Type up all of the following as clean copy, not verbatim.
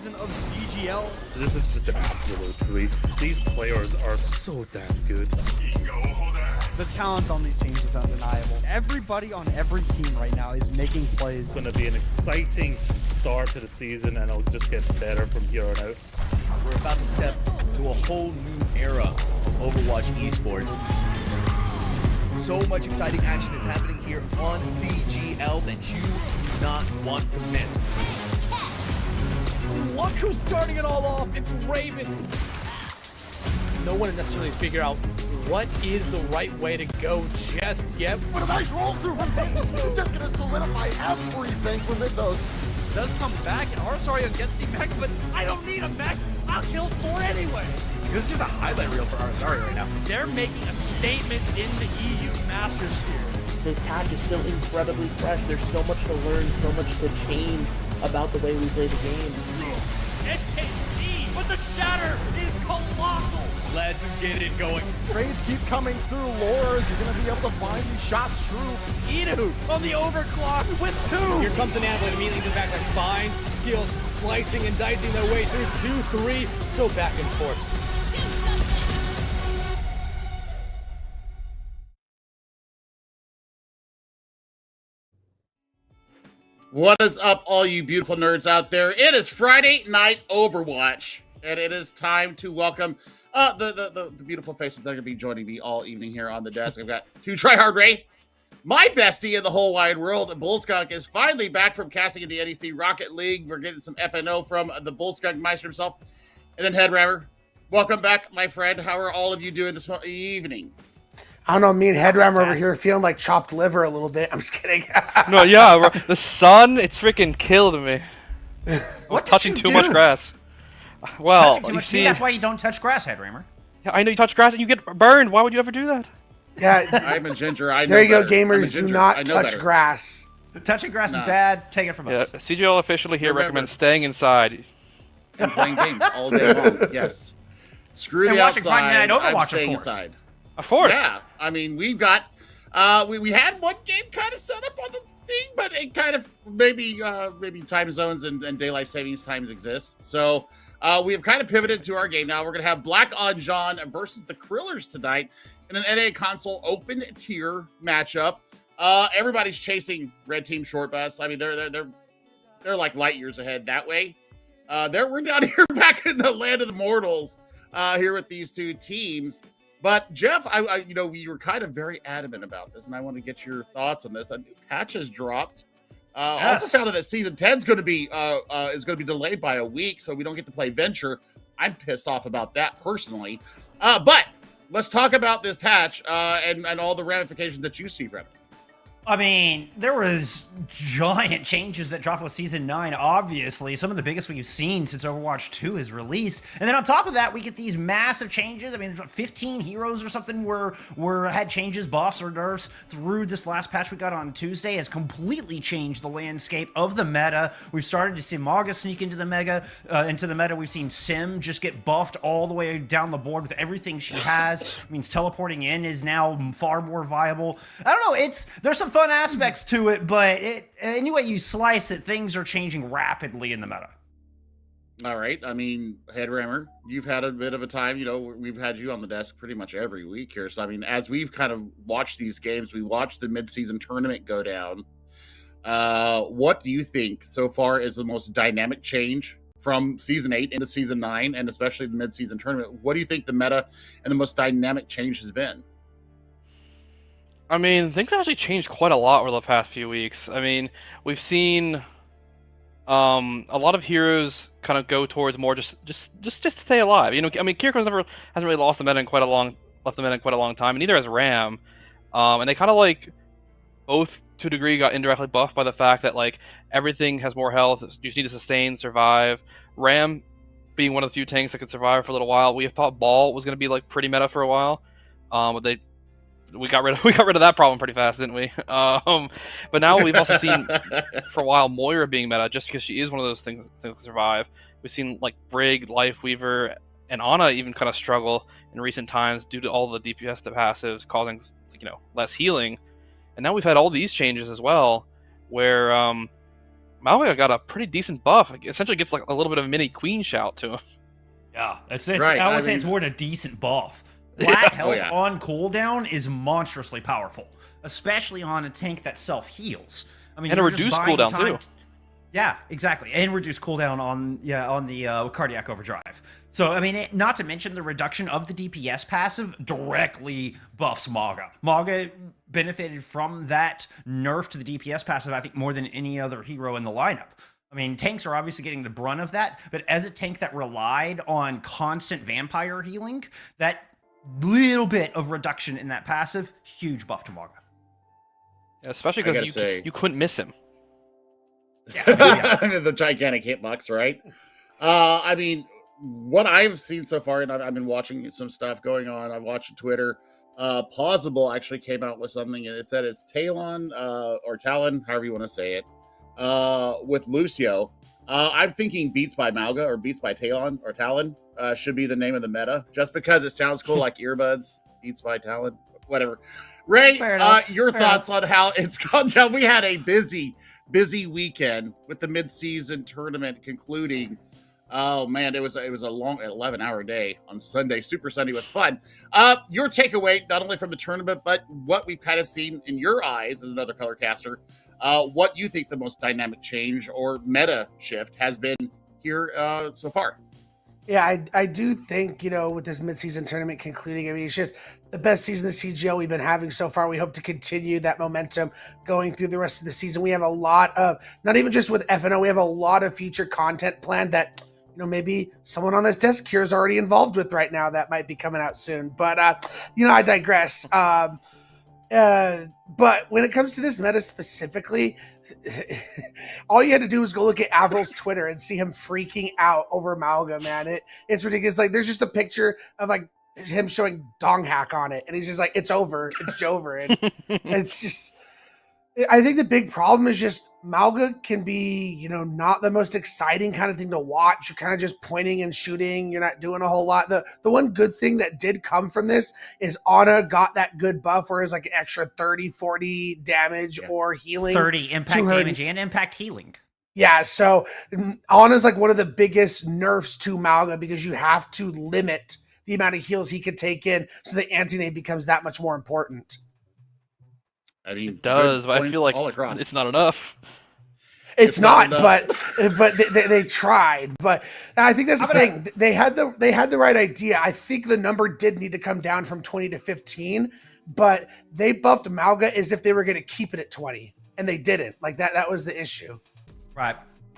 season of CGL. This is just an absolute treat. These players are so damn good. The talent on these teams is undeniable. Everybody on every team right now is making plays. It's going to be an exciting start to the season, and it'll just get better from here on out. We're about to step to a whole new era of Overwatch esports. So much exciting action is happening here on CGL that you do not want to miss. Look who's starting it all off. It's Raven. No one necessarily figure out what is the right way to go just yet. What a nice roll through from Peyton. He's just going to solidify everything from Mythos. Does come back, and Arsario gets the mech, but I don't need a mech. I'll kill 4 anyway. This is just a highlight reel for Arsario right now. They're making a statement in the EU Masters here. This patch is still incredibly fresh. There's so much to learn, so much to change about the way we play the game. NKC, but the shatter is colossal. Let's get it going. Trades keep coming through. Lores, you're going to be able to find these shots true. Idu on the overclock with 2. Here comes the Navlet immediately to back. Fine skills, slicing and dicing their way through 2-3. So back and forth. What is up, all you beautiful nerds out there? It is Friday Night Overwatch, and it is time to welcome the beautiful faces that are going to be joining me all evening here on the desk. I've got 2 Tryhard Ray, my bestie in the whole wide world. Bullskunk is finally back from casting in the NEC Rocket League. We're getting some FNO from the Bullskunk Meister himself. And then Headrammer, welcome back, my friend. How are all of you doing this evening? I don't know, me and Headrammer over here feeling like chopped liver a little bit. I'm just kidding. No, yeah, the sun, it's freaking killed me. What touching too much grass. Well, you see, that's why you don't touch grass, Headrammer. Yeah, I know you touch grass and you get burned. Why would you ever do that? Yeah, I'm a ginger. I know there you go, better. gamers. Do not touch grass. Touching grass is bad. Take it from us. CGL officially here recommends staying inside and playing games all day long. Yes. Screw the outside. I'm staying inside. Of course. Yeah. I mean, we've got we had one game kind of set up on the thing, but it kind of maybe time zones and daylight savings times exist. So we have kind of pivoted to our game now. We're gonna have BlackonJohn versus the Krillers tonight in an NA console open tier matchup. Everybody's chasing red team short bus. I mean, they're like light years ahead that way. We're down here back in the land of the mortals here with these 2 teams. But Jeff, I you know, we were kind of very adamant about this, and I want to get your thoughts on this. A new patch has dropped. Also found out that season 10 is going to be delayed by a week, so we don't get to play Venture. I'm pissed off about that personally. But let's talk about this patch and all the ramifications that you see from it. I mean, there was giant changes that dropped with Season 9, obviously. Some of the biggest we've seen since Overwatch 2 is released. And then on top of that, we get these massive changes. I mean, 15 heroes or something had changes, buffs or nerfs through this last patch we got on Tuesday has completely changed the landscape of the meta. We've started to see Maga sneak into the meta. We've seen Sim just get buffed all the way down the board with everything she has. It means teleporting in is now far more viable. I don't know, there's some fun aspects to it, but any way you slice it, things are changing rapidly in the meta. All right. I mean, Headrammer, you've had a bit of a time. You know, we've had you on the desk pretty much every week here. So, I mean, as we've kind of watched these games, we watched the mid-season tournament go down. What do you think so far is the most dynamic change from Season 8 into Season 9, and especially the mid-season tournament? What do you think the meta and the most dynamic change has been? I mean, things have actually changed quite a lot over the past few weeks. I mean, we've seen a lot of heroes kind of go towards more just to stay alive. You know, I mean, Kiriko's hasn't really left the meta in quite a long time, and neither has Ram. And they kind of like both to a degree got indirectly buffed by the fact that like everything has more health. You just need to sustain, survive. Ram being one of the few tanks that could survive for a little while. We thought Ball was going to be like pretty meta for a while, but we got rid of that problem pretty fast, didn't we? But now we've also seen for a while Moira being meta just because she is one of those things that survive. We've seen like Brig, Lifeweaver, and Ana even kind of struggle in recent times due to all the DPS to passives causing less healing. And now we've had all these changes as well, where Malga got a pretty decent buff. Like, essentially gets like a little bit of a mini queen shout to him. Yeah, it's Right, I would I say it's mean- more than a decent buff. Flat health yeah. on cooldown is monstrously powerful, especially on a tank that self heals. I mean, And a you're just reduced buying cooldown, time too. Yeah, exactly, and reduced cooldown on the cardiac overdrive. So I mean, not to mention the reduction of the DPS passive directly buffs Maga. Maga benefited from that nerf to the DPS passive, I think, more than any other hero in the lineup. I mean, tanks are obviously getting the brunt of that, but as a tank that relied on constant vampire healing, that little bit of reduction in that passive, huge buff to Maga. Yeah, especially I gotta because say- you couldn't miss him. The gigantic hitbox, right? I mean, what I've seen so far, and I've been watching some stuff going on. I've watched Twitter. Plausible actually came out with something, and it said it's Talon or Talon, however you want to say it, with Lucio. I'm thinking Beats by Malga or Beats by Talon or Talon should be the name of the meta, just because it sounds cool, like earbuds. Beats by Talon, whatever. Ray, Fair enough, your fair thoughts on how it's gone down? We had a busy weekend with the mid-season tournament concluding. Oh man, it was a long 11-hour day on Sunday. Super Sunday was fun. Your takeaway, not only from the tournament, but what we've kind of seen in your eyes as another color caster, what you think the most dynamic change or meta shift has been here so far. Yeah, I do think, with this midseason tournament concluding, I mean, it's just the best season of CGL we've been having so far. We hope to continue that momentum going through the rest of the season. We have a lot of, not even just with FNO, we have a lot of future content planned that, maybe someone on this desk here is already involved with right now that might be coming out soon. But, I digress. But when it comes to this meta specifically, all you had to do was go look at Avril's Twitter and see him freaking out over Malga, man. It's ridiculous. Like, there's just a picture of like him showing dong hack on it, and he's just like, it's over, it's over. And it's just, I think the big problem is just Malga can be, not the most exciting kind of thing to watch. You're kind of just pointing and shooting. You're not doing a whole lot. The one good thing that did come from this is Ana got that good buff where it's like an extra 30, 40 damage or healing. 30 impact damage and impact healing. Yeah, so Ana's like one of the biggest nerfs to Malga because you have to limit the amount of heals he could take in so the anti-nade becomes that much more important. I mean, It does, but I feel like all across. it's not enough. It's not, not but they tried. But I think that's the thing. They had the right idea. I think the number did need to come down from 20 to 15, but they buffed Malga as if they were going to keep it at 20, and they didn't. Like that was the issue. Right.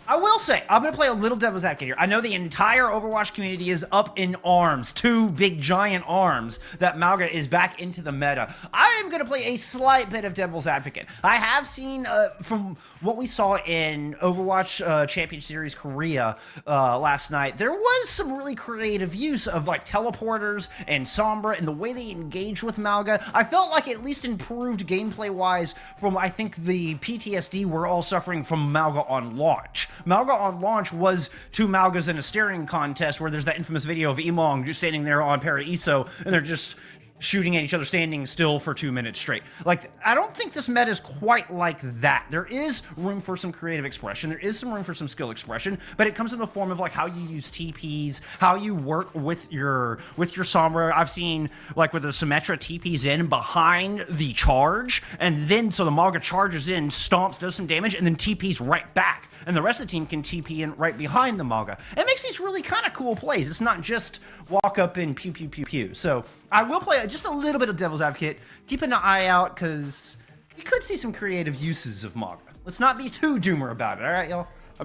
I will say, I'm going to play a little devil's advocate here. I know the entire Overwatch community is up in arms, 2 big giant arms, that Malga is back into the meta. I am going to play a slight bit of devil's advocate. I have seen, from what we saw in Overwatch Champion Series Korea last night, there was some really creative use of like teleporters and Sombra and the way they engage with Malga. I felt like it at least improved gameplay-wise from, I think, the PTSD we're all suffering from Malga on launch. Malga on launch was 2 Malgas in a staring contest where there's that infamous video of Emong just standing there on Para-ISO and they're just shooting at each other standing still for 2 minutes straight. Like, I don't think this meta is quite like that. There is room for some creative expression. There is some room for some skill expression, but it comes in the form of like how you use TPs, how you work with your Sombra. I've seen like where the Symmetra TPs in behind the charge, and then so the Malga charges in, stomps, does some damage, and then TPs right back. And the rest of the team can TP in right behind the Malga. It makes these really kind of cool plays. It's not just walk up and pew, pew, pew, pew. So I will play just a little bit of devil's advocate. Keep an eye out because we could see some creative uses of Malga. Let's not be too doomer about it, all right, y'all? I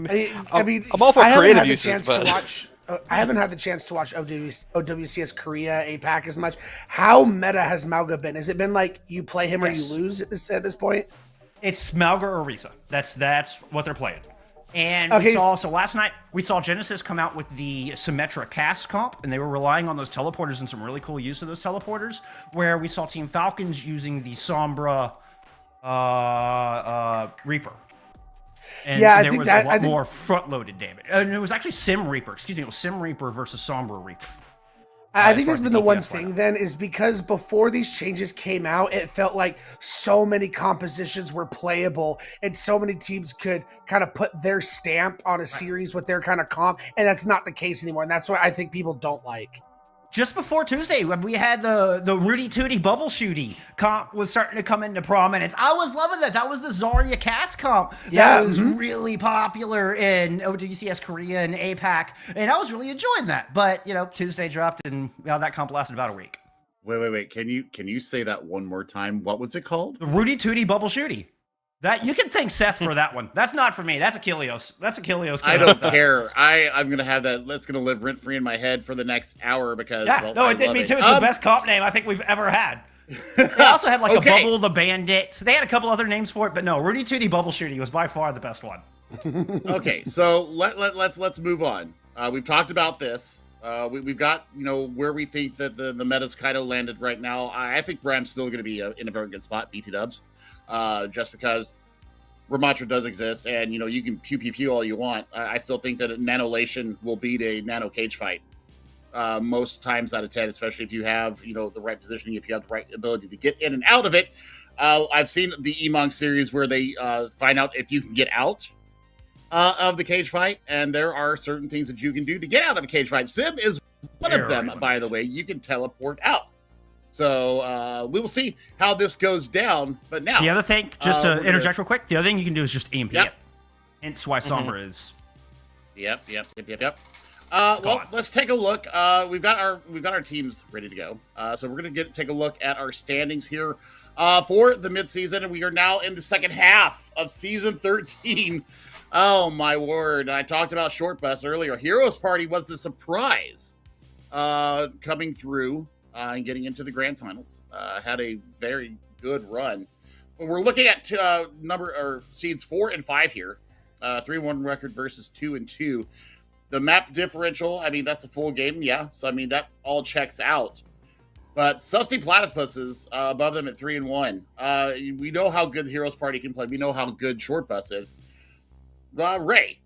mean, I'm all for creative uses, but I haven't had the chance to watch OWCS Korea APAC as much. How meta has Malga been? Has it been like you play him or you lose at this point? It's Malga or Orisa. That's what they're playing. And so last night we saw Genesis come out with the Symmetra cast comp, and they were relying on those teleporters and some really cool use of those teleporters, where we saw Team Falcons using the Sombra Reaper. And there was a lot more front-loaded damage. And it was actually Sim Reaper. Excuse me, it was Sim Reaper versus Sombra Reaper. I as think far that's as been the the one DPS thing lineup. then is because before these changes came out, it felt like so many compositions were playable and so many teams could kind of put their stamp on a series with their kind of comp, and that's not the case anymore. And that's why I think people don't like. Just before Tuesday, when we had the Rudy Tooty Bubble Shooty comp was starting to come into prominence. I was loving that. That was the Zarya Cast comp Yeah, that was really popular in OWCS Korea and APAC, and I was really enjoying that. But, you know, Tuesday dropped, and that comp lasted about a week. Wait. Can you say that one more time? What was it called? The Rudy Tooty Bubble Shooty. That you can thank Seth for that one. That's not for me. That's Achilleos. That's Achilleos. I don't care. I'm gonna have that. That's gonna live rent free in my head for the next hour because Yeah, well, no, I it did love me it. too. It's the best comp name I think we've ever had. They also had like a Okay. Bubble the Bandit. They had a couple other names for it, but no, Rudy Tooty Bubble Shooty was by far the best one. Okay, so let's move on. We've talked about this. We've got where we think that the meta's kind of landed right now. I think Bram's still going to be in a very good spot. BT Dubs, just because Ramattra does exist, and you can pew all you want. I still think that a Nanolation will beat a Nano Cage fight most times out of 10, especially if you have the right positioning, if you have the right ability to get in and out of it. I've seen the Emong series where they find out if you can get out of the cage fight, and there are certain things that you can do to get out of a cage fight. Sim is one of them, by the way. You can teleport out. So we will see how this goes down. But now, The other thing, just to interject real quick, the other thing you can do is just EMP Yep. it. Hence why Sombra is. Yep. Well, let's take a look. We've got our teams ready to go. So we're gonna take a look at our standings here for the midseason, and we are now in the second half of season 13. Oh my word! I talked about Short Bus earlier. Heroes Party was the surprise coming through and getting into the grand finals. Had a very good run. But we're looking at seeds 4 and 5 here. 3-1 record versus 2-2. The map differential, I mean, that's a full game, yeah. So, I mean, that all checks out. But Susty Platypuses above them at 3-1. We know how good the Heroes Party can play. We know how good Short Bus is. Ray,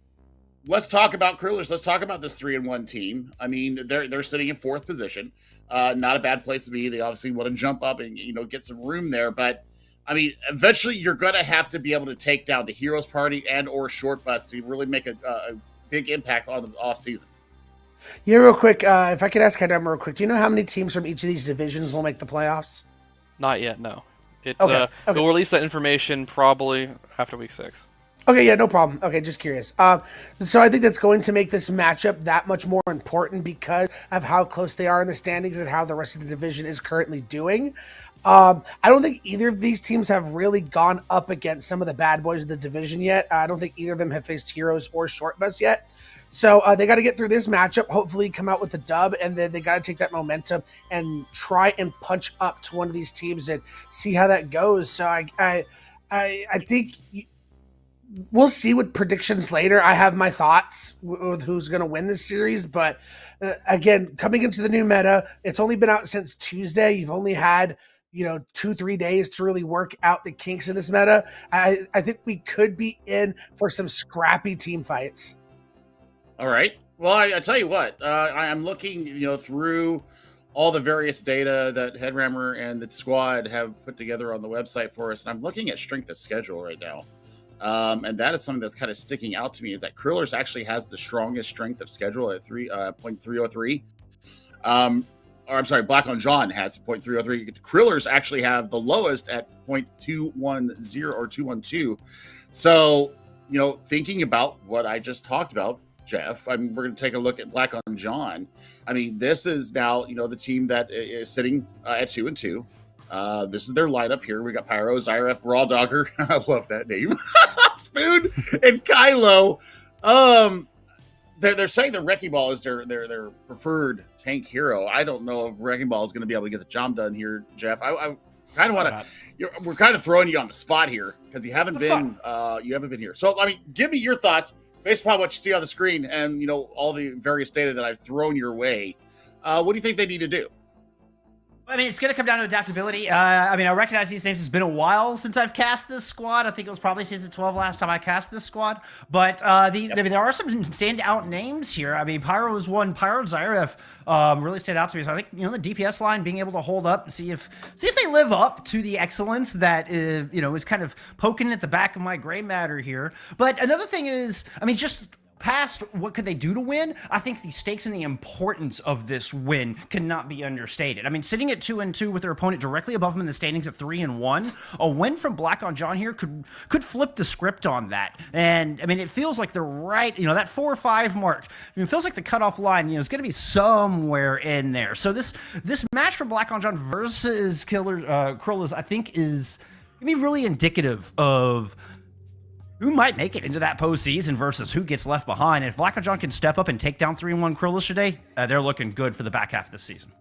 let's talk about Krillers. Let's talk about this 3-1 team. I mean, they're sitting in 4th position. Not a bad place to be. They obviously want to jump up and get some room there. But I mean, eventually you're going to have to be able to take down the Heroes Party and or Short Bus to really make a big impact on the off season. Yeah, real quick, if I could ask Adam real quick, do you know how many teams from each of these divisions will make the playoffs? Not yet, no. It's Okay. We'll release that information probably after week 6. Okay, yeah, no problem. Okay, just curious. So I think that's going to make this matchup that much more important because of how close they are in the standings and how the rest of the division is currently doing. I don't think either of these teams have really gone up against some of the bad boys of the division yet. I don't think either of them have faced Heroes or Short Bus yet. So they got to get through this matchup, hopefully come out with the dub, and then they got to take that momentum and try and punch up to one of these teams and see how that goes. So I think we'll see with predictions later. I have my thoughts with who's going to win this series, but again, coming into the new meta, it's only been out since Tuesday. You've only had 2-3 days to really work out the kinks in this meta. I think we could be in for some scrappy team fights. All right. Well, I tell you what, I'm looking, through all the various data that Headrammer and the squad have put together on the website for us, and I'm looking at strength of schedule right now. And that is something that's kind of sticking out to me, is that Krillers actually has the strongest strength of schedule at 3.303. Or I'm sorry, BlackonJohn has 0.303. The Krillers actually have the lowest at 0.210 or 212. So, thinking about what I just talked about, Jeff, we're going to take a look at BlackonJohn. I mean, this is now, the team that is sitting at 2-2. This is their lineup here. We got Pyro, Zyref, Raw Dogger. I love that name. Spoon and Kylo. They're saying that Wrecking Ball is their preferred tank hero. I don't know if Wrecking Ball is going to be able to get the job done here, Jeff. I kind of want to. We're kind of throwing you on the spot here because you haven't been here. So I mean, give me your thoughts based upon what you see on the screen and all the various data that I've thrown your way. What do you think they need to do? I mean, it's going to come down to adaptability. I mean, I recognize these names. It's been a while since I've cast this squad. I think it was probably season 12 last time I cast this squad. But I mean, there are some standout names here. I mean, Pyro is one. Pyro and Zyref really stand out to me. So I think, you know, the DPS line being able to hold up and see if they live up to the excellence that you know, is kind of poking at the back of my gray matter here. But another thing is, I mean, just past what could they do to win, I think the stakes and the importance of this win cannot be understated. I mean, sitting at 2-2 with their opponent directly above them in the standings at 3-1, a win from BlackonJohn here could flip the script on that. And I mean, it feels like they're right, you know, that 4-5 mark. I mean, it feels like the cutoff line, you know, is going to be somewhere in there. So this match for BlackonJohn versus Krillers, I think is going to be really indicative of who might make it into that postseason versus who gets left behind. And if BlackonJohn can step up and take down 3-1 Krillers today, they're looking good for the back half of the season.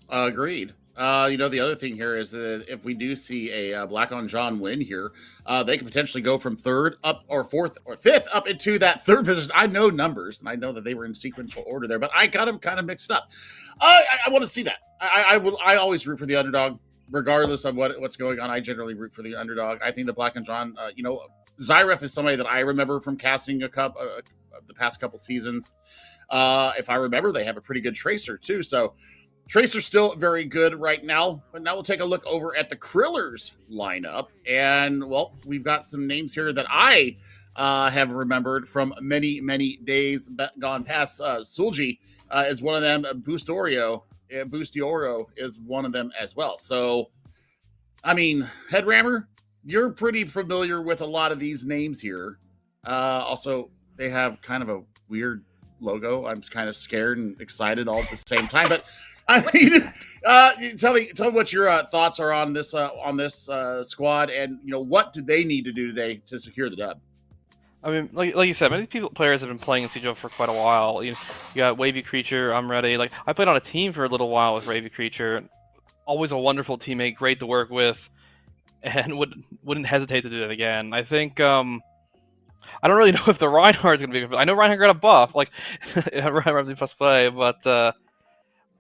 Agreed. You know, the other thing here is that if we do see a BlackonJohn win here, they could potentially go from third up or fourth or fifth up into that third position. I know numbers, and I know that they were in sequential order there, but I got them kind of mixed up. I want to see that. I always root for the underdog, regardless of what's going on. I generally root for the underdog. I think the BlackonJohn, you know, Zyref is somebody that I remember from casting the past couple seasons. If I remember, they have a pretty good Tracer too. So Tracer's still very good right now. But now we'll take a look over at the Krillers lineup. And, well, we've got some names here that I have remembered from many, many days gone past. Sulji is one of them. Boostiorio is one of them as well. So, I mean, Headrammer, you're pretty familiar with a lot of these names here. Also, they have kind of a weird logo. I'm kind of scared and excited all at the same time. But I mean, tell me what your thoughts are on this squad, and you know, what do they need to do today to secure the dub? I mean, like you said, many players have been playing in CGL for quite a while. You got Wavy Creature, I'm ready. Like, I played on a team for a little while with Wavy Creature. Always a wonderful teammate, great to work with, and wouldn't hesitate to do that again. I think I don't really know if the Reinhardt's going to be. I know Reinhardt got a buff, like Reinhardt plus play, but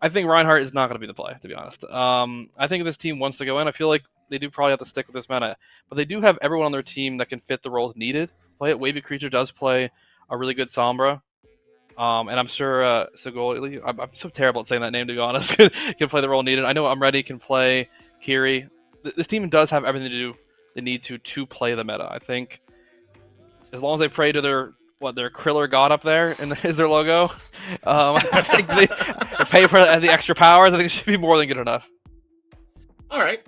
I think Reinhardt is not going to be the play, to be honest. I think if this team wants to go in, I feel like they do probably have to stick with this meta, but they do have everyone on their team that can fit the roles needed. Play it. Wavy Creature does play a really good Sombra, and I'm sure Segoli, I'm so terrible at saying that name, to be honest, can play the role needed. I know I'm ready, can play Kiri. This team does have everything to do they need to play the meta. I think as long as they pray to their Kriller god up there and is their logo, I think they pay for the extra powers. I think it should be more than good enough. All right.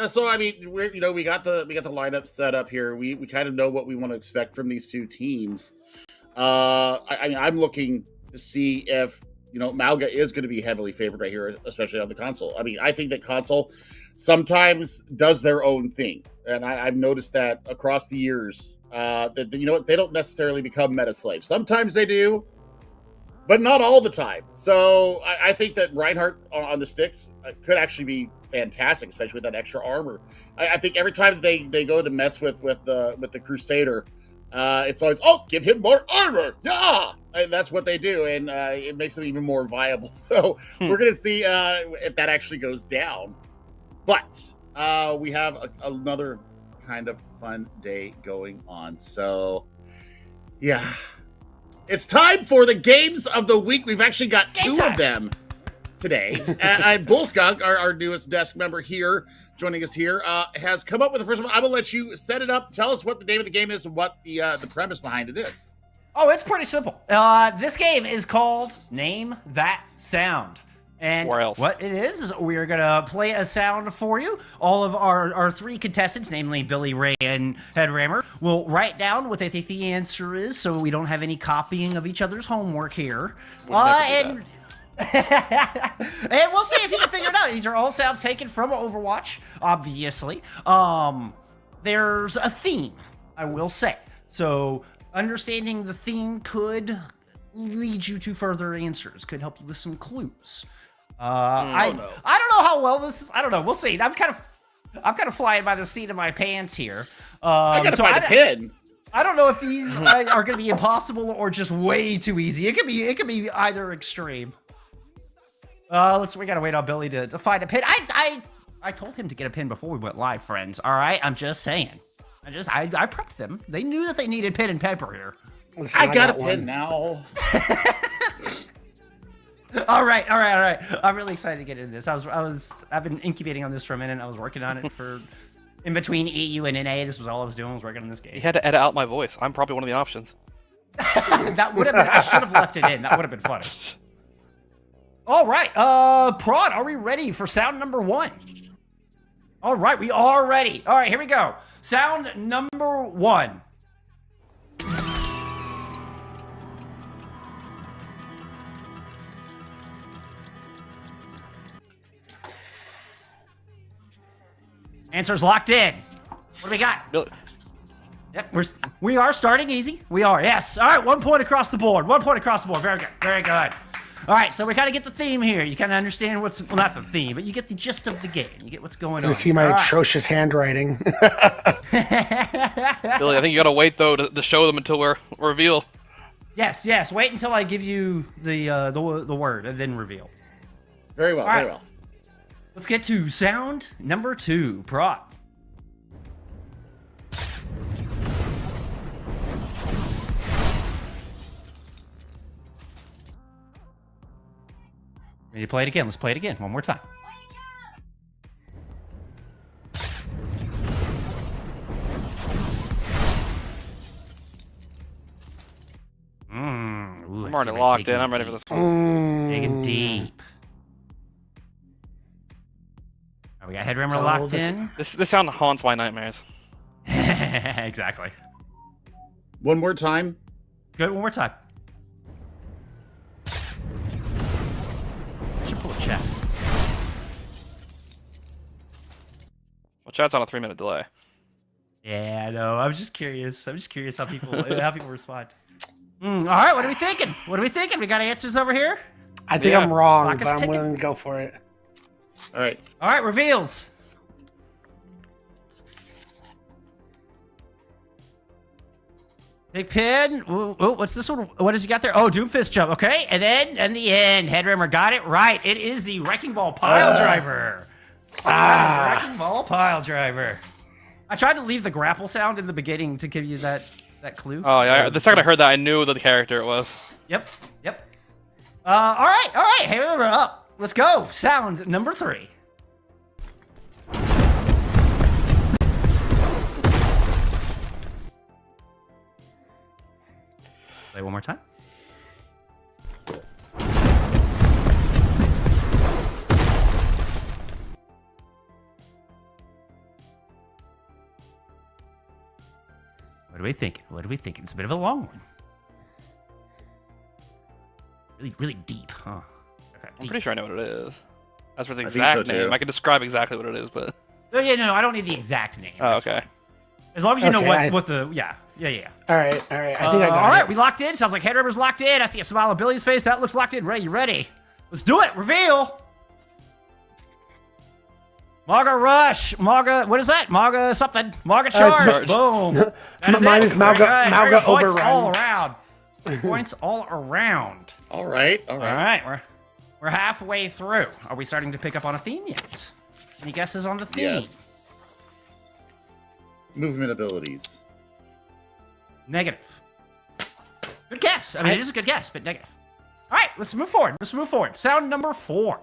So I mean, we got the lineup set up here. We kind of know what we want to expect from these two teams. I mean, I'm looking to see if Malga is going to be heavily favored right here, especially on the console. I mean, I think that console sometimes does their own thing, and I've noticed that across the years. That they don't necessarily become meta slaves. Sometimes they do, but not all the time. So I think that Reinhardt on the sticks could actually be fantastic, especially with that extra armor. I think every time they go to mess with the Crusader, it's always, give him more armor, yeah, and that's what they do, and it makes them even more viable. So we're gonna see if that actually goes down. But we have another kind of fun day going on. So yeah, it's time for the games of the week. We've actually got two of them today. And Bullskunk, our newest desk member here, joining us here, has come up with the first one. I'm gonna let you set it up. Tell us what the name of the game is and what the premise behind it is. Oh, it's pretty simple. This game is called Name That Sound. And what it is we are going to play a sound for you. All of our three contestants, namely Billy, Ray, and Headrammer, will write down what they think the answer is so we don't have any copying of each other's homework here. And we'll see if you can figure it out. These are all sounds taken from Overwatch, obviously. There's a theme, I will say. So understanding the theme could lead you to further answers, could help you with some clues. I don't know how well this is. I don't know. We'll see. I'm kind of flying by the seat of my pants here. I gotta find a pin. I don't know if these are going to be impossible or just way too easy. It could be either extreme. We gotta wait on Billy to find a pin. I told him to get a pin before we went live, friends. All right, I'm just saying. I prepped them. They knew that they needed pen and paper here. Listen, I got a one. pin now. All right. I'm really excited to get into this. I've been incubating on this for a minute. I was working on it for in between EU and NA. This was all I was doing. Was working on this game. You had to edit out my voice. I'm probably one of the options. That would have been. I should have left it in. That would have been funny. All right, Prod, are we ready for sound number 1? All right, we are ready. All right, here we go. Sound number 1. Answer's locked in. What do we got? Billy. Yep, we are starting easy. We are, yes. All right, 1 point across the board. 1 point across the board. Very good. Very good. All right, so we kind of get the theme here. You kind of understand what's, well, not the theme, but you get the gist of the game. You get what's going on. You see my atrocious handwriting. Billy, I think you gotta wait though to show them until we're reveal. Yes. Wait until I give you the word and then reveal. Very well. All right. Very well. Let's get to sound number 2. Prod. Ready to play it again? Let's play it again. One more time. Ooh, I'm already locked in. I'm ready for this one. Digging deep. Oh, we got Headrammer locked in. This sound haunts my nightmares. Exactly. One more time. Good. One more time. Should pull a chat. Well, chat's on a 3-minute delay. Yeah, I know. I'm just curious how people respond. All right, what are we thinking? We got answers over here? I think I'm wrong, Clock is but I'm ticking. willing to go for it. All right. All right, reveals. Big pin. Ooh, what's this one? What has he got there? Oh, Doomfist jump. Okay, and then in the end, Headrammer got it right. It is the Wrecking Ball Pile Driver. Wrecking Ball Pile Driver. I tried to leave the grapple sound in the beginning to give you that clue. Oh yeah, the second I heard that, I knew the character it was. Yep. All right. Headrammer up. Let's go. Sound number 3. Play one more time. What are we thinking? It's a bit of a long one. Really deep, huh? I'm pretty sure I know what it is. As for the I think exact so, name, too. I can describe exactly what it is, but. Oh, yeah, no, I don't need the exact name. Oh, That's okay. fine. As long as you know Okay, what the yeah. All right. I think I got all right, it. we locked in. Sounds like Headrammer's locked in. I see a smile on Billy's face. That looks locked in. You ready? Let's do it. Reveal. Maga Rush. Maga, what is that? Maga something. Maga Charge. Boom. That Mine it. is Maga Very good. Points Overrun. all around. Points all around. All right. All right, we're halfway through. Are we starting to pick up on a theme yet? Any guesses on the theme? Yes. Movement abilities. Negative. Good guess. I mean, it is a good guess, but negative. All right, let's move forward. Sound number 4.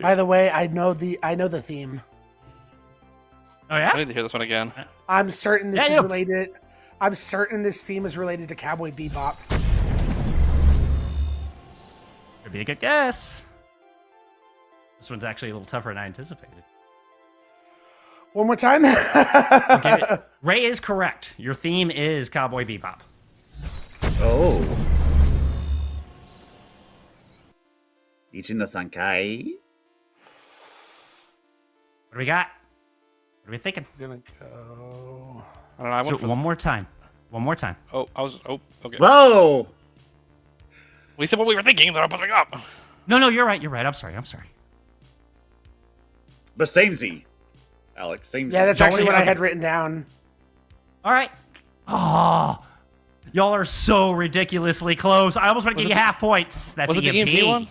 By the way, I know the theme. Oh yeah. I need to hear this one again. I'm certain this Yeah, is yeah. related. I'm certain this theme is related to Cowboy Bebop. Could be a good guess. This one's actually a little tougher than I anticipated. One more time. Okay, Ray is correct. Your theme is Cowboy Bebop. Oh. Ichino Sankai. What do we got? What are we thinking? Gonna go. I don't know. I So went for one more time. Oh, okay. Whoa. We said what we were thinking, so I'm putting up. No, you're right. I'm sorry. But same Z. Alex, same Z. Yeah, that's Don't actually wanna what I hear- had written down. All right. Oh, y'all are so ridiculously close. I almost want to give you half points. That's Was it the EMP one?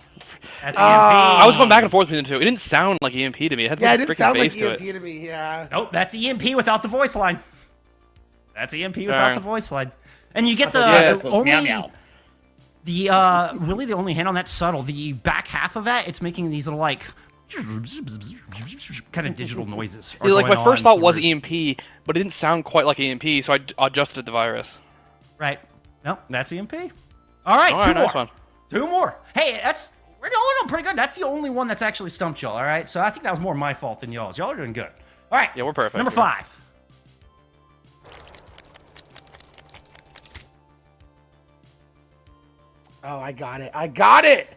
That's EMP. I was going back and forth between the two. It didn't sound like EMP to me. It had Yeah, it some didn't freaking sound like bass to EMP it. to me. Yeah. Nope, that's EMP without the voice line. That's EMP without Alright. the voice line. And you get the Yes, the those only meow meow. the really the only hint on that subtle. The back half of that, it's making these little like kind of digital noises. are Yeah, like going my first on thought was through- EMP, but it didn't sound quite like EMP, so I adjusted the virus. Right. Nope, that's EMP. All right, All two right, more. nice one. Two more. Hey, we're going pretty good. That's the only one that's actually stumped y'all. All right, so I think that was more my fault than y'all's. Y'all are doing good. All right. Yeah, we're perfect. Number 5. Oh, I got it. I got it.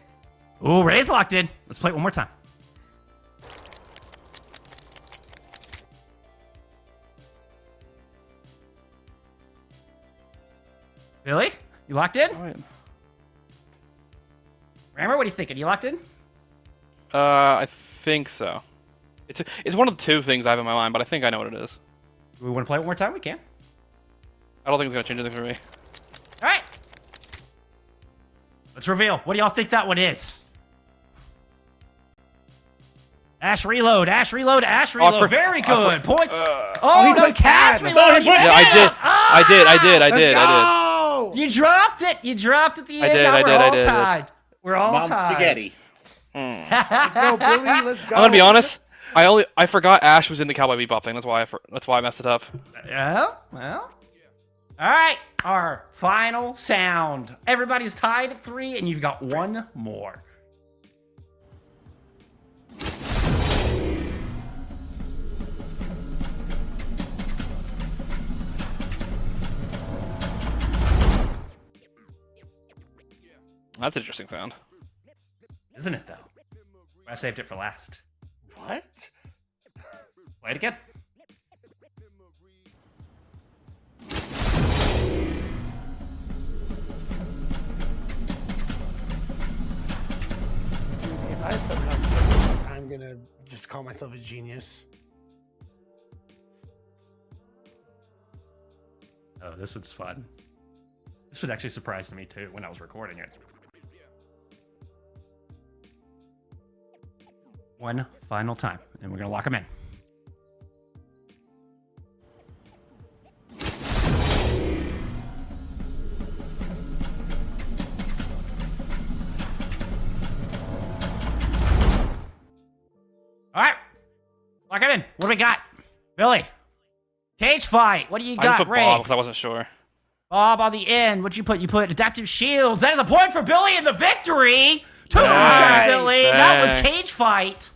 Ooh, Ray's locked in. Let's play it one more time. Billy, you locked in? All right. Rammer, what are you thinking? You locked in? I think so. It's one of the two things I have in my mind, but I think I know what it is. Do we want to play it one more time? We can. I don't think it's gonna change anything for me. All right. Let's reveal. What do y'all think that one is? Ash reload, Ash reload, Ash reload. Very good. Points. he No, put Cass Cass. reload. he put Yeah, I did. Go. You dropped it. You dropped at the I end. did, Now I we're did, I all did. tied. We're all Mom tied. spaghetti. Let's go, Billy. Let's go. I'm gonna be honest. I forgot Ash was in the Cowboy Bebop thing. That's why I messed it up. Well. All right. Our final sound. Everybody's tied at 3, and you've got one more. That's an interesting sound. Isn't it, though? I saved it for last. What? Play it again. If I somehow get this, I'm gonna just call myself a genius. Oh, this one's fun. This would actually surprise me, too, when I was recording it. One final time, and we're going to lock them in. All right. Lock it in. What do we got? Billy. Cage fight. What do you I just got, put Ray? Bob because I wasn't sure. Bob on the end. What'd you put? You put adaptive shields. That is a point for Billy in the victory. 2 Nice. Billy. That was Dang. cage fight.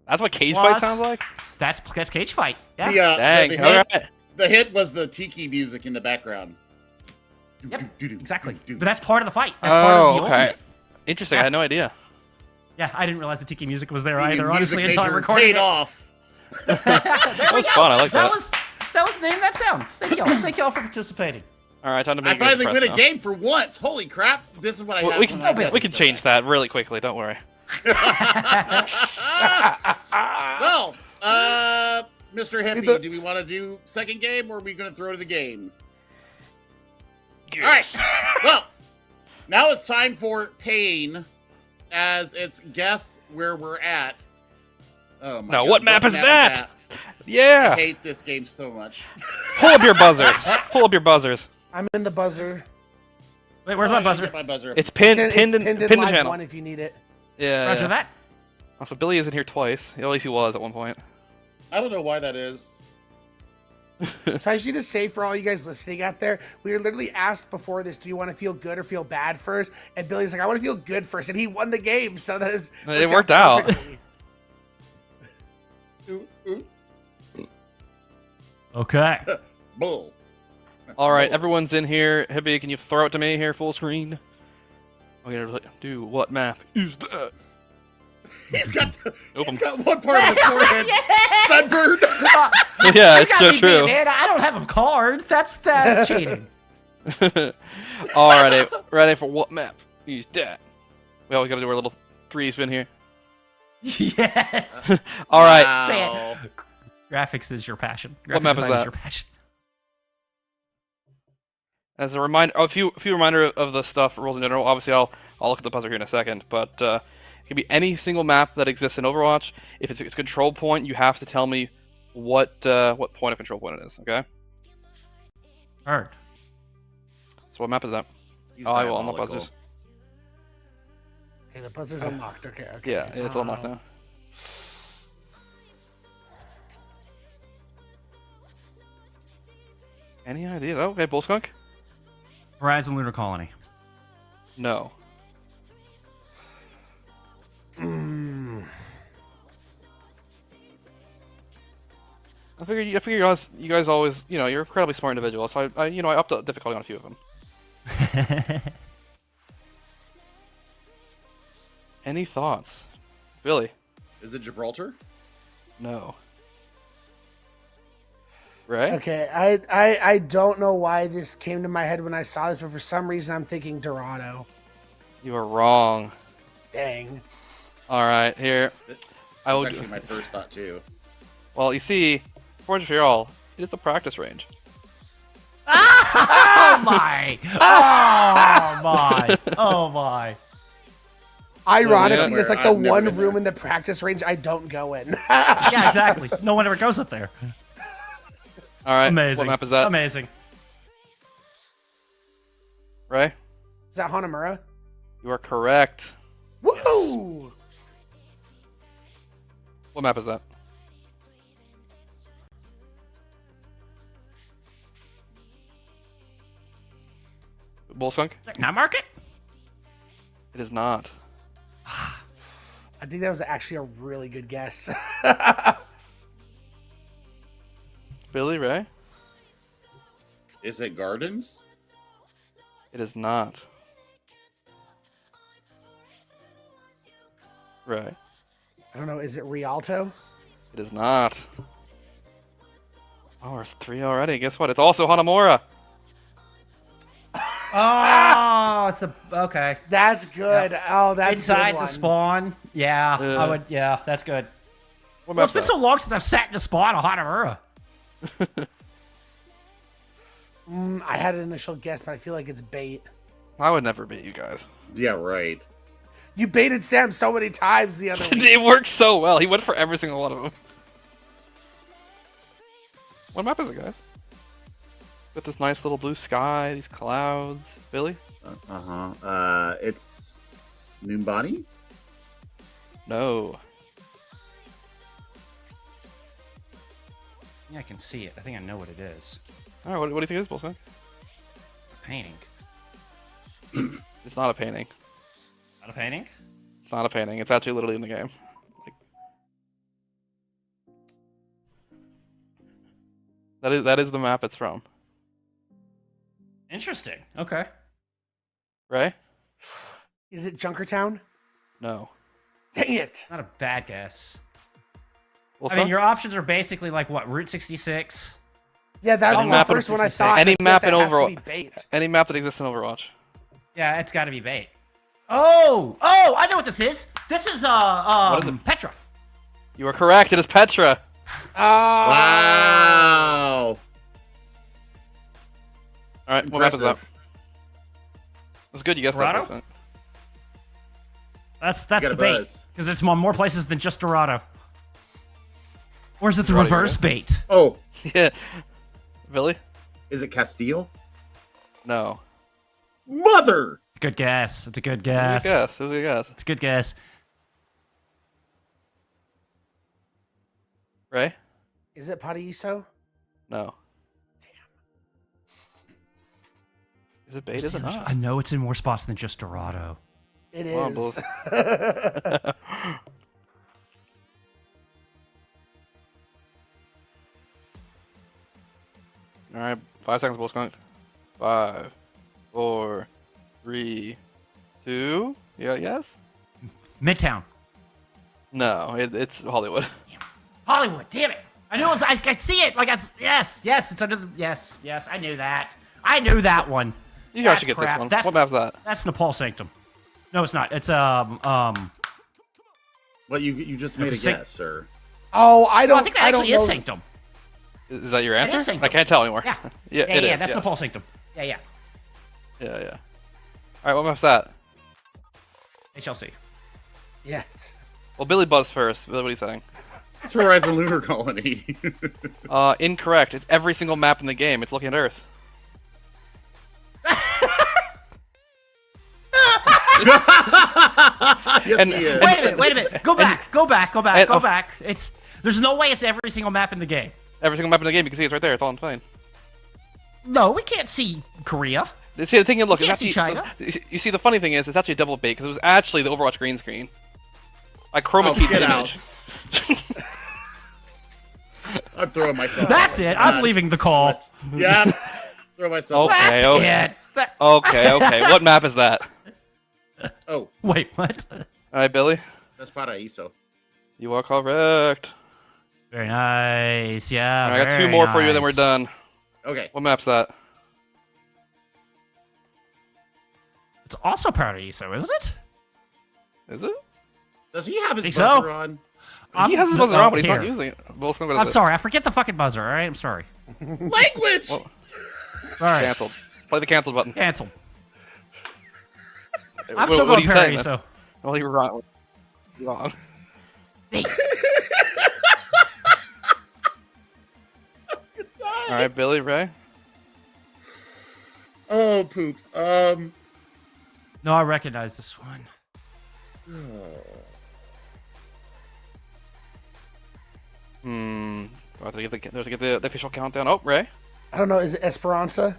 That's what cage Plus- fight sounds like. That's cage fight. Yeah. Dang. The All hit, right. the hit was the tiki music in the background. Yep. Exactly. Do. But that's part of the fight. That's part of the Oh, okay. ultimate. Interesting. Yeah. I had no idea. Yeah, I didn't realize the tiki music was there Tiki either. music Honestly, until I major recorded paid it. off. That was fun. I like that. That was name that sound. Thank y'all. Thank y'all for participating. All right, time to make I finally win a now. game for once. Holy crap! This is what I have. We when I can get we can to change that really quickly. Don't worry. Well, Mr. Hippie, The- do we want to do second game or are we going to throw to the game? All right. Well, now it's time for Pain, as it's guess where we're at. Oh my No, God, what map is that? I Yeah. hate this game so much. Pull up your buzzers. Pull up your buzzers. I'm in the buzzer. Wait, where's Oh, my I gotta buzzer? get my buzzer. It's pinned It's pinned in pinned in pinned in live channel. one if you need it. Yeah. Roger yeah. that. Also, Billy isn't here twice. At least he was at one point. I don't know why that is. So I just need to say for all you guys listening out there, we were literally asked before this, do you want to feel good or feel bad first? And Billy's like, I want to feel good first. And he won the game. So that is It worked out. perfectly. Okay. Bull. All right, everyone's in here. Hippie, can you throw it to me here, full screen? I'm gonna do what map is that? He's got Nope, he's got one part of his forehead sunburned. Yeah, You it's got so me true. beat, man. I don't have a card. That's cheating. Alrighty, ready for what map is that? We always gotta do our little 3D spin here. Yes. All right. Wow. Graphics is your passion. What map Graphic is design that? your passion. As a reminder, a few reminder of the stuff rules in general. Obviously, I'll look at the buzzer here in a second, but it can be any single map that exists in Overwatch. If it's a control point, you have to tell me what point of control point it is. Okay. Heard. So what map is that? He's I will on the diabolical. buzzers. Okay, the buzzer's unlocked. Okay. Yeah, it's unlocked now. Any idea? Oh, okay, Bullskunk? Horizon Lunar Colony. No. I figure you guys always, you're incredibly smart individuals. So I upped the difficulty on a few of them. Any thoughts? Billy? Is it Gibraltar? No. Right? Okay, I don't know why this came to my head when I saw this, but for some reason I'm thinking Dorado. You are wrong. Dang. All right, here. That was actually my first thought too. Well, you see, fortunately for y'all, it is the practice range. Oh my! Oh my! Oh my! Ironically, it's like the I've never one been room there. in the practice range I don't go in. Yeah, exactly. No one ever goes up there. All right, Amazing. what map is that? Amazing. Ray? Is that Hanamura? You are correct. Woo! What map is that? Bullskunk? Not market? It is not. I think that was actually a really good guess. Billy, Ray? Is it Gardens? It is not. Ray? I don't know. Is it Rialto? It is not. Oh, there's 3 already. Guess what? It's also Hanamura. Oh, it's the okay. That's good. Oh, that's Inside good the one. spawn. Yeah, Yeah. I would. Yeah, that's good. What Well, map it's been is so long since I've sat in the spawn of Hanamura. I had an initial guess, but I feel like it's bait. that? I would never beat you guys. Yeah, right. You baited Sam so many times the other week. It worked so well. He went for every single one of them. What map is it, guys? With this nice little blue sky, these clouds. Billy? It's Numbani? No. Yeah, I can see it. I think I know what it is. All right, what do you think it is, Bullskunk? Painting. It's not a painting. Not a painting? It's not a painting. It's actually literally in the game. That is the map it's from. Interesting. Okay. Ray? Is it Junkertown? No. Dang it. Not a bad guess. Bullskunk? I mean, your options are basically like what? Route 66? Yeah, that's Any the map in first one I 66. thought. Any I feel map like in that has to Overwatch. be bait. Any map that exists in Overwatch. Yeah, it's got to be bait. Oh! Oh, I know what this is. This is, What is it? Petra. You are correct. It is Petra. Wow. All right, what map is that? Impressive. That's good. You guessed that. Dorado? Bullskunk. That's Got the a bait. buzz. Because it's on more places than just Dorado. Or is it the Dorado, reverse bait? Oh, Yeah. Billy? is it Castile? No. Mother! Good guess. It's a good It was guess. a good guess. It was a good guess. It's a good guess. Ray? Is it Paraiso? No. Is it bait? Is it not? I know it's in more spots than just Dorado. It Come on, is. Bulls. All right, 5 seconds, Bullskunk. 5, 4, 3, 2. Yeah, yes. Midtown. No, it's Hollywood. Hollywood. Damn it. I knew it was. I see it. Like yes. It's under the. Yes. I knew that. I knew that one. You guys That's should get crap. this one. That's- What map's that? That's Nepal Sanctum. No, it's not. It's Well, you just made a Sanct- guess, sir. Oh, I don't. I think that I don't actually is know. Sanctum. Is that your It answer? is Sanctum. I can't tell anymore. Yeah. yeah, Yeah. it is, That's yes. Nepal Sanctum. Yeah. Yeah, yeah. All right, what map's that? HLC. Yeah. Well, Billy buzzed first. Billy, what are you saying? It's Horizon Lunar Colony. Incorrect. It's every single map in the game. It's looking at Earth. Yes, And- he is. Wait a minute. Go back. There's no way it's every single map in the game. Every single map in the game, you can see it's right there. It's all insane. No, we can't see Korea. See, the thing is, look, You it's can't see actually, you see, the funny thing is, it's actually a double bait because it was actually the Overwatch green screen. I chroma keyed get the out. image. I'm throwing myself. That's it. I'm leaving the call. Yeah. Throw myself. Okay, That's okay. it. That- Okay. What map is that? Oh, Wait, what? All right, Billy. that's Paraíso. You are correct. Very nice. Yeah. All right, I got two very more for you, then we're nice. done. Okay. What map's that? It's also Paradiso, isn't it? Is it? Does he have his Think buzzer so. on? He has his buzzer on, but he's not here. using it. Wilson, what is I'm it? sorry. I forget the fucking buzzer. All right. I'm sorry. Language. Well, All right. Cancelled. Play the cancel button. Cancelled. I'm What- still what are going you saying, man? Paradiso. Well, you were wrong. You're wrong. All right, Billy, Ray. Oh, poop. No, I recognize this one. Do I have to get the official countdown? Oh, Ray. I don't know. Is it Esperanza?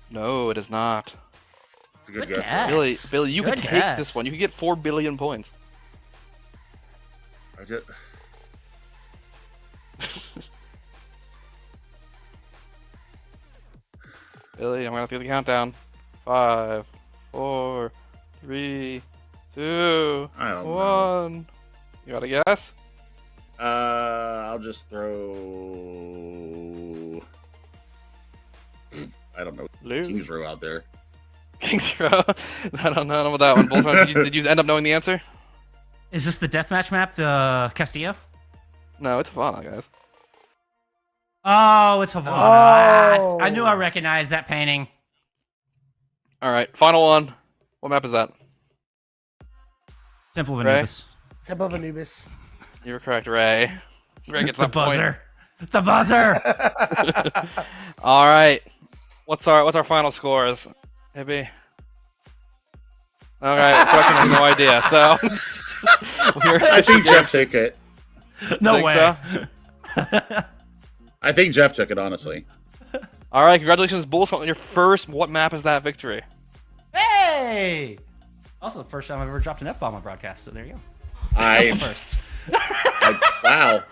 No, it is not. It's a good Good guess. guess. Billy, you Good could take guess. this one. You could get 4 billion points. I just... Billy, I'm gonna have to get the countdown. 5, 4, 3, 2, I don't 1. You got a guess? I'll just throw. I don't know. Lou? King's Row out there. Kings Row. I don't know about that one. Boltzmann, did you end up knowing the answer? Is this the deathmatch map, the Castillo? No, it's Havana, guys. Oh, it's Havana. Oh. I knew I recognized that painting. All right, final one. What map is that? Temple of Ray? Anubis. Temple of Anubis. You were correct, Ray. Ray gets The that point. buzzer. The buzzer. All right. What's our final scores? Maybe. All right, question has no idea. So I think Jeff took it. No Think way. so? I think Jeff took it, honestly. All right, congratulations, Bulls, on your first What Map Is That victory. Hey! Also, the first time I've ever dropped an F-bomb on broadcast, so there you go. First. Wow.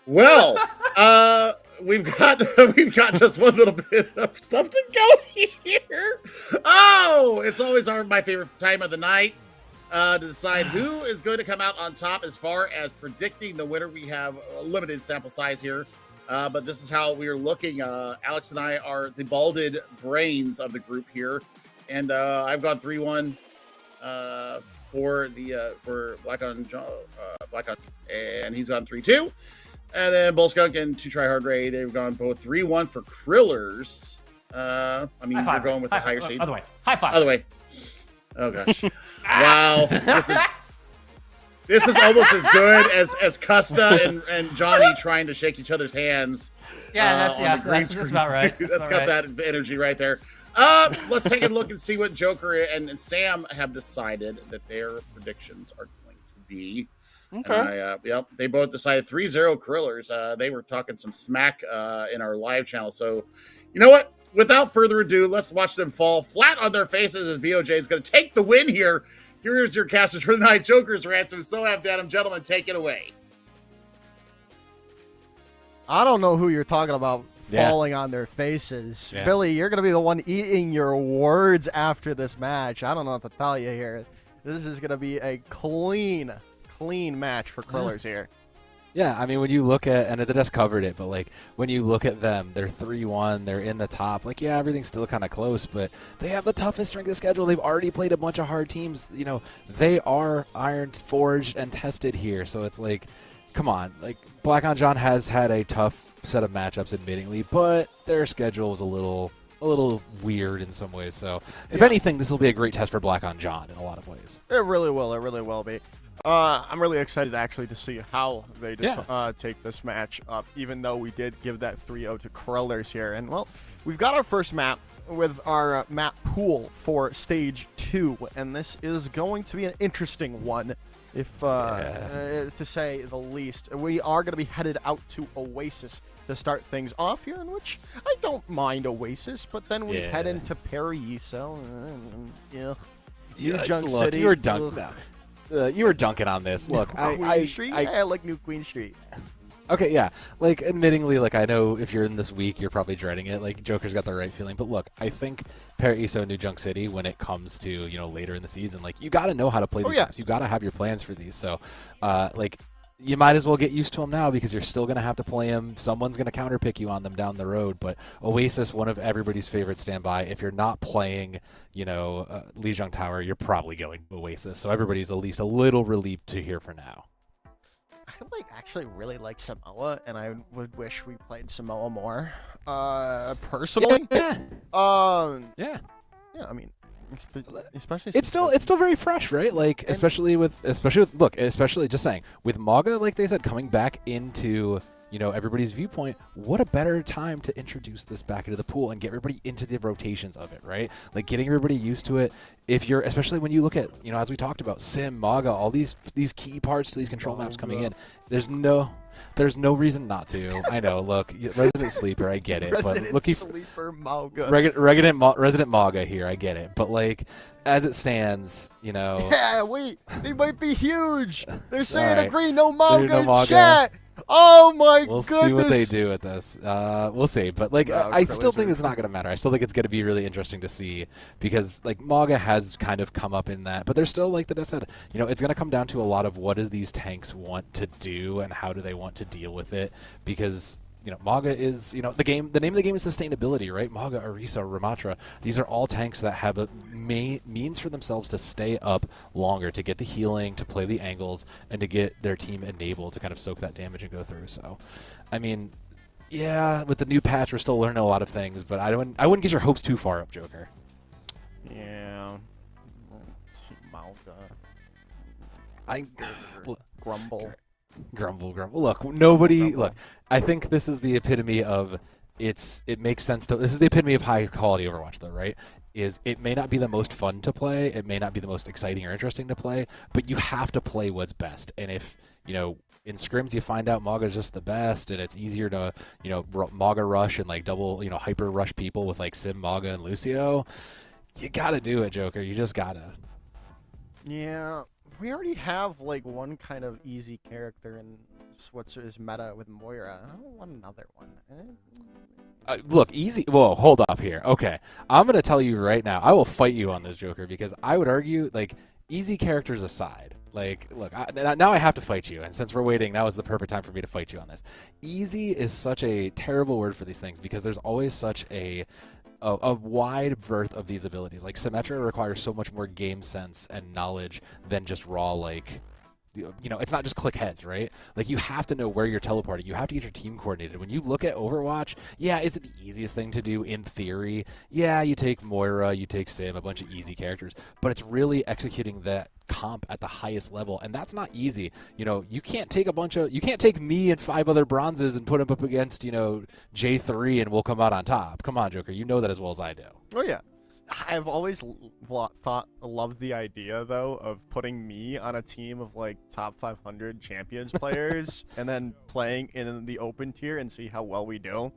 Well, we've got just one little bit of stuff to go here. Oh, it's always my favorite time of the night to decide who is going to come out on top as far as predicting the winner. We have a limited sample size here, but this is how we are looking. Alex and I are the balded brains of the group here, and I've gone 3-1 for BlackonJohn, and he's gone 3-2. And then Bullskunk and 2 Try Hard Ray, they've gone both 3-1 for Krillers. I mean, High you're five. going with the High higher five. seed. Other way. High five. Other way. Oh gosh. Wow. This is almost as good as Custa and Johnny trying to shake each other's hands. Yeah, on the green that's screen. about right. That's got that energy right there. Let's take a look and see what Joker and Sam have decided that their predictions are going to be. Okay. And they both decided 3-0 Krillers. They were talking some smack in our live channel. So, you know what? Without further ado, let's watch them fall flat on their faces as BOJ is going to take the win here. Here's your casters for the night. Joker's ransom. So have Datum. Gentlemen, take it away. I don't know who you're talking about Yeah. falling on their faces. Yeah. Billy, you're going to be the one eating your words after this match. I don't know what to tell you here. This is going to be a clean match for Krillers here. Yeah, I mean, when you look at, and they just covered it, but like when you look at them, they're 3-1, they're in the top. Like, yeah, everything's still kind of close, but they have the toughest strength of schedule. They've already played a bunch of hard teams. You know, they are iron forged and tested here. So it's like, come on. Like, BlackonJohn has had a tough set of matchups, admittingly, but their schedule was a little a little weird in some ways. So if anything, this will be a great test for BlackonJohn in a lot of ways. It really will. It really will be. I'm really excited actually to see how they take this match up, even though we did give that 3-0 to Krillers here. And, well, we've got our first map with our map pool for Stage 2, and this is going to be an interesting one, if to say the least. We are going to be headed out to Oasis to start things off here, in which I don't mind Oasis, but then we head into Paraiso, New Junk City. You were dunking. You were dunking on this. Look, I like New Queen Street. Okay, yeah. Like, admittingly, like, I know if you're in this week, you're probably dreading it. Like, Joker's got the right feeling. But look, I think Paraiso, New Junk City, when it comes to, you know, later in the season, like, you got to know how to play these maps. You got to have your plans for these. So, like, you might as well get used to them now because you're still going to have to play them. Someone's going to counterpick you on them down the road. But Oasis, one of everybody's favorite standby. If you're not playing, you know, Lijiang Tower, you're probably going to Oasis. So everybody's at least a little relieved to hear for now. I actually really like Samoa, and I would wish we played Samoa more. Personally, yeah. I mean, especially it's still very fresh, right? Like, especially just saying with Maga, like they said, coming back into, you know, everybody's viewpoint, what a better time to introduce this back into the pool and get everybody into the rotations of it, right? Like, getting everybody used to it. If you're, especially when you look at, you know, as we talked about, Sim, Maga, all these key parts to these control maps coming in, there's no reason not to. I know, look, Resident Sleeper, I get it. Resident Sleeper Maga. Resident Maga here, I get it. But, like, as it stands, you know. Yeah, wait, they might be huge. They're saying right. agree, no Maga No in Maga. chat. Oh my We'll goodness. see what they do with this. We'll see. But, like, I still think it's not going to matter. I still think it's going to be really interesting to see because, like, Maga has kind of come up in that. But there's still, like the Des said, you know, it's going to come down to a lot of what do these tanks want to do and how do they want to deal with it because, you know, Maga is, you know, the name of the game is sustainability, right? Maga, Orisa, Ramatra, these are all tanks that have a means for themselves to stay up longer, to get the healing, to play the angles, and to get their team enabled to kind of soak that damage and go through. So, I mean, yeah, with the new patch, we're still learning a lot of things, but I wouldn't get your hopes too far up, Joker. Yeah. Maga. Grumble. Look, nobody. Look, I think this is the epitome of it makes sense to. This is the epitome of high quality Overwatch, though, right? Is it may not be the most fun to play, it may not be the most exciting or interesting to play, but you have to play what's best. And if, you know, in scrims you find out Maga is just the best, and it's easier to, you know, Maga rush and like double, you know, hyper rush people with like Sim, Maga, and Lucio, you gotta do it, Joker. You just gotta. Yeah. We already have like one kind of easy character in what's his meta with Moira. I don't want another one. Look, easy. Whoa, hold up here. Okay, I'm gonna tell you right now. I will fight you on this, Joker, because I would argue, like, easy characters aside. Like, look, now I have to fight you, and since we're waiting, now is the perfect time for me to fight you on this. Easy is such a terrible word for these things because there's always such a wide berth of these abilities. Like, Symmetra requires so much more game sense and knowledge than just raw, like, you know, it's not just click heads, right? Like, you have to know where you're teleporting. You have to get your team coordinated. When you look at Overwatch, yeah, is it the easiest thing to do in theory? Yeah, you take Moira, you take Sim, a bunch of easy characters, but it's really executing that comp at the highest level, and that's not easy. You know, you can't take me and 5 other bronzes and put them up against, you know, J3 and we'll come out on top. Come on, Joker, you know that as well as I do. Oh yeah. I've always loved the idea, though, of putting me on a team of, like, top 500 champions players and then playing in the open tier and see how well we do.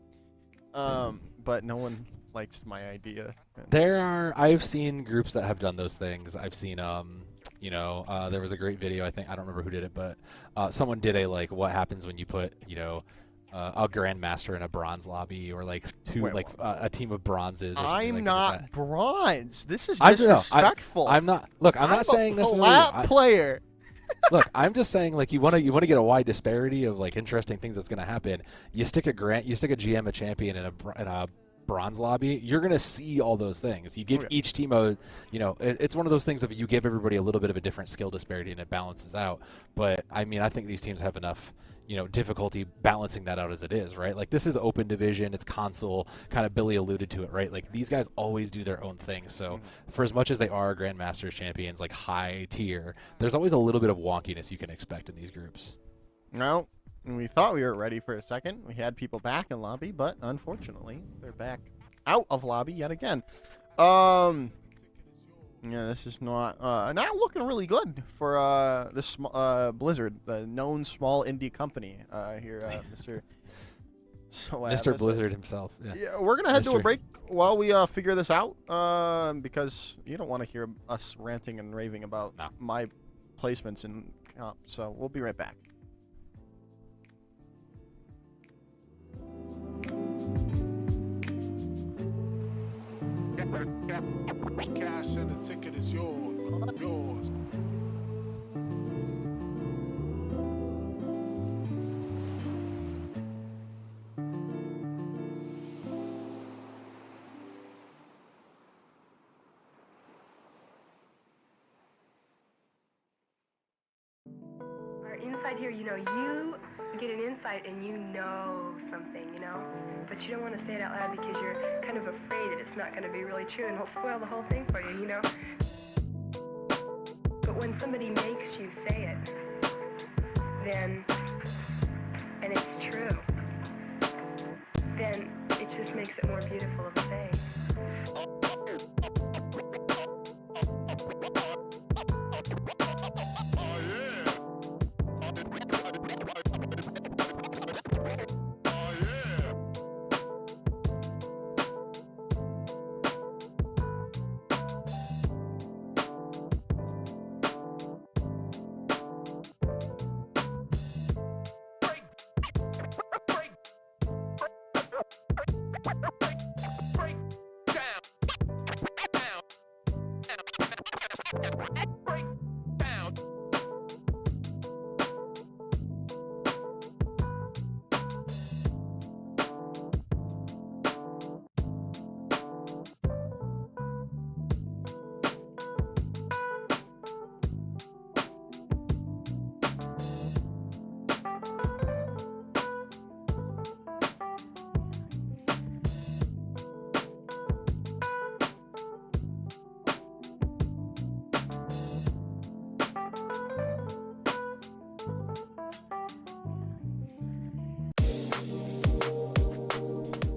But no one likes my idea. I've seen groups that have done those things. I've seen, you know, there was a great video, I don't remember who did it, but someone did a, like, what happens when you put, you know, a grandmaster in a bronze lobby, or like a team of bronzes. I'm not bronze. This is disrespectful. I'm not. Look, I'm not saying this. I'm a player. Look, I'm just saying, like, you want to get a wide disparity of, like, interesting things that's going to happen. You stick a GM, a champion in a bronze lobby, you're going to see all those things. You give each team a, you know, it's one of those things of you give everybody a little bit of a different skill disparity and it balances out. But I mean, I think these teams have enough difficulty balancing that out as it is, right? Like, this is open division, it's console, kind of Billy alluded to it, right? Like, these guys always do their own thing. So for as much as they are Grandmasters champions, like high tier, there's always a little bit of wonkiness you can expect in these groups. No, we thought we were ready for a second. We had people back in lobby, but unfortunately, they're back out of lobby yet again. Yeah, this is not looking really good for this Blizzard, the known small indie company here, Mr. So, Mr. Blizzard himself. Yeah, we're gonna head to a break while we figure this out, because you don't want to hear us ranting and raving about my placements in comp. So we'll be right back. Cash and the ticket is yours. Our inside here, you get an insight and you know something, but you don't want to say it out loud because you're kind of afraid that it's not going to be really true and it'll spoil the whole thing for you, But when somebody makes you say it, then, and it's true, then it just makes it more beautiful of a thing.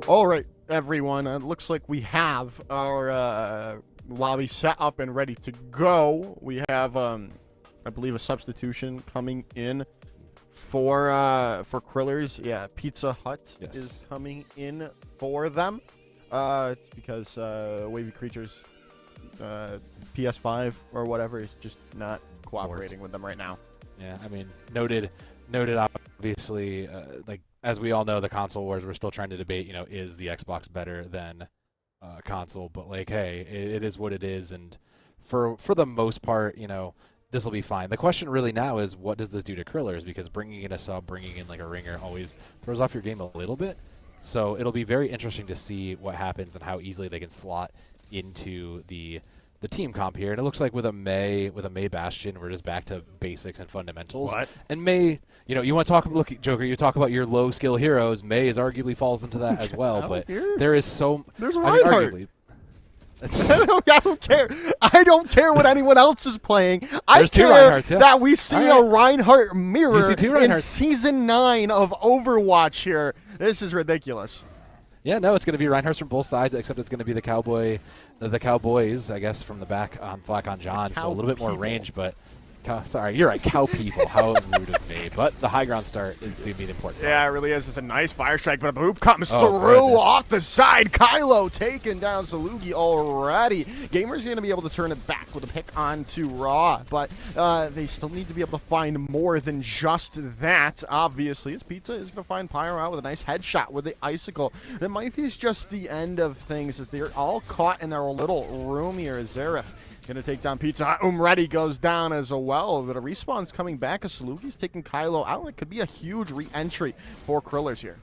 All right, everyone. It looks like we have our lobby set up and ready to go. We have, I believe, a substitution coming in for Krillers. Yeah, Pizza Hut is coming in for them because Wavy Creatures PS5 or whatever is just not cooperating with them right now. Yeah, I mean, noted. Obviously, like, as we all know, the console wars, we're still trying to debate, is the Xbox better than console? But, like, hey, it is what it is. And for the most part, this will be fine. The question really now is, what does this do to Krillers? Because bringing in a sub, bringing in, like, a ringer always throws off your game a little bit. So it'll be very interesting to see what happens and how easily they can slot into the team comp here. And it looks like with a Mei Bastion, we're just back to basics and fundamentals. What? And Mei, you want to talk, look, Joker, you talk about your low skill heroes. Mei is arguably falls into that as well. But there is there's Reinhardt. I don't care. I don't care what anyone else is playing. I care that we see a Reinhardt mirror in Season 9 of Overwatch here. This is ridiculous. Yeah, no, it's going to be Reinhardt from both sides, except it's going to be the Cowboys, I guess, from the back on BlackonJohn, so a little bit more range, but sorry, you're right, cow people. How rude of me. But the high ground start is the important part. Yeah, it really is. It's a nice fire strike, but a boop comes through off the side. Kylo taking down Salugi already. Gamer's going to be able to turn it back with a pick onto Raw, but they still need to be able to find more than just that, obviously. As Pizza is going to find Pyro out with a nice headshot with the Icicle. It might be just the end of things as they're all caught in their little room here. Zareth going to take down Pizza. Umready goes down as well, but a respawn's coming back as Salugi's taking Kylo out. It could be a huge re-entry for Krillers here.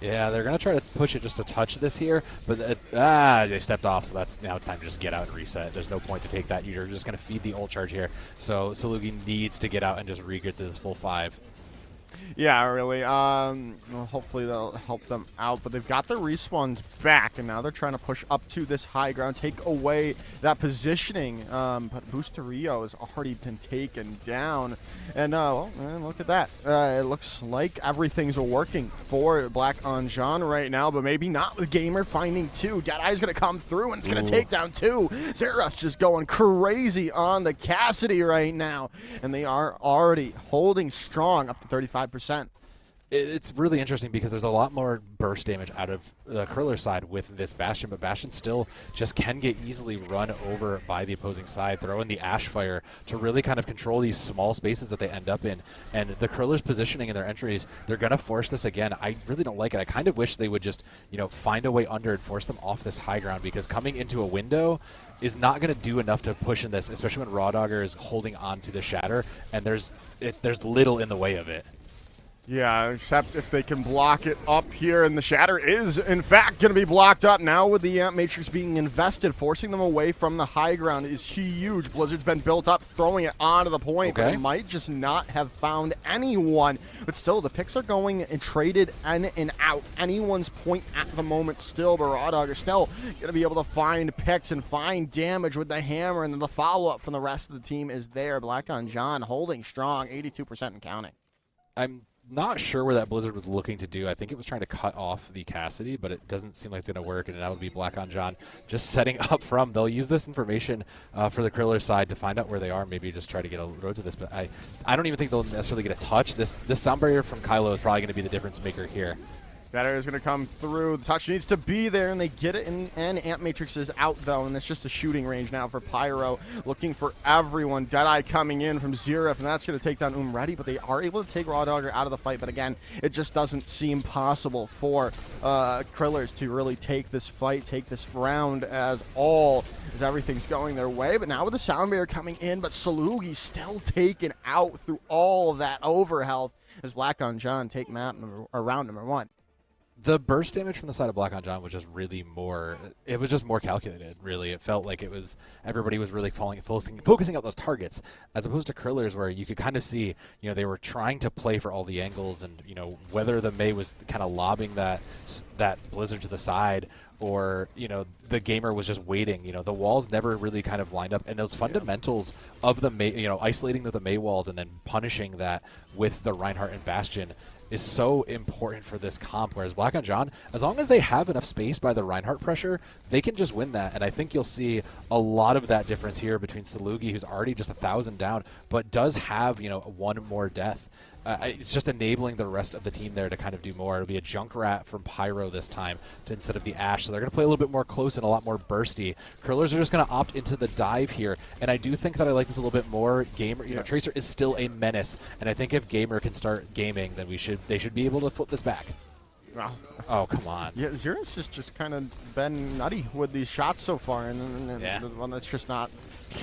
Yeah, they're going to try to push it just a touch this here, but they stepped off, so now it's time to just get out and reset. There's no point to take that. You're just going to feed the ult charge here, so Salugi needs to get out and just re-get to this full 5. Yeah, really. Well, hopefully that'll help them out. But they've got their respawns back, and now they're trying to push up to this high ground, take away that positioning. But Boosterio has already been taken down. And, well, man, look at that. It looks like everything's working for BlackonJohn right now, but maybe not with Gamer finding two. Deadeye's going to come through, and it's going to take down two. Xerath's just going crazy on the Cassidy right now. And they are already holding strong up to 35%. It's really interesting because there's a lot more burst damage out of the Kriller side with this Bastion, but Bastion still just can get easily run over by the opposing side, throw in the Ash Fire to really kind of control these small spaces that they end up in. And the Kriller's positioning in their entries, they're going to force this again. I really don't like it. I kind of wish they would just, you know, find a way under and force them off this high ground, because coming into a window is not going to do enough to push in this, especially when Raw Dogger is holding on to the Shatter, and there's little in the way of it. Yeah, except if they can block it up here, and the Shatter is, in fact, going to be blocked up now with the Amp Matrix being invested. Forcing them away from the high ground is huge. Blizzard's been built up, throwing it onto the point, but it might just not have found anyone. But still, the picks are going and traded in and out. Anyone's point at the moment still, but Raw Dog are still going to be able to find picks and find damage with the hammer, and then the follow-up from the rest of the team is there. BlackonJohn holding strong, 82% and counting. I'm not sure where that Blizzard was looking to do. I think it was trying to cut off the Cassidy, but it doesn't seem like it's going to work, and that would be BlackonJohn just setting up from. They'll use this information for the Kriller side to find out where they are, maybe just try to get a road to this, but I don't even think they'll necessarily get a touch. This sound barrier from Kylo is probably going to be the difference maker here. Shatter is going to come through. The touch needs to be there, and they get it, and Amp Matrix is out, though, and it's just a shooting range now for Pyro, looking for everyone. Deadeye coming in from Xerath, and that's going to take down Ready, but they are able to take Raw Dogger out of the fight, but again, it just doesn't seem possible for Krillers to really take this fight, take this round as everything's going their way. But now with the sound barrier coming in, but Salugi still taken out through all of that overhealth as BlackonJohn take round number 1. The burst damage from the side of BlackonJohn was just really more. It was just more calculated. Really, it felt like it was everybody was really focusing out those targets, as opposed to Krillers, where you could kind of see, you know, they were trying to play for all the angles, and you know whether the Mei was kind of lobbing that Blizzard to the side, or you know the Gamer was just waiting. You know, the walls never really kind of lined up, and those fundamentals of the Mei, you know, isolating the Mei walls and then punishing that with the Reinhardt and Bastion is so important for this comp, whereas BlackonJohn, as long as they have enough space by the Reinhardt pressure, they can just win that. And I think you'll see a lot of that difference here between Salugi, who's already just 1,000 down, but does have, you know, one more death. It's just enabling the rest of the team there to kind of do more. It'll be a Junkrat from Pyro this time instead of the Ash, so they're going to play a little bit more close and a lot more bursty. Krillers are just going to opt into the dive here, and I do think that I like this a little bit more. Gamer, you know, Tracer is still a menace, and I think if Gamer can start gaming, then they should be able to flip this back. Wow. Oh, come on. Yeah, Xerath's just kind of been nutty with these shots so far, and yeah. The one that's just not,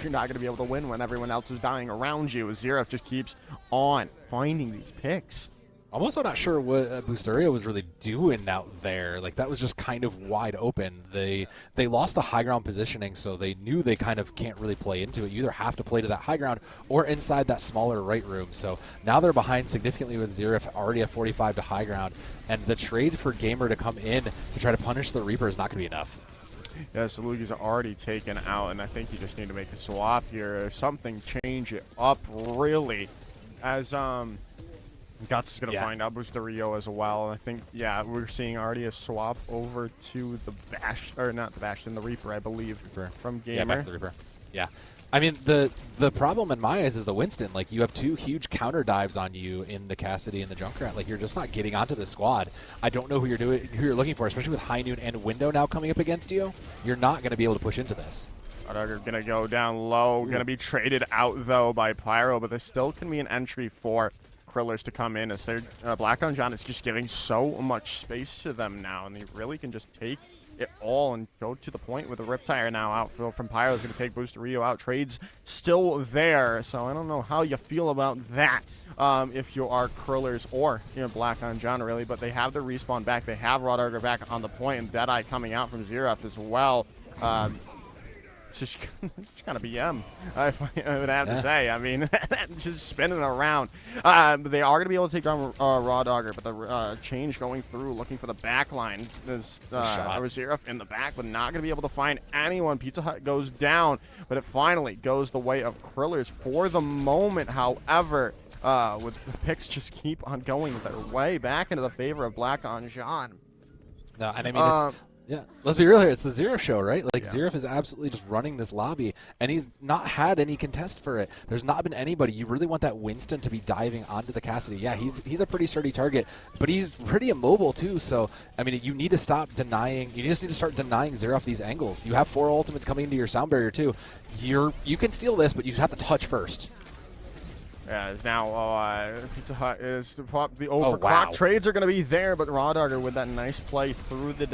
you're not going to be able to win when everyone else is dying around you. Xerath just keeps on finding these picks. I'm also not sure what Boosterio was really doing out there. Like, that was just kind of wide open. They lost the high ground positioning, so they knew they kind of can't really play into it. You either have to play to that high ground or inside that smaller right room. So now they're behind significantly with Xerath already at 45 to high ground, and the trade for Gamer to come in to try to punish the Reaper is not going to be enough. Yeah, Salugi's already taken out, and I think you just need to make a swap here or something, change it up really, as Guts is going to find out Boosterio as well. I think, yeah, we're seeing already a swap over to the Bash, or not the Bastion, the Reaper, I believe, from Gamer. Yeah, back to the Reaper. Yeah. I mean, the problem in my eyes is the Winston. Like, you have two huge counter dives on you in the Cassidy and the Junkrat. Like, you're just not getting onto the squad. I don't know who you're looking for, especially with High Noon and Window now coming up against you. You're not going to be able to push into this. Dogger going to go down low. Going to be traded out, though, by Pyro, but there still can be an entry for Krillers to come in, as their BlackonJohn is just giving so much space to them now, and they really can just take it all and go to the point with the Riptire now out from Pyro. Is going to take Boosterio out. Trade's still there, so I don't know how you feel about that if you are Krillers or BlackonJohn, really, but they have the respawn back. They have Raw Dogger back on the point, and Deadeye coming out from Xerath as well. Just kind of BM, I would have to say. I mean, just spinning around. They are going to be able to take down Raw Dogger, but the change going through, looking for the back line. There's Zeref in the back, but not going to be able to find anyone. Pizza Hut goes down, but it finally goes the way of Krillers for the moment. However, with the picks just keep on going their way back into the favor of BlackonJohn. No, and I mean, yeah, let's be real here. It's the Zeref show, right? Like, Zeref is absolutely just running this lobby, and he's not had any contest for it. There's not been anybody. You really want that Winston to be diving onto the Cassidy. Yeah, he's a pretty sturdy target, but he's pretty immobile, too. So, I mean, you need to stop denying. You just need to start denying Zeref these angles. You have 4 ultimates coming into your sound barrier, too. You can steal this, but you have to touch first. Yeah, it's now Pizza Hut is the overclock trades are going to be there, but Raw Dogger with that nice play through the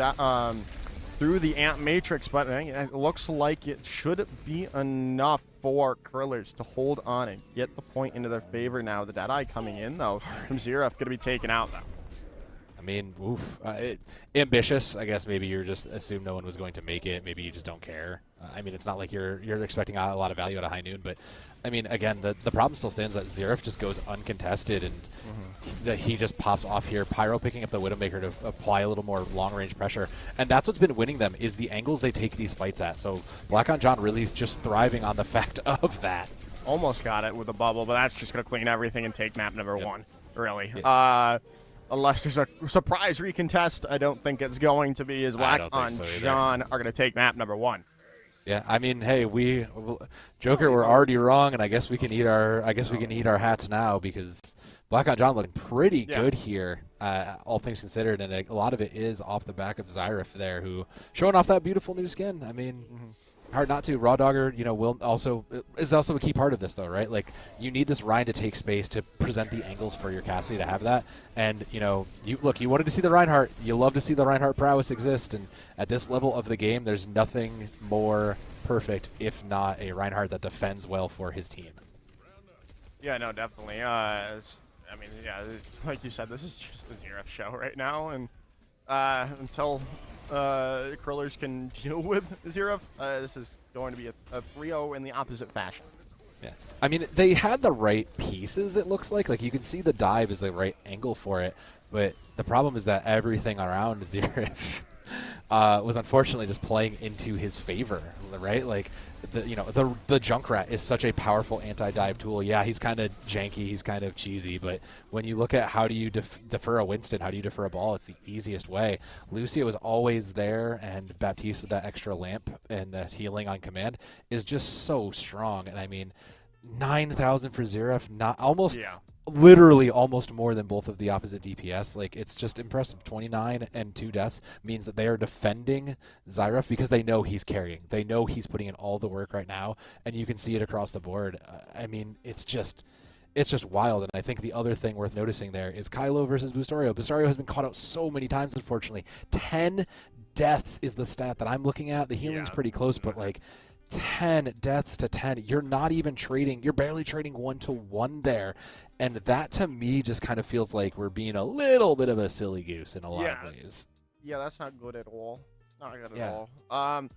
Amp Matrix, but it looks like it should be enough for Krillers to hold on and get the point into their favor now. The Deadeye coming in though from Zeref going to be taken out though. I mean, ambitious. I guess maybe you're just assume no one was going to make it. Maybe you just don't care. I mean, it's not like you're expecting a lot of value at a high noon, but I mean, again, the problem still stands that Zeref just goes uncontested and that he just pops off here. Pyro picking up the Widowmaker to apply a little more long-range pressure, and that's what's been winning them is the angles they take these fights at. So BlackonJohn really is just thriving on the fact of that. Almost got it with the bubble, but that's just going to clean everything and take map number 1, really. Unless there's a surprise recontest, I don't think it's going to be, as BlackonJohn are going to take map number 1. Yeah, I mean, hey, Joker, we're already wrong, and I guess we can eat our hats now because BlackonJohn looking pretty good here, all things considered, and a lot of it is off the back of Zeref there, who showing off that beautiful new skin. I mean, hard not to. Raw Dogger, is also a key part of this, though, right? Like, you need this Rhine to take space to present the angles for your Cassidy to have that. And, you wanted to see the Reinhardt. You love to see the Reinhardt prowess exist. And at this level of the game, there's nothing more perfect, if not a Reinhardt that defends well for his team. Yeah, no, definitely. Like you said, this is just the Zeref show right now. And until Krillers can deal with Zeref, this is going to be a 3-0 in the opposite fashion. Yeah, I mean, they had the right pieces, it looks like. Like, you can see the dive is the right angle for it, but the problem is that everything around Zeref was unfortunately just playing into his favor, right? Like, the Junkrat is such a powerful anti-dive tool. Yeah, he's kind of janky, he's kind of cheesy, but when you look at how do you defer a Winston, how do you defer a ball, it's the easiest way. Lucia was always there, and Baptiste with that extra lamp and the healing on command is just so strong. And I mean, 9,000 for Zeref, literally almost more than both of the opposite DPS. Like, it's just impressive. 29 and 2 deaths means that they are defending Zeref because they know he's carrying. They know he's putting in all the work right now, and you can see it across the board. I mean, it's just wild. And I think the other thing worth noticing there is Kylo versus Bustario. Bustario has been caught out so many times, unfortunately. 10 deaths is the stat that I'm looking at. The healing's pretty close, but like 10 deaths to 10. You're not even trading. You're barely trading 1-to-1 there. And that, to me, just kind of feels like we're being a little bit of a silly goose in a lot of ways. Yeah, that's not good at all. Not good at all.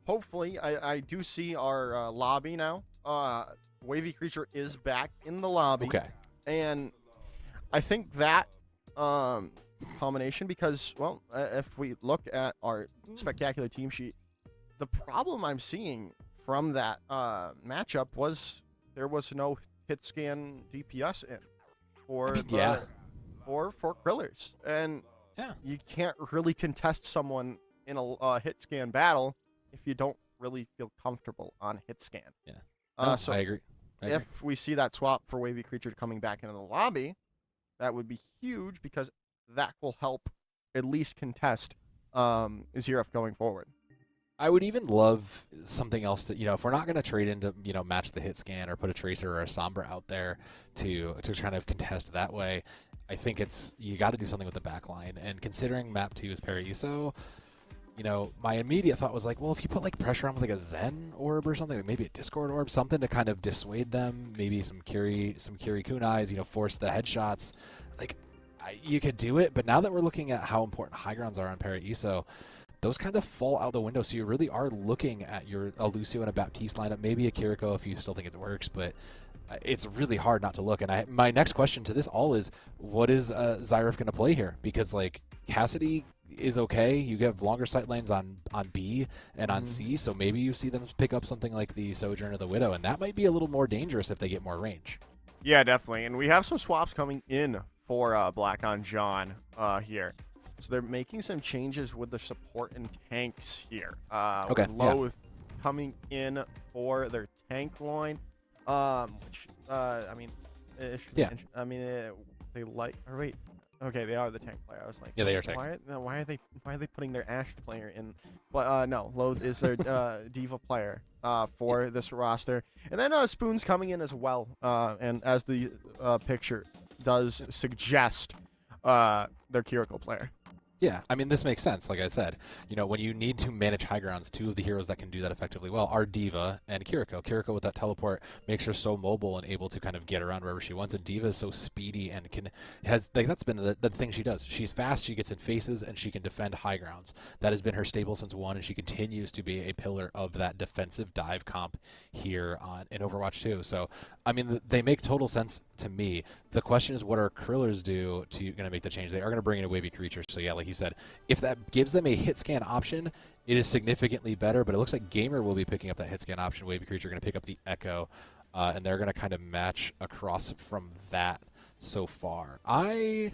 Hopefully, I do see our lobby now. Wavy Creature is back in the lobby. Okay. And I think that combination, because, well, if we look at our spectacular team sheet, the problem I'm seeing from that matchup was there was no hit scan DPS in for for Krillers, and you can't really contest someone in a hit scan battle if you don't really feel comfortable on hit scan. So I agree. If we see that swap for Wavy Creature coming back into the lobby, that would be huge because that will help at least contest Zeref going forward. I would even love something else that, if we're not going to trade into, match the hit scan or put a Tracer or a Sombra out there to kind of contest that way, I think you got to do something with the back line. And considering map 2 is Paraiso, my immediate thought was like, well, if you put like pressure on with like a Zen orb or something, like maybe a Discord orb, something to kind of dissuade them, maybe some Kiri kunais, force the headshots, like you could do it. But now that we're looking at how important high grounds are on Paraiso, those kind of fall out the window. So you really are looking at your a Lucio and a Baptiste lineup, maybe a Kiriko if you still think it works, but it's really hard not to look. And my next question to this all is, what is Zyref going to play here? Because like Cassidy is okay. You have longer sight lanes on B and on C, so maybe you see them pick up something like the Sojourn or the Widow, and that might be a little more dangerous if they get more range. Yeah, definitely. And we have some swaps coming in for BlackonJohn here. So they're making some changes with the support and tanks here. Okay, with Loath coming in for their tank line. Which, I mean, they like. Or wait, okay, they are the tank player. I was like, yeah, they are tank. Why are they putting their Ashe player in? But no, Loath is their Diva player for this roster. And then Spoon's coming in as well. And as the picture does suggest, their Kiriko player. Yeah, I mean, this makes sense. Like I said, you know, when you need to manage high grounds, two of the heroes that can do that effectively well are Diva and Kiriko. Kiriko with that teleport makes her so mobile and able to kind of get around wherever she wants, and Diva is so speedy and that's been the thing she does. She's fast, she gets in faces, and she can defend high grounds. That has been her staple since 1, and she continues to be a pillar of that defensive dive comp here in Overwatch 2. So, I mean, they make total sense to me. The question is, what are Krillers do to going to make the change? They are going to bring in a wavy creature. So yeah, like you said, if that gives them a hit scan option, it is significantly better. But it looks like Gamer will be picking up that hit scan option. Wavy creature going to pick up the Echo, and they're going to kind of match across from that so far. I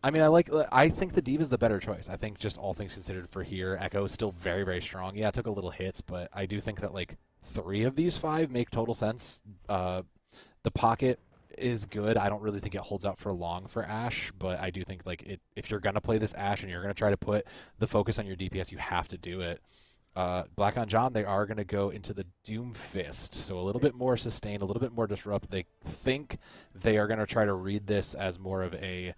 think the Diva is the better choice. I think just all things considered for here, Echo is still very, very strong. Yeah, it took a little hits, but I do think that like 3 of these 5 make total sense. The pocket is good. I don't really think it holds out for long for Ashe, but I do think like if you're gonna play this Ashe and you're gonna try to put the focus on your DPS, you have to do it. BlackonJohn, they are gonna go into the Doomfist, so a little bit more sustained, a little bit more disrupt. They think they are gonna try to read this as more of a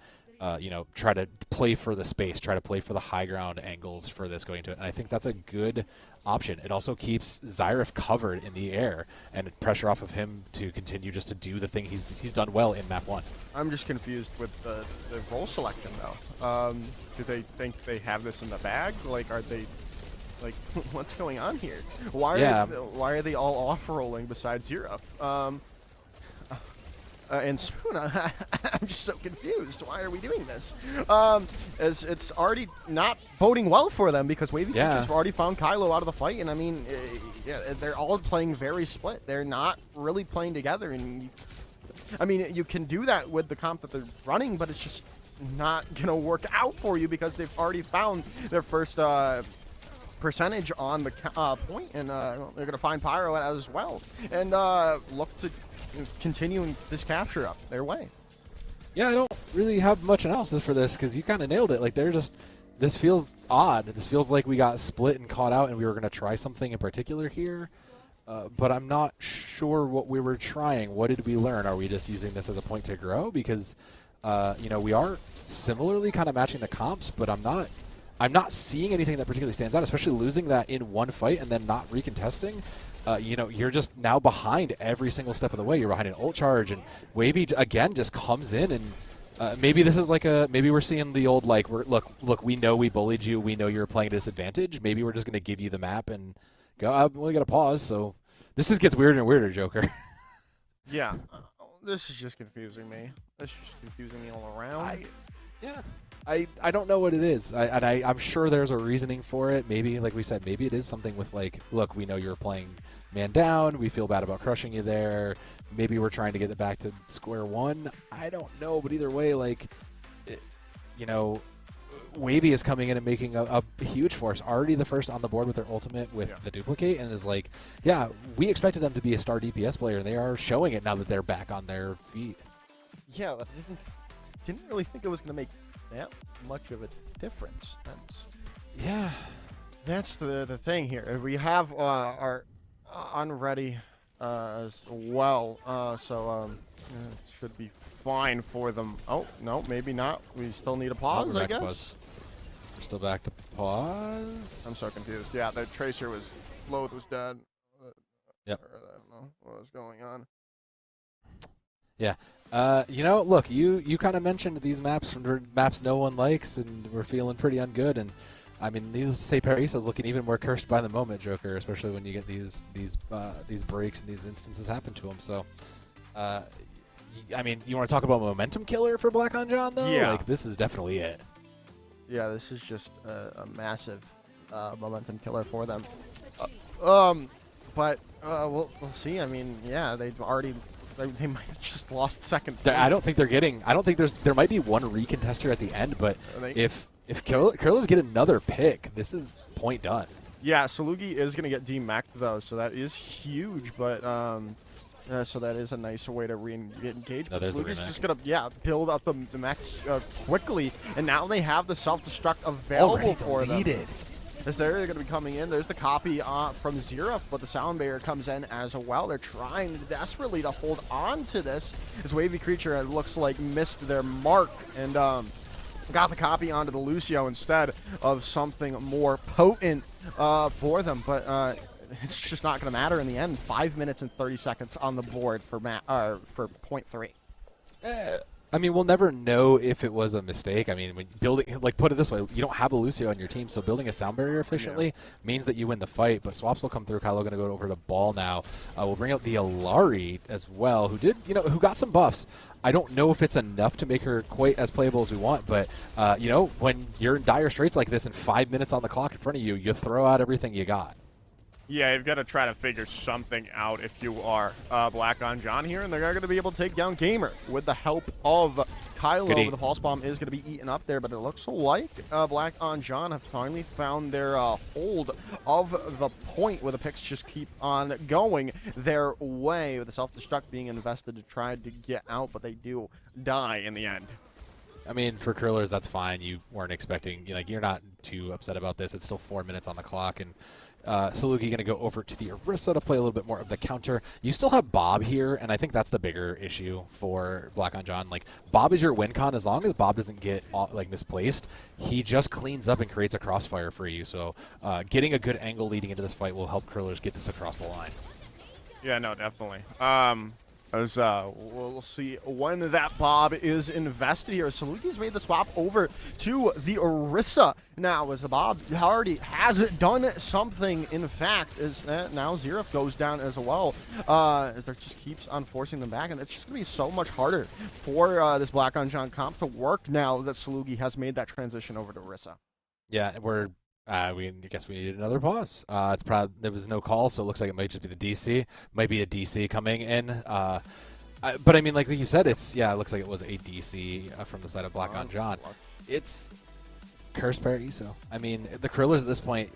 try to play for the space, try to play for the high ground angles for this going to it. And I think that's a good option. It also keeps Zyref covered in the air and pressure off of him to continue just to do the thing he's done well in map 1. I'm just confused with the role selection though. Do they think they have this in the bag? Like, are they like what's going on here? Why are they all off rolling besides Zyref? And Spoon, I'm just so confused. Why are we doing this? As it's already not boding well for them because Wavy Creatures have already found Kylo out of the fight, and I mean, they're all playing very split. They're not really playing together, and I mean, you can do that with the comp that they're running, but it's just not gonna work out for you because they've already found their first percentage on the point, and they're gonna find Pyro as well, and look to continuing this capture up their way. Yeah, I don't really have much analysis for this because you kind of nailed it. Like, this feels odd. This feels like we got split and caught out and we were going to try something in particular here. But I'm not sure what we were trying. What did we learn? Are we just using this as a point to grow? Because, we are similarly kind of matching the comps, but I'm not seeing anything that particularly stands out, especially losing that in one fight and then not recontesting. You're just now behind every single step of the way. You're behind an ult charge, and Wavy again just comes in, and maybe this is like maybe we're seeing the old like look, we know we bullied you, we know you're playing at a disadvantage. Maybe we're just gonna give you the map and go. We gotta pause. So this just gets weirder and weirder, Joker. Yeah, this is just confusing me. This is just confusing me all around. I don't know what it is. I'm sure there's a reasoning for it. Maybe, like we said, maybe it is something with like, look, we know you're playing man down. We feel bad about crushing you there. Maybe we're trying to get it back to square one. I don't know, but either way, like, Wavy is coming in and making a huge force. Already the first on the board with their ultimate with the duplicate, and is like, yeah, we expected them to be a star DPS player, and they are showing it now that they're back on their feet. Yeah, but I didn't really think it was going to make that much of a difference. That's the thing here. We have our unready as well, so it should be fine for them. Oh no, maybe not. We still need a pause, I guess. We're still back to pause. I'm so confused. Yeah, the Tracer was Loath was dead. Yep. I don't know what was going on. Yeah. Look, you kind of mentioned these maps from maps no one likes, and we're feeling pretty ungood. And I mean, needless to say, Paraiso's looking even more cursed by the moment, Joker, especially when you get these breaks and these instances happen to him. So, I mean, you want to talk about momentum killer for BlackonJohn, though? Yeah. Like, this is definitely it. Yeah, this is just a massive momentum killer for them. But we'll see. I mean, yeah, they've already they might have just lost second. I don't think they're getting. I don't think there might be one recontester at the end, but if Krillers get another pick, this is point done. Yeah, Salugi is going to get demeched though, so that is huge. But so that is a nice way to re-engage. No, But there's the Salugi's remake. just going to build up the mech quickly, and now they have the self-destruct available Already for them. deleted. As they're going to be coming in, there's the copy from Zeref, but the sound barrier comes in as well. They're trying desperately to hold on to this. This wavy creature, it looks like, missed their mark and got the copy onto the Lucio instead of something more potent for them. But it's just not going to matter in the end. 5 minutes and 30 seconds on the board for point 3. I mean, we'll never know if it was a mistake. I mean, when building, like, put it this way, you don't have a Lucio on your team, so building a sound barrier efficiently means that you win the fight. But swaps will come through. Kylo going to go over to Ball now. We'll bring out the Alari as well, who did, who got some buffs. I don't know if it's enough to make her quite as playable as we want, but when you're in dire straits like this and 5 minutes on the clock in front of you, you throw out everything you got. Yeah, you've got to try to figure something out if you are BlackonJohn here, and they're going to be able to take down Gamer with the help of Kylo. The pulse bomb is going to be eaten up there, but it looks like BlackonJohn have finally found their hold of the point where the picks just keep on going their way, with the self-destruct being invested to try to get out, but they do die in the end. I mean, for Krillers, that's fine. You weren't expecting, you're not too upset about this. It's still 4 minutes on the clock, and Salugi going to go over to the Orisa to play a little bit more of the counter. You still have Bob here, and I think that's the bigger issue for BlackonJohn. Like, Bob is your win con. As long as Bob doesn't get misplaced, he just cleans up and creates a crossfire for you. So getting a good angle leading into this fight will help Krillers get this across the line. Yeah, no, definitely. As we'll see when that Bob is invested here. Salugi's made the swap over to the Orisa now, as the Bob already has done something. In fact, is that now Zeref goes down as well, as there just keeps on forcing them back, and it's just gonna be so much harder for this BlackonJohn comp to work now that Salugi has made that transition over to Orisa. Yeah, I guess we need another pause. It's probably there was no call, so it looks like it might just be the DC. Might be a DC coming in. But I mean, like you said, it looks like it was a DC from the side of BlackonJohn. It's cursed Paraiso. I mean, the Krillers at this point,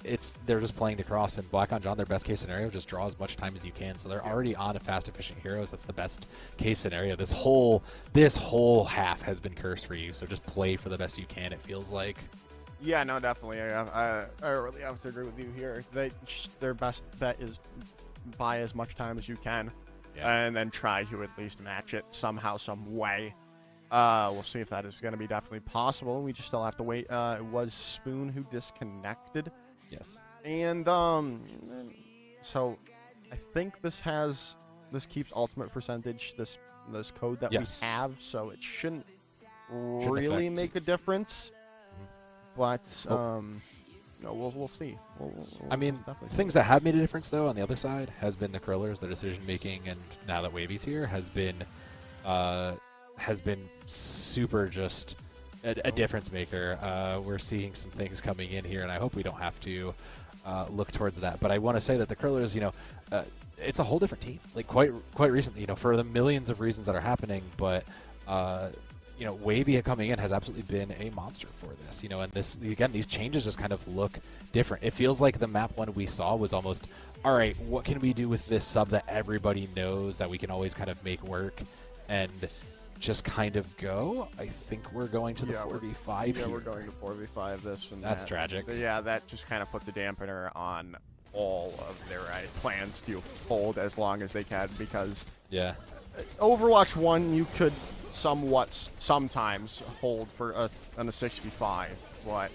they're just playing to cross, and BlackonJohn, their best case scenario, just draw as much time as you can. So they're already on a fast, efficient heroes. That's the best case scenario. This whole half has been cursed for you. So just play for the best you can. It feels like. Yeah, no, definitely. I really have to agree with you here. Their best bet is buy as much time as you can, and then try to at least match it somehow, some way. We'll see if that is going to be definitely possible. We just still have to wait. It was Spoon who disconnected. Yes. And so I think this keeps ultimate percentage, this code that we have, so it shouldn't really make a difference. But no, we'll see. I mean, things that have made a difference though on the other side has been the Krillers, the decision making, and now that Wavy's here has been super just a difference maker. We're seeing some things coming in here, and I hope we don't have to look towards that. But I want to say that the Krillers, it's a whole different team. Like quite recently, for the millions of reasons that are happening, but. Wavy coming in has absolutely been a monster for this, and these changes just kind of look different. It feels like the map one we saw was almost, all right, what can we do with this sub that everybody knows that we can always kind of make work and just kind of go? I think we're going to the 4v5 here. We're going to 4v5 this and that's tragic. Yeah, that just kind of put the dampener on all of their plans to hold as long as they can, because Overwatch 1 you could sometimes hold for on a 6v5, but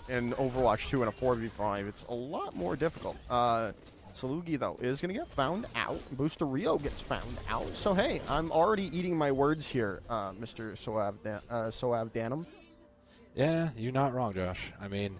in Overwatch 2 and a 4v5 it's a lot more difficult. Salugi though is gonna get found out. Booster Rio gets found out. So hey, I'm already eating my words here, Mr. Soav Danum. Yeah, you're not wrong, Josh. I mean,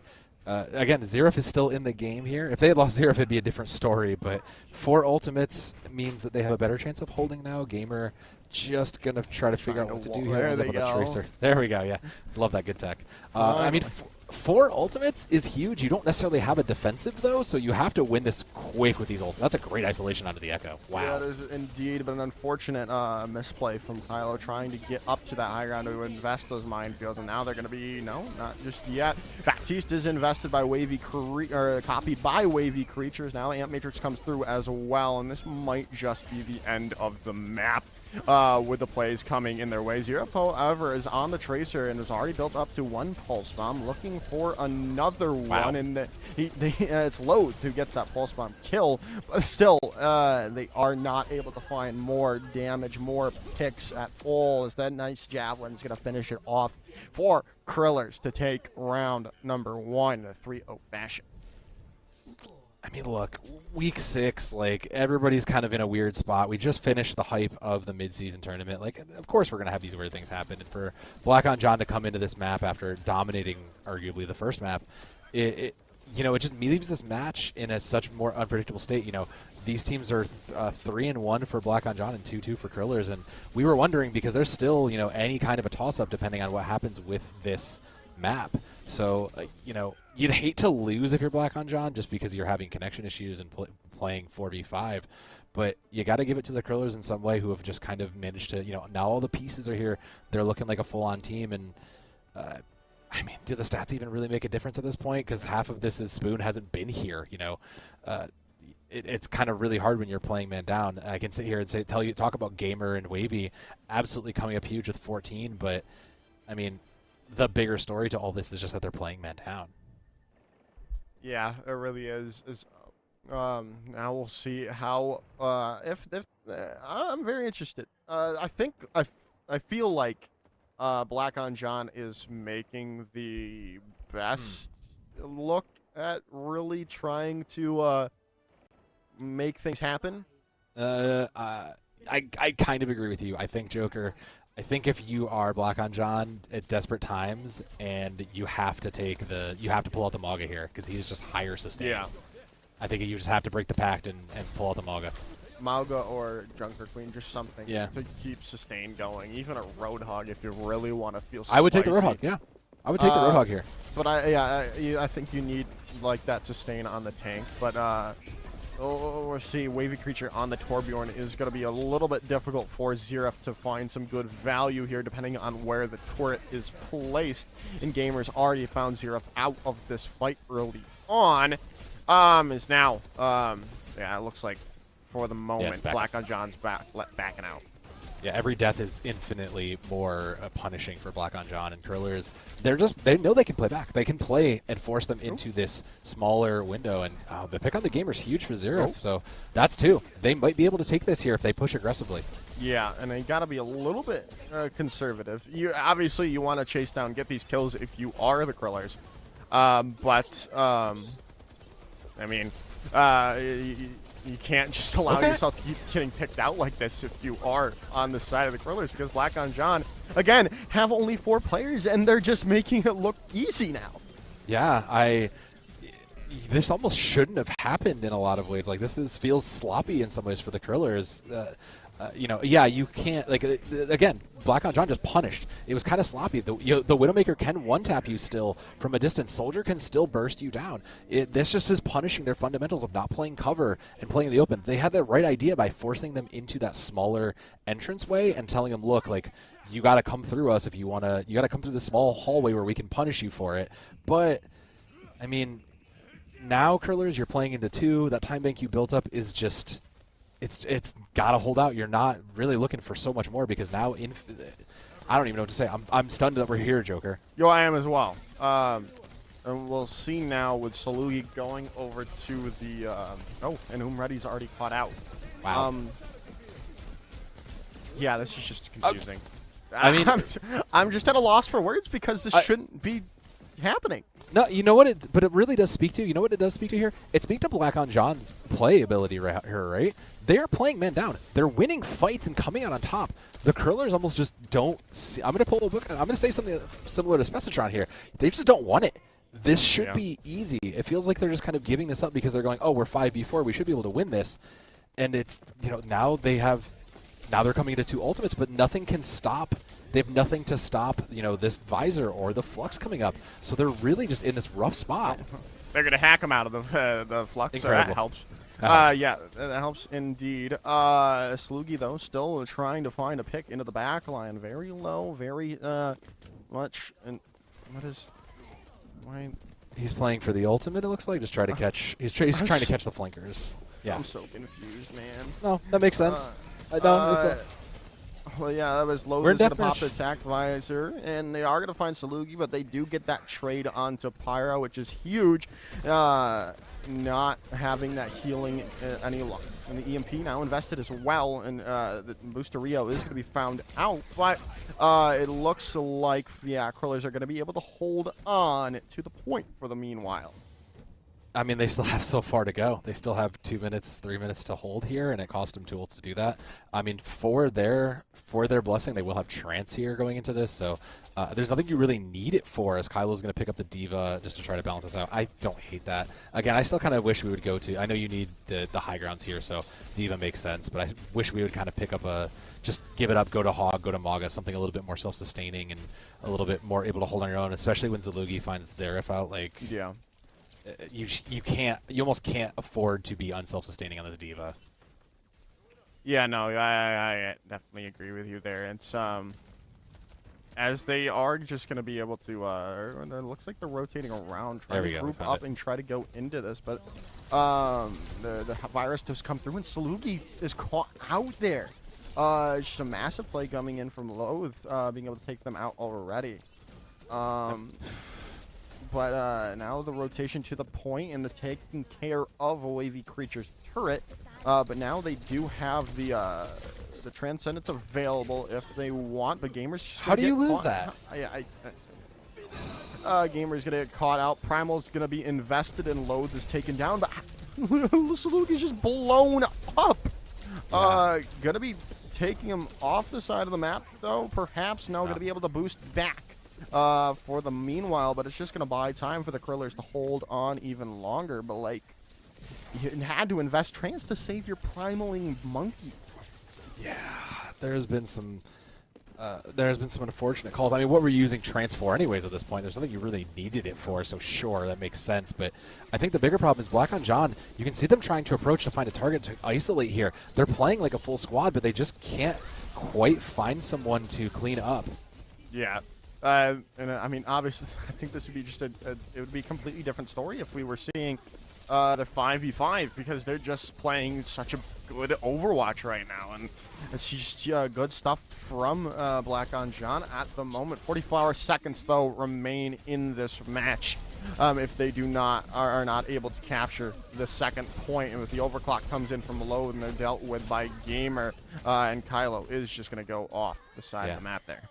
Again, Xerath is still in the game here. If they had lost Xerath, it'd be a different story, but 4 ultimates means that they have a better chance of holding now. Gamer just going to try to figure out what to do here. There they go. Tracer. There we go, yeah. Love that good tech. I mean, 4 ultimates is huge. You don't necessarily have a defensive, though, so you have to win this quick with these ultimates. That's a great isolation onto the Echo. Wow. Yeah, it is indeed, but an unfortunate misplay from Kylo trying to get up to that high ground to invest those minefields, and now they're going to be, no, not just yet. Baptiste is invested by copied by Wavy Creatures. Now Amp Matrix comes through as well, and this might just be the end of the map. With the plays coming in their way. Xerath, however, is on the Tracer and has already built up to 1 Pulse Bomb, looking for another one, and it's low to get that Pulse Bomb kill, but still, they are not able to find more damage, more picks at all, as that nice Javelin is going to finish it off for Krillers to take round number 1 in a 3-0 fashion. I mean, look, week 6, like, everybody's kind of in a weird spot. We just finished the hype of the mid-season tournament. Like, of course we're going to have these weird things happen. And for BlackonJohn to come into this map after dominating, arguably, the first map, it just leaves this match in a such more unpredictable state. You know, these teams are 3-1 for BlackonJohn and 2-2 for Krillers. And we were wondering, because there's still, any kind of a toss-up depending on what happens with this map. So, you'd hate to lose if you're BlackonJohn just because you're having connection issues and playing 4v5, but you got to give it to the Krillers in some way, who have just kind of managed to, now all the pieces are here. They're looking like a full-on team, and I mean, do the stats even really make a difference at this point? Because half of this is Spoon hasn't been here, it's kind of really hard when you're playing man down. I can sit here and talk about Gamer and Wavy absolutely coming up huge with 14, but I mean, the bigger story to all this is just that they're playing man down. Yeah, it really is. Now we'll see how if I'm very interested. I feel like BlackonJohn is making the best look at really trying to make things happen. I kind of agree with you. I think Joker. I think if you are BlackonJohn, it's desperate times, and you have to pull out the Mauga here because he's just higher sustain. Yeah. I think you just have to break the pact and pull out the Mauga. Mauga or Junker Queen, just something to keep sustain going. Even a Roadhog if you really want to feel spicy. I would take the Roadhog, yeah. I would take the Roadhog here. But I think you need like that sustain on the tank. But we'll see. Wavy Creature on the Torbjorn is going to be a little bit difficult for Xerath to find some good value here, depending on where the turret is placed. And Gamers already found Xerath out of this fight early on. Is now, it looks like for the moment, BlackonJohn's backing out. Yeah, every death is infinitely more punishing for BlackonJohn and Krillers. They know they can play back. They can play and force them into this smaller window. And the pick on the Gamer is huge for Xerath, so that's 2. They might be able to take this here if they push aggressively. Yeah, and they got to be a little bit conservative. Obviously, you want to chase down, get these kills if you are the Krillers. I mean, you can't just allow yourself to keep getting picked out like this if you are on the side of the Krillers, because BlackonJohn, again, have only 4 players, and they're just making it look easy now. Yeah, this almost shouldn't have happened in a lot of ways. Like, feels sloppy in some ways for the Krillers. You can't, again, BlackonJohn just punished. It was kind of sloppy. The Widowmaker can one-tap you still from a distance. Soldier can still burst you down. This just is punishing their fundamentals of not playing cover and playing in the open. They had the right idea by forcing them into that smaller entranceway and telling them, look, like, you got to come through us if you want to. You got to come through the small hallway where we can punish you for it. But, I mean, now, Krillers, you're playing into 2. That time bank you built up is just... It's got to hold out. You're not really looking for so much more, because now I don't even know what to say. I'm stunned that we're here, Joker. Yo, I am as well. And we'll see now with Salugi going over to the and Umredi's already caught out. Wow. Yeah, this is just confusing. I mean, I'm just at a loss for words, because this shouldn't be happening. No, you know what? But it really does speak to. You know what it does speak to here? It speaks to BlackonJohn's play ability right here, right? They are playing man down. They're winning fights and coming out on top. The Krillers almost just don't see. I'm going to pull a book. I'm going to say something similar to Spessitron here. They just don't want it. this should be easy. It feels like they're just kind of giving this up because they're going, oh, we're 5v4, we should be able to win this. And it's, now they're coming into 2 ultimates, but nothing can stop. They have nothing to stop, this Visor or the Flux coming up. So they're really just in this rough spot. They're going to hack them out of the Flux, Incredible. so that helps. Yeah, that helps indeed. Slugi, though, still trying to find a pick into the back line. Very low, very much. And what is... Why? He's playing for the ultimate, it looks like. Just try to catch... He's trying to catch the flankers. Yeah. I'm so confused, man. No, that makes sense. Well, yeah, that was Lowe's going to pop the attack visor, and they are going to find Salugi, but they do get that trade onto Pyro, which is huge. Not having that healing any longer. And the EMP now invested as well, and the Booster Rio is going to be found out, but it looks like, Krillers are going to be able to hold on to the point for the meanwhile. I mean, they still have so far to go. They still have 2 minutes, 3 minutes to hold here, and it cost them 2 ults to do that. I mean, for their blessing, they will have Trance here going into this, so there's nothing you really need it for, as Kylo's going to pick up the D.Va just to try to balance this out. I don't hate that. Again, I still kind of wish we would go to... I know you need the high grounds here, so D.Va makes sense, but I wish we would kind of pick up just give it up, go to Hog, go to Maga, something a little bit more self-sustaining and a little bit more able to hold on your own, especially when Zalugi finds Xerath out. Yeah. You almost can't afford to be unself-sustaining on this D.Va. Yeah, no, I definitely agree with you there. It's as they are just going to be able to it looks like they're rotating around, trying to group up and try to go into this, but the virus does come through and Salugi is caught out there. It's just a massive play coming in from Loathe, being able to take them out already. But now the rotation to the point and the taking care of a wavy creature's turret. But now they do have the Transcendence available if they want. But Gamer's just how do you lose that? Gamer's gonna get caught out. Primal's gonna be invested and Loathe is taken down. But Salugi is just blown up. Yeah. Gonna be taking him off the side of the map though. Perhaps now gonna be able to boost back. For the meanwhile, but it's just going to buy time for the Krillers to hold on even longer. But, you had to invest Trance to save your primaling monkey. Yeah, there's been some unfortunate calls. I mean, what were you using Trance for anyways at this point? There's nothing you really needed it for, so sure, that makes sense. But I think the bigger problem is BlackonJohn. You can see them trying to approach to find a target to isolate here. They're playing like a full squad, but they just can't quite find someone to clean up. Yeah. And I mean, obviously, I think this would be just it would be a completely different story if we were seeing the 5v5, because they're just playing such a good Overwatch right now, and it's just good stuff from BlackonJohn at the moment. 44 seconds though remain in this match if they are not able to capture the second point, and if the overclock comes in from low and they're dealt with by Gamer, and Kylo is just going to go off the side of the map there.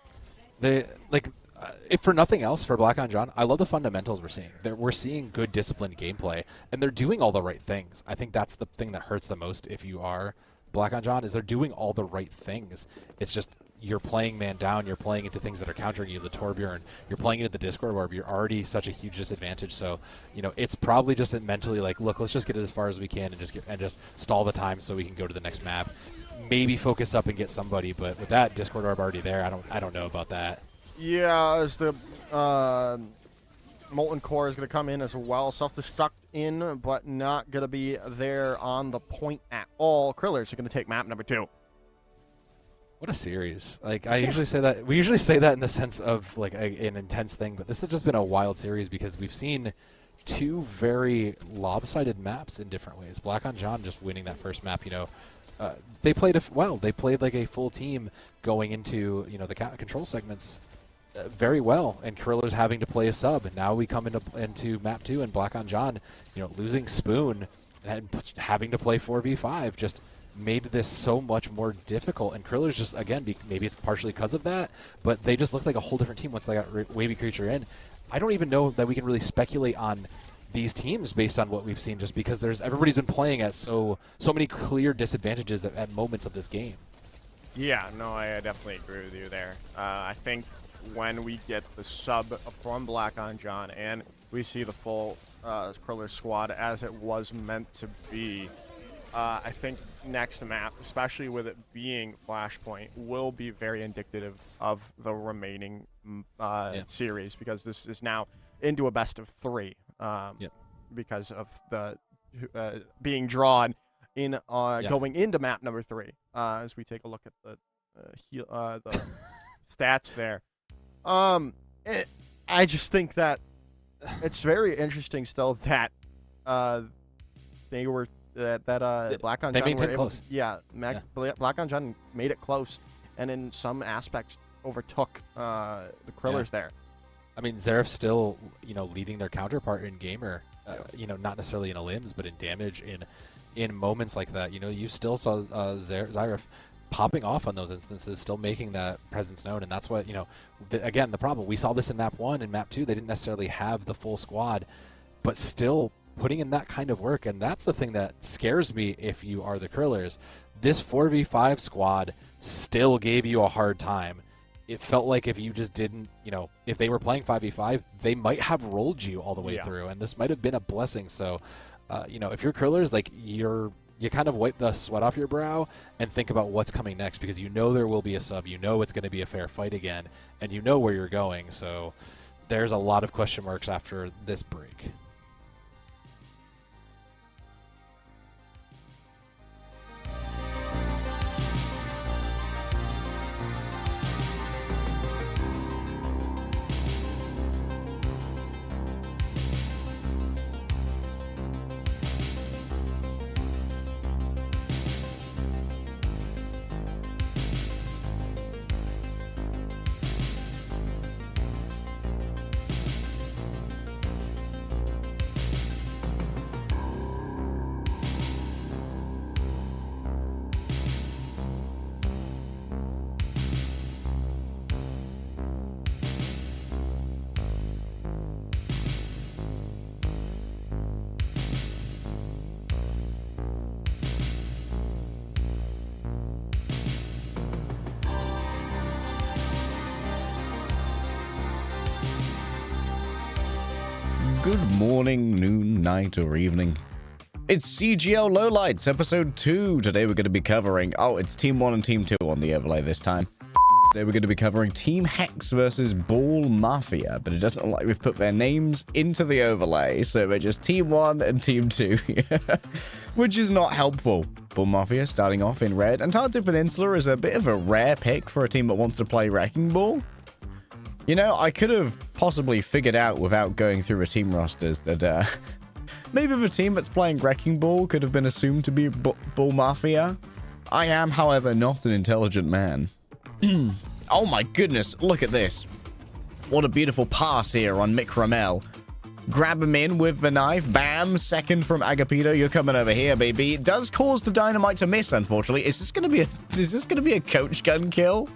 If for nothing else, for BlackonJohn, I love the fundamentals we're seeing. We're seeing good, disciplined gameplay, and they're doing all the right things. I think that's the thing that hurts the most if you are BlackonJohn, is they're doing all the right things. It's just you're playing man down, you're playing into things that are countering you, the Torbjorn, you're playing into the Discord where you're already such a huge disadvantage. So, it's probably just mentally look, let's just get it as far as we can and just stall the time so we can go to the next map. Maybe focus up and get somebody, but with that Discord orb already there, I don't know about that. Yeah, as the Molten Core is going to come in as well. Self-destruct in, but not going to be there on the point at all. Krillers are going to take map number 2. What a series. I usually say that. We usually say that in the sense of an intense thing, but this has just been a wild series because we've seen 2 very lopsided maps in different ways. BlackonJohn just winning that first map, they played well. They played like a full team going into, the control segments very well, and Krillers having to play a sub. And now we come into map 2 and BlackonJohn, losing Spoon and having to play 4v5 just made this so much more difficult. And Krillers just, again, maybe it's partially because of that, but they just looked like a whole different team once they got Wavy Creature in. I don't even know that we can really speculate on these teams based on what we've seen, just because everybody's been playing at so many clear disadvantages at moments of this game. Yeah, no, I definitely agree with you there. I think when we get the sub from BlackonJohn and we see the full Krillers squad as it was meant to be. I think next map, especially with it being Flashpoint, will be very indicative of the remaining series, because this is now into a best of 3 because of the being drawn in going into map number 3. As we take a look at the stats there, I just think that it's very interesting still that they were. That BlackonJohn were able, close. BlackonJohn made it close, and in some aspects overtook the Krillers there. I mean, Zeref's still, leading their counterpart in gamer, not necessarily in limbs, but in damage, in moments like that. You still saw Zeref popping off on those instances, still making that presence known, and that's what, again, the problem. We saw this in map 1 and map 2. They didn't necessarily have the full squad, but still putting in that kind of work, and that's the thing that scares me if you are the Krillers. This 4v5 squad still gave you a hard time. It felt like if you just didn't, if they were playing 5v5, they might have rolled you all the way through, and this might have been a blessing. So, if you're Krillers, like, you kind of wipe the sweat off your brow and think about what's coming next, because there will be a sub, it's going to be a fair fight again, and where you're going. So there's a lot of question marks after this break. Good morning, noon, night, or evening. It's CGL Lowlights, episode 2. Today we're going to be covering... it's Team 1 and Team 2 on the overlay this time. Today we're going to be covering Team Hex versus Ball Mafia, but it doesn't look like we've put their names into the overlay, so we're just Team 1 and Team 2, which is not helpful. Ball Mafia starting off in red. Antarctic Peninsula is a bit of a rare pick for a team that wants to play Wrecking Ball. I could have possibly figured out without going through a team rosters that maybe the team that's playing Wrecking Ball could have been assumed to be Ball Mafia. I am, however, not an intelligent man. Oh my goodness, look at this. What a beautiful pass here on Mick Ramel. Grab him in with the knife. Bam, second from Agapito. You're coming over here, baby. It does cause the dynamite to miss, unfortunately. Is this gonna be a coach gun kill?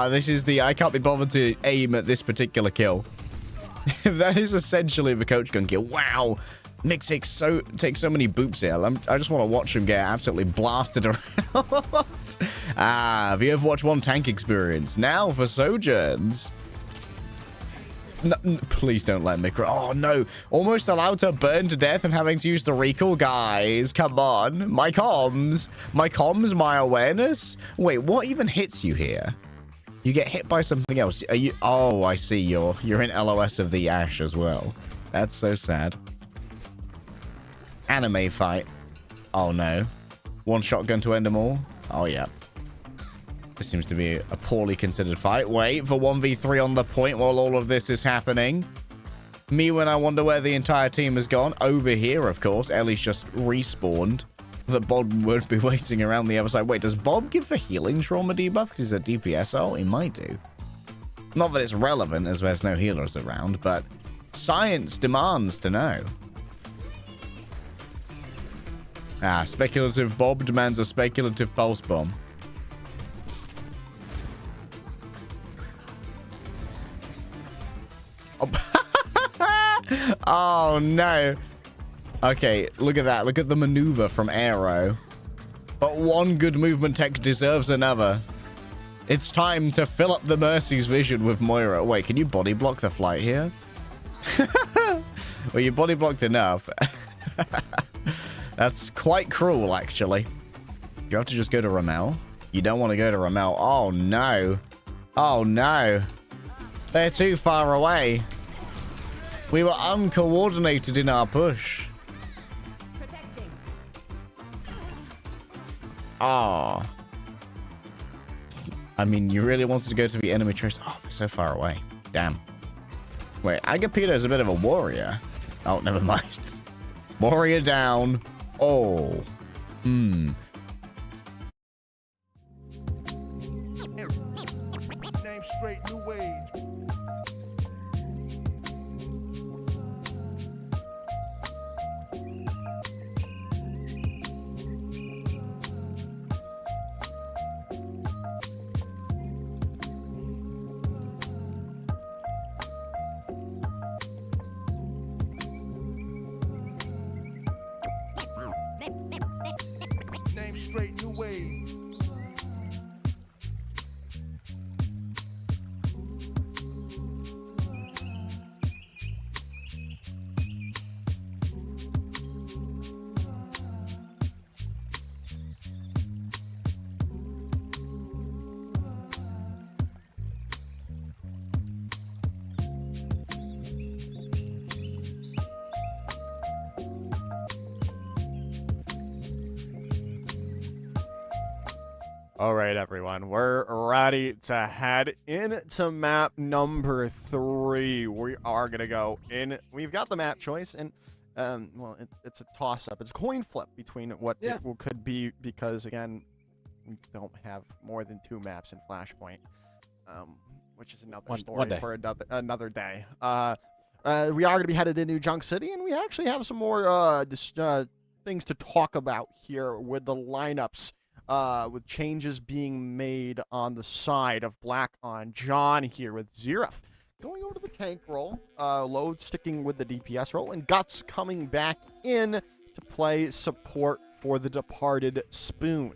This is the I can't be bothered to aim at this particular kill. That is essentially the coach gun kill. Wow. Mick takes so many boops here. I just want to watch him get absolutely blasted around. The Overwatch 1 tank experience. Now for Sojourns. No, please don't let Mick... Oh, no. Almost allowed to burn to death and having to use the recall. Guys, come on. My comms, my awareness. Wait, what even hits you here? You get hit by something else. Are you... Oh, I see. You're in LOS of the Ash as well. That's so sad. Anime fight. Oh, no. One shotgun to end them all. Oh, yeah. This seems to be a poorly considered fight. Wait for 1v3 on the point while all of this is happening. Me when I wonder where the entire team has gone. Over here, of course. Ellie's just respawned. That Bob would be waiting around the other side. Wait, does Bob give the healing trauma debuff because he's a DPS? Oh, he might do. Not that it's relevant as there's no healers around, but science demands to know. Speculative Bob demands a speculative pulse bomb. Oh, no. Okay, look at that. Look at the maneuver from Aero. But one good movement tech deserves another. It's time to fill up the Mercy's vision with Moira. Wait, can you body block the flight here? Well, you body blocked enough. That's quite cruel, actually. You have to just go to Ramel. You don't want to go to Ramel. Oh, no. Oh, no. They're too far away. We were uncoordinated in our push. Oh. I mean, you really wanted to go to the enemy trace. Oh, they're so far away. Damn. Wait, Agapito is a bit of a warrior. Oh, never mind. Warrior down. Oh. Hmm. Name straight, new wage. Name straight, new wage. All right, everyone, we're ready to head into map number 3. We are going to go in. We've got the map choice, and, well, it's a toss-up. It's a coin flip between what it could be because, again, we don't have more than 2 maps in Flashpoint, which is another story for another day. We are going to be headed into Junk City, and we actually have some more things to talk about here with the lineups. With changes being made on the side of BlackonJohn here with Xerath going over to the tank role, Load sticking with the DPS role, and Guts coming back in to play support for the departed Spoon.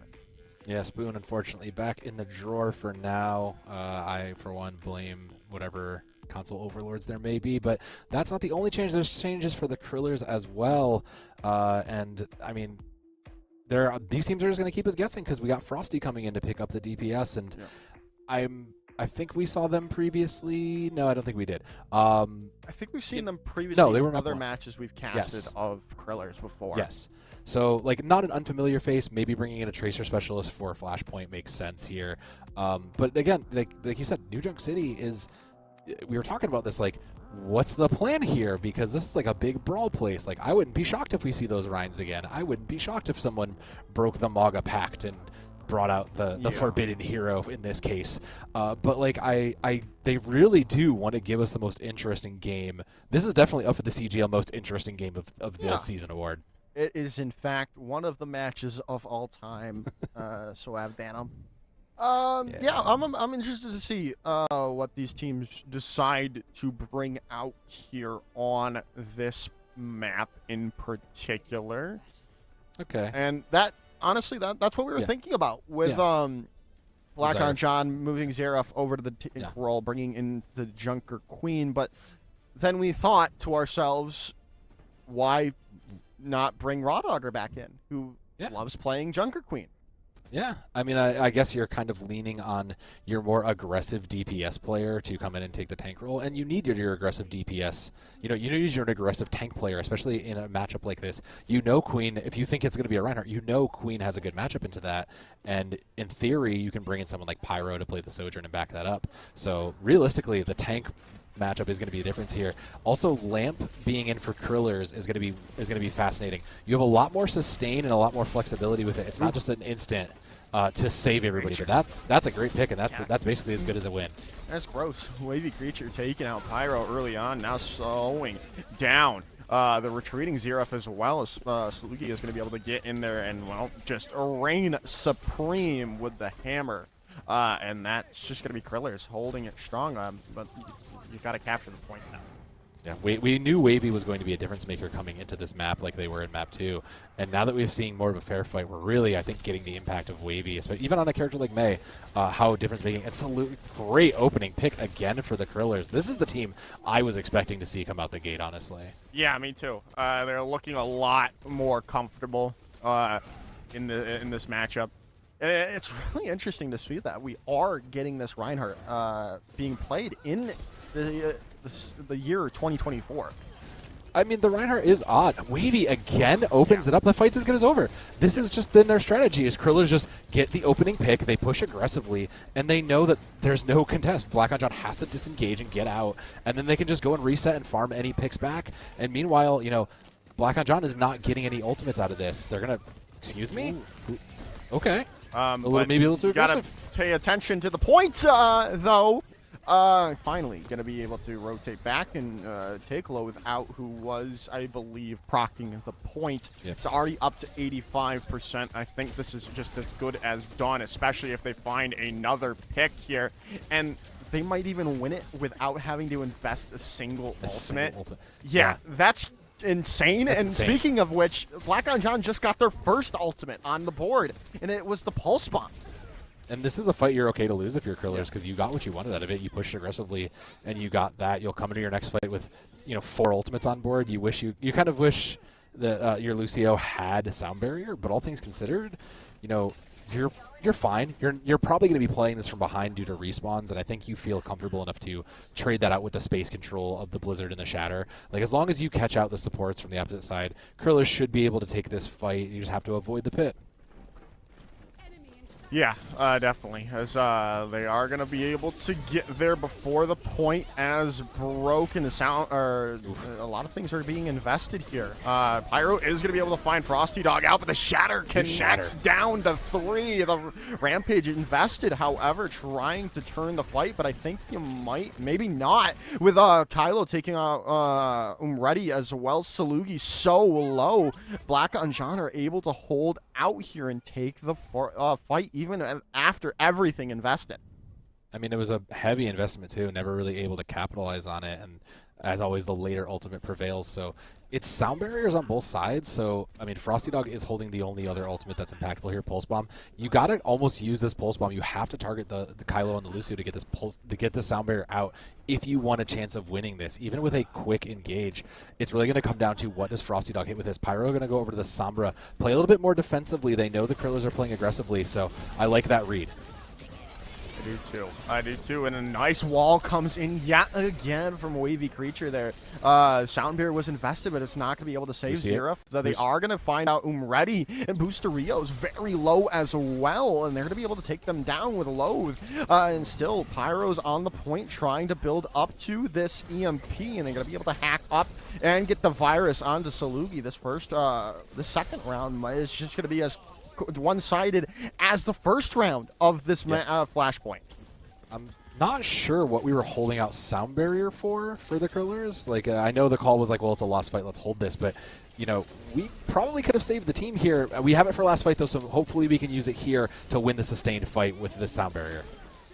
Yeah, Spoon, unfortunately, back in the drawer for now. I, for one, blame whatever console overlords there may be, but that's not the only change. There's changes for the Krillers as well, and, I mean, these teams are just going to keep us guessing because we got Frosty coming in to pick up the DPS, and I think we saw them previously. No, I don't think we did. I think we've seen them previously they were in other matches we've casted of Krillers before. Yes. So, like, not an unfamiliar face. Maybe bringing in a Tracer Specialist for Flashpoint makes sense here. But again, like you said, New Junk City is... We were talking about this, like, what's the plan here? Because this is like a big brawl place. Like, I wouldn't be shocked if we see those Rhines again. I wouldn't be shocked if someone broke the Maga Pact and brought out the Forbidden Hero in this case. But like, they really do want to give us the most interesting game. This is definitely up for the CGL most interesting game of the season award. It is, in fact, one of the matches of all time. So have Danum. I'm interested to see what these teams decide to bring out here on this map in particular. Okay. And that, honestly, that's what we were thinking about with BlackonJohn moving Xerath over to the tank role, bringing in the Junker Queen. But then we thought to ourselves, why not bring Rawdogger back in, who loves playing Junker Queen? Yeah, I mean, I guess you're kind of leaning on your more aggressive DPS player to come in and take the tank role, and you need your aggressive DPS. You need your aggressive tank player, especially in a matchup like this. Queen, if you think it's going to be a Reinhardt, Queen has a good matchup into that, and in theory, you can bring in someone like Pyro to play the Sojourn and back that up. So realistically, the tank matchup is going to be a difference here. Also, Lamp being in for Krillers is going to be fascinating. You have a lot more sustain and a lot more flexibility with it. It's not just an instant to save everybody, but that's a great pick, and that's basically as good as a win. That's gross. Wavy Creature taking out Pyro early on, now slowing down the retreating Xerath as well as Saluki is going to be able to get in there and, well, just reign supreme with the hammer. And that's just going to be Krillers holding it strong, but you got to capture the point now. Yeah, we knew Wavy was going to be a difference maker coming into this map like they were in map 2. And now that we're seeing more of a fair fight, we're really, I think, getting the impact of Wavy, especially even on a character like Mei, how difference making. It's a great opening pick again for the Krillers. This is the team I was expecting to see come out the gate, honestly. Yeah, me too. They're looking a lot more comfortable in this matchup. And it's really interesting to see that we are getting this Reinhardt being played in the year 2024. I mean, the Reinhardt is odd. Wavy again opens it up. The fight's as good as over. This has just been their strategy, is Krillers just get the opening pick, they push aggressively, and they know that there's no contest. BlackonJohn has to disengage and get out, and then they can just go and reset and farm any picks back. And meanwhile, you know, BlackonJohn is not getting any ultimates out of this. They're going to... Excuse me? Ooh. Okay. Maybe a little too aggressive. Gotta pay attention to the point, though. Finally gonna be able to rotate back and take low without who was, I believe, procking the point. Yep. It's already up to 85%. I think this is just as good as done, especially if they find another pick here. And they might even win it without having to invest a single ultimate. Yeah, that's insane. That's insane. Speaking of which, BlackonJohn just got their first ultimate on the board, and it was the Pulse Bomb. And this is a fight you're okay to lose if you're Krillers, because you got what you wanted out of it. You pushed aggressively, and you got that. You'll come into your next fight with, 4 ultimates on board. You kind of wish that your Lucio had Sound Barrier, but all things considered, you're fine. You're probably going to be playing this from behind due to respawns, and I think you feel comfortable enough to trade that out with the space control of the Blizzard and the Shatter. Like, as long as you catch out the supports from the opposite side, Krillers should be able to take this fight. You just have to avoid the pit. Yeah, definitely, as they are going to be able to get there before the point, as broken sound, or a lot of things are being invested here. Pyro is going to be able to find Frosty Dog out, but the Shatter connects down to 3. The Rampage invested, however, trying to turn the fight, but I think you might, maybe not, with Kylo taking out Umredi as well. Salugi so low. BlackonJohn are able to hold out here and take the fight even after everything invested. I mean, it was a heavy investment too, never really able to capitalize on it, and as always, the later ultimate prevails. So it's sound barriers on both sides. So, I mean, Frosty Dog is holding the only other ultimate that's impactful here, Pulse Bomb. You got to almost use this Pulse Bomb. You have to target the Kylo and the Lucio to get this sound barrier out if you want a chance of winning this. Even with a quick engage, it's really going to come down to what does Frosty Dog hit with this. Pyro going to go over to the Sombra, play a little bit more defensively. They know the Krillers are playing aggressively, so I like that read. I do too, and a nice wall comes in yet again from Wavy Creature there. Sound Barrier was invested, but it's not going to be able to save Xerath. They are going to find out Umredi, and Booster Rio's very low as well, and they're going to be able to take them down with Loathe. And still, Pyro's on the point trying to build up to this EMP, and they're going to be able to hack up and get the virus onto Salugi. This second round is just going to be as one-sided as the first round of this Flashpoint. I'm not sure what we were holding out Sound Barrier for the Krillers. Like, I know the call was like, well, it's a lost fight, let's hold this, but we probably could have saved the team here. We have it for last fight though, so hopefully we can use it here to win the sustained fight with the Sound Barrier.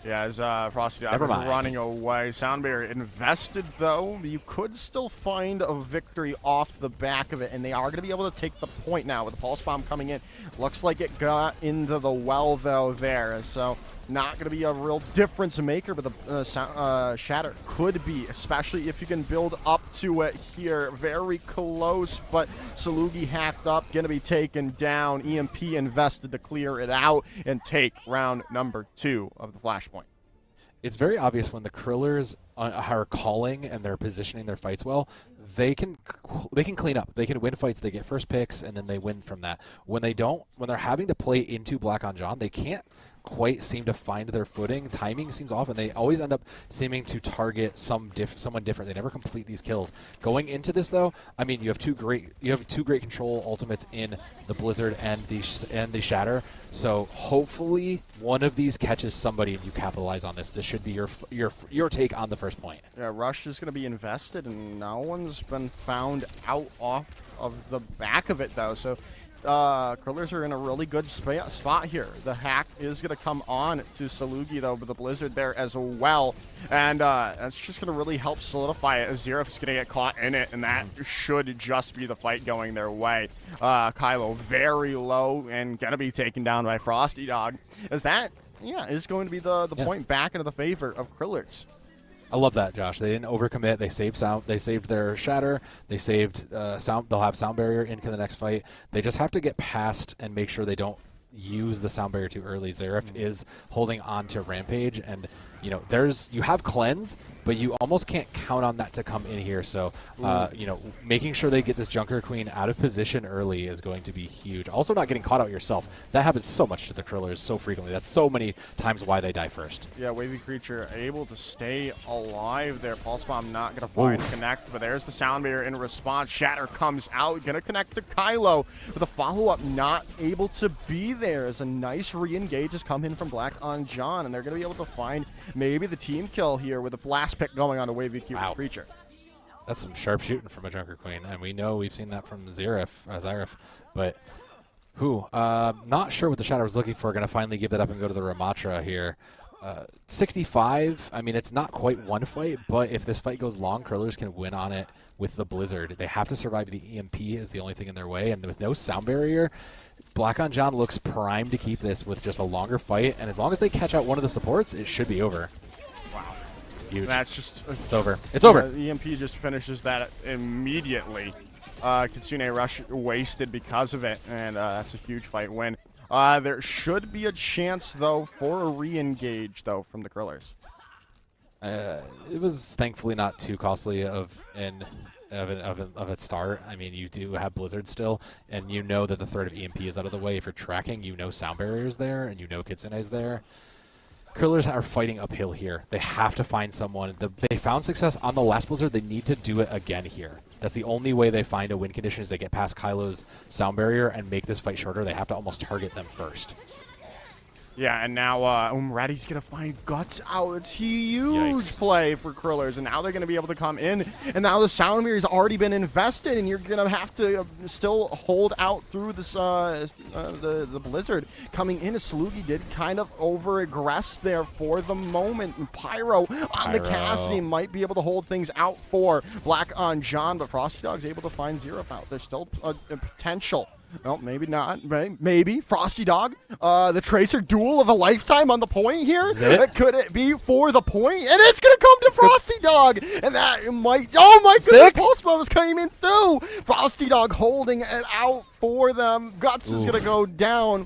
Yeah, as Frosty Dog is running away. Sound Barrier invested, though. You could still find a victory off the back of it, and they are going to be able to take the point now with the Pulse Bomb coming in. Looks like it got into the well, though, there. So not going to be a real difference maker, but the Shatter could be, especially if you can build up to it here. Very close, but Salugi hacked up, going to be taken down. EMP invested to clear it out and take round number 2 of the Flashpoint. It's very obvious when the Krillers are calling and they're positioning their fights well, they can clean up. They can win fights. They get first picks, and then they win from that. When they don't, when they're having to play into BlackonJohn, they can't quite seem to find their footing. Timing seems off, and they always end up seeming to target someone different. They never complete these kills. Going into this, though, I mean, you have two great control ultimates in the Blizzard and the Shatter. So hopefully one of these catches somebody and you capitalize on this. This should be your take on the first point. Yeah, Rush is going to be invested, and no one's been found out off of the back of it, though. So Krillers are in a really good spot here. The hack is going to come on to Salugi, though, with the Blizzard there as well. And that's just going to really help solidify it, as Xerath's going to get caught in it, and that should just be the fight going their way. Kylo very low and going to be taken down by Frosty Dog. As that, is going to be the point back into the favor of Krillers. I love that, Josh. They didn't overcommit. They saved sound. They saved their shatter. They saved sound. They'll have sound barrier into the next fight. They just have to get past and make sure they don't use the sound barrier too early. Xerath is holding on to Rampage, and you have cleanse, but you almost can't count on that to come in here. So making sure they get this Junker Queen out of position early is going to be huge. Also, not getting caught out yourself. That happens so much to the Krillers so frequently. That's so many times why they die first. Yeah, Wavy Creature able to stay alive there. Pulse Bomb not going to find connect, but there's the sound barrier in response. Shatter comes out, going to connect to Kylo, with a follow-up not able to be there, as a nice re-engage has come in from BlackonJohn, and they're going to be able to find maybe the team kill here with a blast pick going on the Wavy Creature. That's some sharp shooting from a Junker Queen, and we know we've seen that from Xerath, but not sure what the Shadow was looking for. Going to finally give that up and go to the Ramatra here. 65, I mean, it's not quite one fight, but if this fight goes long, Krillers can win on it with the Blizzard. They have to survive the EMP is the only thing in their way, and with no sound barrier, BlackonJohn looks primed to keep this with just a longer fight, and as long as they catch out one of the supports, it should be over. Wow. Huge. That's just... It's over. It's over. The EMP just finishes that immediately. Kitsune Rush wasted because of it, and that's a huge fight win. There should be a chance, though, for a re-engage, though, from the Krillers. It was thankfully not too costly of a start. I mean, you do have Blizzard still, and you know that the threat of EMP is out of the way. If you're tracking, you know sound barrier's there, and you know Kitsune's there. Krillers are fighting uphill here. They have to find someone. They found success on the last Blizzard. They need to do it again here. That's the only way they find a win condition is they get past Kylo's sound barrier and make this fight shorter. They have to almost target them first. Yeah, and now Umradi's going to find Guts out. It's a huge play for Krillers, and now they're going to be able to come in, and now the sound barrier's already been invested, and you're going to have to still hold out through this the Blizzard. Coming in, as Salugi did kind of over-aggress there for the moment, and Pyro on the Cassidy might be able to hold things out for BlackonJohn, but Frosty Dog's able to find Xerath out. There's still a potential. Well, maybe not. Maybe. Frosty Dog. The Tracer duel of a lifetime on the point here. Could it be for the point? And it's going to come to Frosty Dog. And that might... Oh, my goodness. Pulse Bomb is coming through. Frosty Dog holding it out for them. Guts is going to go down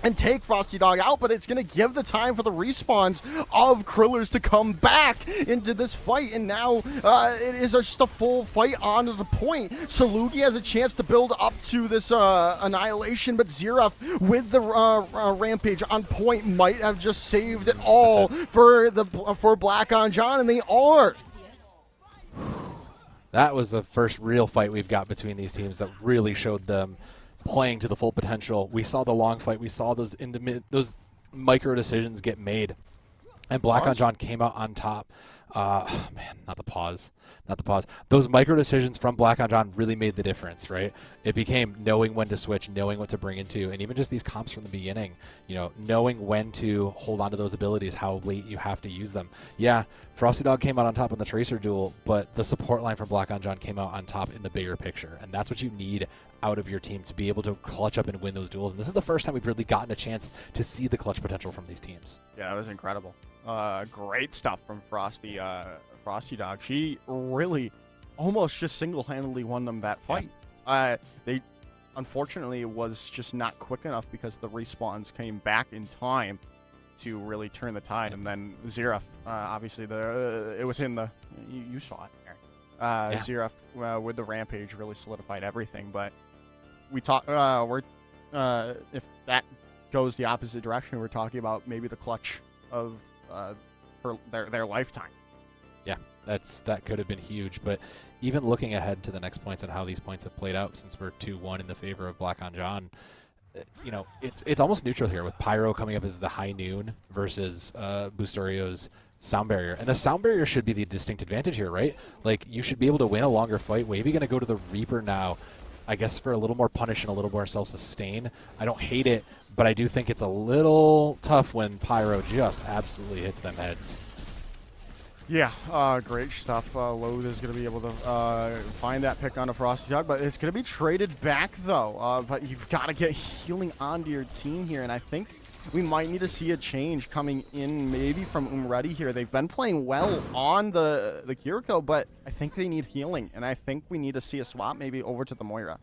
and take Frosty Dog out, but it's going to give the time for the respawns of Krillers to come back into this fight, and now it is just a full fight onto the point. Salugi has a chance to build up to this annihilation, but Xerath with the Rampage on point might have just saved it all for BlackonJohn, and they are. That was the first real fight we've got between these teams that really showed them playing to the full potential. We saw the long fight. We saw those micro decisions get made, and BlackonJohn came out on top. Man, not the pause. Those micro decisions from BlackonJohn really made the difference, right? It became knowing when to switch, knowing what to bring into, and even just these comps from the beginning, knowing when to hold on to those abilities, how late you have to use them. Yeah, Frosty Dog came out on top in the Tracer duel, but the support line from BlackonJohn came out on top in the bigger picture, and that's what you need out of your team to be able to clutch up and win those duels. And this is the first time we've really gotten a chance to see the clutch potential from these teams. Yeah, it was incredible. Great stuff from Frosty Dog. She really almost just single-handedly won them that fight. They unfortunately was just not quick enough because the respawns came back in time to really turn the tide. And then Xerath, obviously it was in the you saw it there. Xerath with the Rampage really solidified everything, but we talk if that goes the opposite direction, we're talking about maybe the clutch of their lifetime. Yeah, that could have been huge, but even looking ahead to the next points and how these points have played out, since we're 2-1 in the favor of BlackonJohn, it's almost neutral here with Pyro coming up as the high noon versus Bustorio's sound barrier, and the sound barrier should be the distinct advantage here, right? Like, you should be able to win a longer fight. Wavy gonna go to the Reaper now. I guess for a little more punish and a little more self-sustain. I don't hate it, but I do think it's a little tough when Pyro just absolutely hits them heads. Yeah, great stuff. Loathe is going to be able to find that pick on a Frosty Dog, but it's going to be traded back, though. But you've got to get healing onto your team here, and I think we might need to see a change coming in maybe from Umredi here. They've been playing well on the Kiriko, but I think they need healing, and I think we need to see a swap maybe over to the Moira.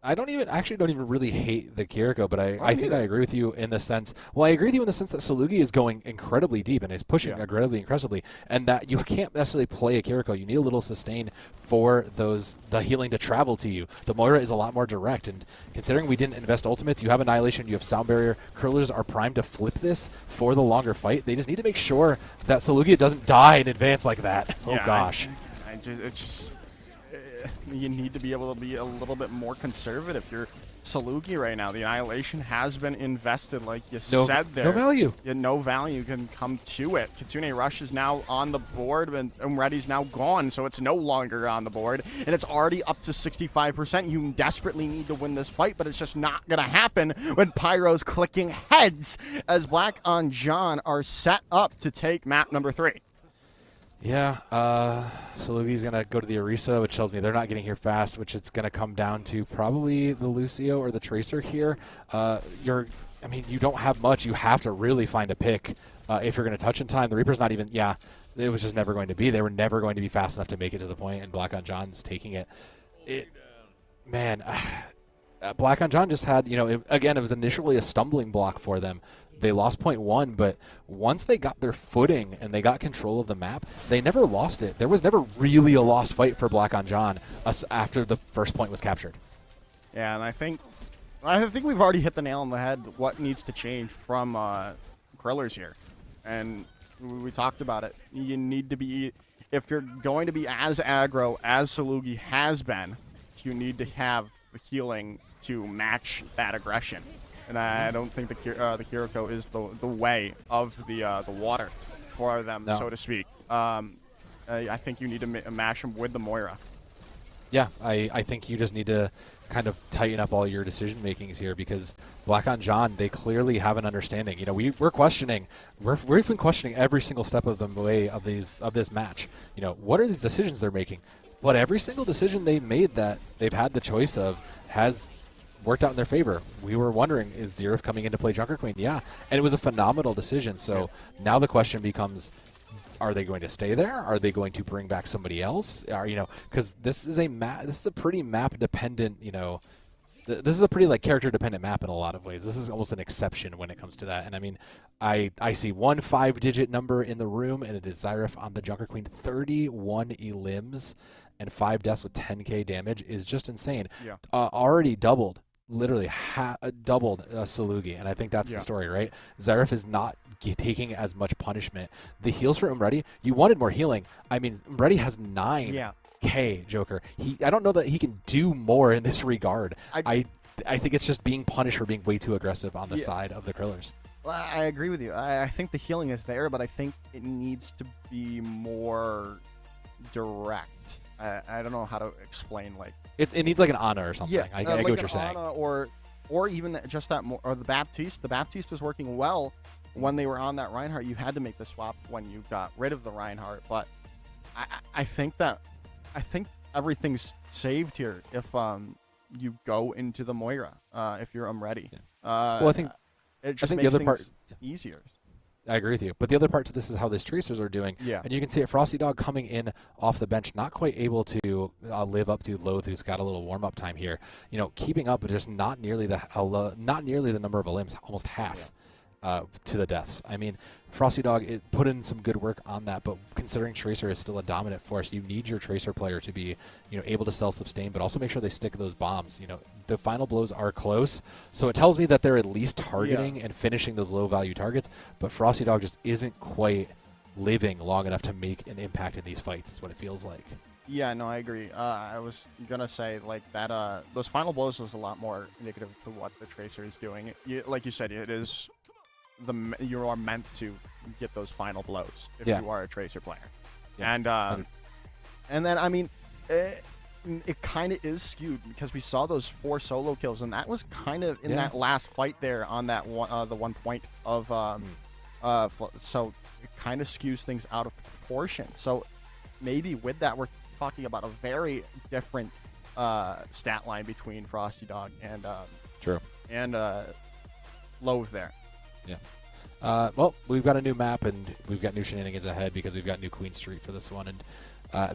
I don't even really hate the Kiriko, but I think I agree with you in the sense. Well, I agree with you in the sense that Salugi is going incredibly deep and is pushing incredibly aggressively, and that you can't necessarily play a Kiriko. You need a little sustain for the healing to travel to you. The Moira is a lot more direct, and considering we didn't invest ultimates, you have Annihilation, you have Sound Barrier. Krillers are primed to flip this for the longer fight. They just need to make sure that Salugi doesn't die in advance like that. Oh gosh. It's just you need to be able to be a little bit more conservative. You're Salugi right now. The Annihilation has been invested, like you said there. No value. Yeah, no value can come to it. Kitsune Rush is now on the board, and Umredi's now gone, so it's no longer on the board. And it's already up to 65%. You desperately need to win this fight, but it's just not going to happen when Pyro's clicking heads as BlackonJohn are set up to take map number 3. Yeah, Salugi's going to go to the Orisa, which tells me they're not getting here fast, which it's going to come down to probably the Lucio or the Tracer here. You don't have much. You have to really find a pick if you're going to touch in time. The Reaper's not even, it was just never going to be. They were never going to be fast enough to make it to the point, and BlackonJohn's taking it. BlackonJohn just had, it was initially a stumbling block for them. They lost point 1, but once they got their footing and they got control of the map, they never lost it. There was never really a lost fight for BlackonJohn after the first point was captured. Yeah, and I think we've already hit the nail on the head what needs to change from Krillers here. And we talked about it. You need to be, if you're going to be as aggro as Salugi has been, you need to have the healing to match that aggression. And I don't think the Kiriko is the way of the water for them, so to speak. I think you need to mash them with the Moira. Yeah, I think you just need to kind of tighten up all your decision makings here, because BlackonJohn, they clearly have an understanding. We've been questioning every single step of the way of this match. What are these decisions they're making? But every single decision they made that they've had the choice of has worked out in their favor. We were wondering, is Xerath coming in to play Junker Queen? Yeah, and it was a phenomenal decision. So now the question becomes, are they going to stay there? Are they going to bring back somebody else? Because this is a pretty map dependent. This is a pretty character dependent map in a lot of ways. This is almost an exception when it comes to that. And I mean, I see 1 5-digit number in the room, and it is Xerath on the Junker Queen. 31 elims and 5 deaths with 10k damage is just insane. Yeah. Already doubled. Literally doubled Salugi, and I think that's the story, right? Xerath is not taking as much punishment. The heals for Umredi, you wanted more healing. I mean, Umredi has 9k, Joker. I don't know that he can do more in this regard. I think it's just being punished for being way too aggressive on the side of the Krillers. Well, I agree with you. I think the healing is there, but I think it needs to be more direct. I don't know how to explain, it needs an Ana or something. I get what you're saying. Ana or even just that, or the Baptiste. The Baptiste was working well when they were on that Reinhardt. You had to make the swap when you got rid of the Reinhardt, but I think everything's saved here if you go into the Moira if you're Umredi. Well, I think the other part easier. I agree with you. But the other part to this is how these Tracers are doing. Yeah. And you can see it, Frosty Dog coming in off the bench, not quite able to live up to Loathe, who's got a little warm-up time here. Keeping up, but just not nearly the number of elims, almost half to the deaths. I mean, Frosty Dog put in some good work on that, but considering Tracer is still a dominant force, you need your Tracer player to be able to self-sustain, but also make sure they stick those bombs. The final blows are close, so it tells me that they're at least targeting and finishing those low-value targets, but Frosty Dog just isn't quite living long enough to make an impact in these fights, is what it feels like. Yeah, no, I agree. I was gonna say that those final blows was a lot more indicative to what the Tracer is doing. Like you said, it is you are meant to get those final blows if you are a Tracer player. Yeah. And then I mean, it kind of is skewed because we saw those 4 solo kills, and that was kind of in that last fight there on that one, the 1 point of so it kind of skews things out of proportion. So maybe with that, we're talking about a very different stat line between Frosty Dog and Loathe there. Yeah. Well, we've got a new map and we've got new shenanigans ahead because we've got new Queen Street for this one. And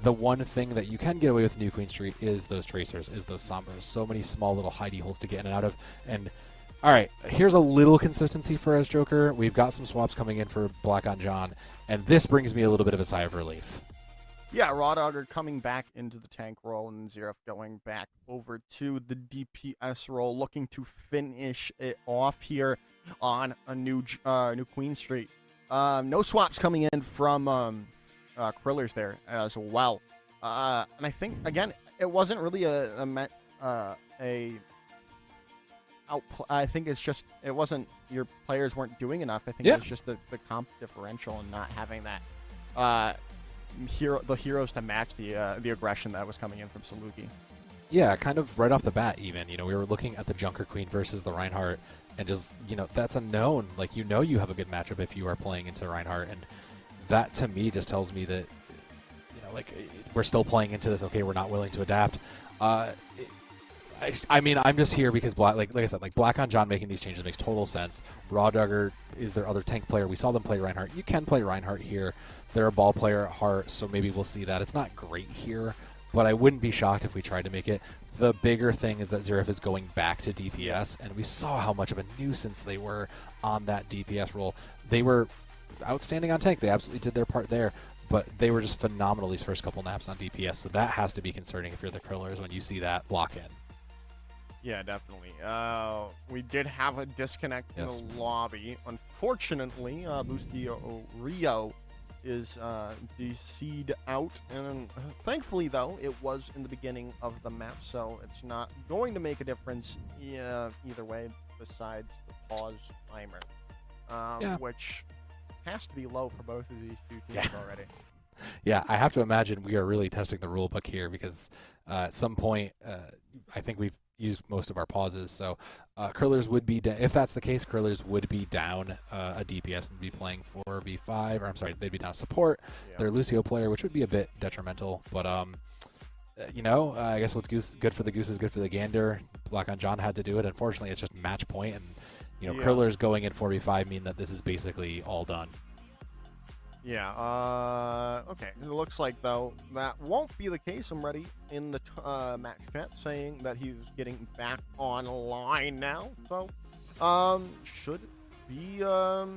the one thing that you can get away with new Queen Street is those tracers, is those sombras. So many small little hidey holes to get in and out of. And all right, here's a little consistency for us, Joker. We've got some swaps coming in for BlackonJohn, and this brings me a little bit of a sigh of relief. Yeah, Raw Dogger coming back into the tank role, and Xerath going back over to the DPS role, looking to finish it off here on a new Queen Street. No swaps coming in from Krillers there as well. And I think, again, it wasn't really I think it's just, it wasn't, your players weren't doing enough. I think it was just the comp differential and not having that the heroes to match the aggression that was coming in from Saluki. Yeah, kind of right off the bat even. You know, we were looking at the Junker Queen versus the Reinhardt, and just, you know, that's a known. Like, you know you have a good matchup if you are playing into Reinhardt, and that to me just tells me that, you know, like, we're still playing into this, okay, we're not willing to adapt. I mean, I'm just here because, like I said, like BlackonJohn making these changes makes total sense. Raw Dogger is their other tank player. We saw them play Reinhardt. You can play Reinhardt here. They're a ball player at heart, so maybe we'll see that. It's not great here, but I wouldn't be shocked if we tried to make it. The bigger thing is that Xerath is going back to DPS, and we saw how much of a nuisance they were on that DPS role. They were outstanding on tank. They absolutely did their part there, but they were just phenomenal these first couple naps on DPS, so that has to be concerning if you're the Krillers when you see that block in. Yeah, definitely. We did have a disconnect in the lobby. Unfortunately, Bustio Rio is DC'd out. And thankfully, though, it was in the beginning of the map, so it's not going to make a difference either way besides the pause timer, which has to be low for both of these two teams already. Yeah, I have to imagine we are really testing the rule book here because at some point, I think we've used most of our pauses. So Krillers would be, if that's the case, Krillers would be down a DPS and be playing 4v5, or I'm sorry, they'd be down support. Their Lucio player, which would be a bit detrimental. But, you know, I guess what's good for the goose is good for the gander. BlackonJohn had to do it. Unfortunately, it's just match point, and, you know, Krillers going in 4v5 mean that this is basically all done. Yeah, okay. It looks like, though, that won't be the case. I'm ready in the match chat saying that he's getting back online now. So, should be a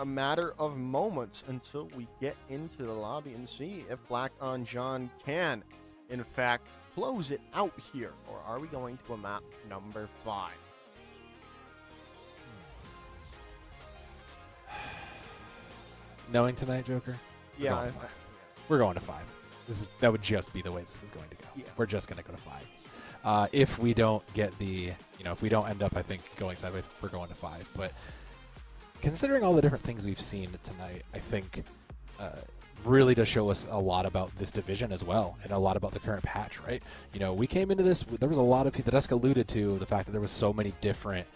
matter of moments until we get into the lobby and see if BlackonJohn can, in fact, close it out here. Or are we going to a map number 5? Knowing tonight, Joker? Yeah. We're going to 5. That would just be the way this is going to go. Yeah. We're just going to go to 5. If we don't get the, you know, if we don't end up, I think, going sideways, we're going to 5. But considering all the different things we've seen tonight, I think really does show us a lot about this division as well, and a lot about the current patch, right? You know, we came into this, there was a lot of people, the desk alluded to the fact that there was so many different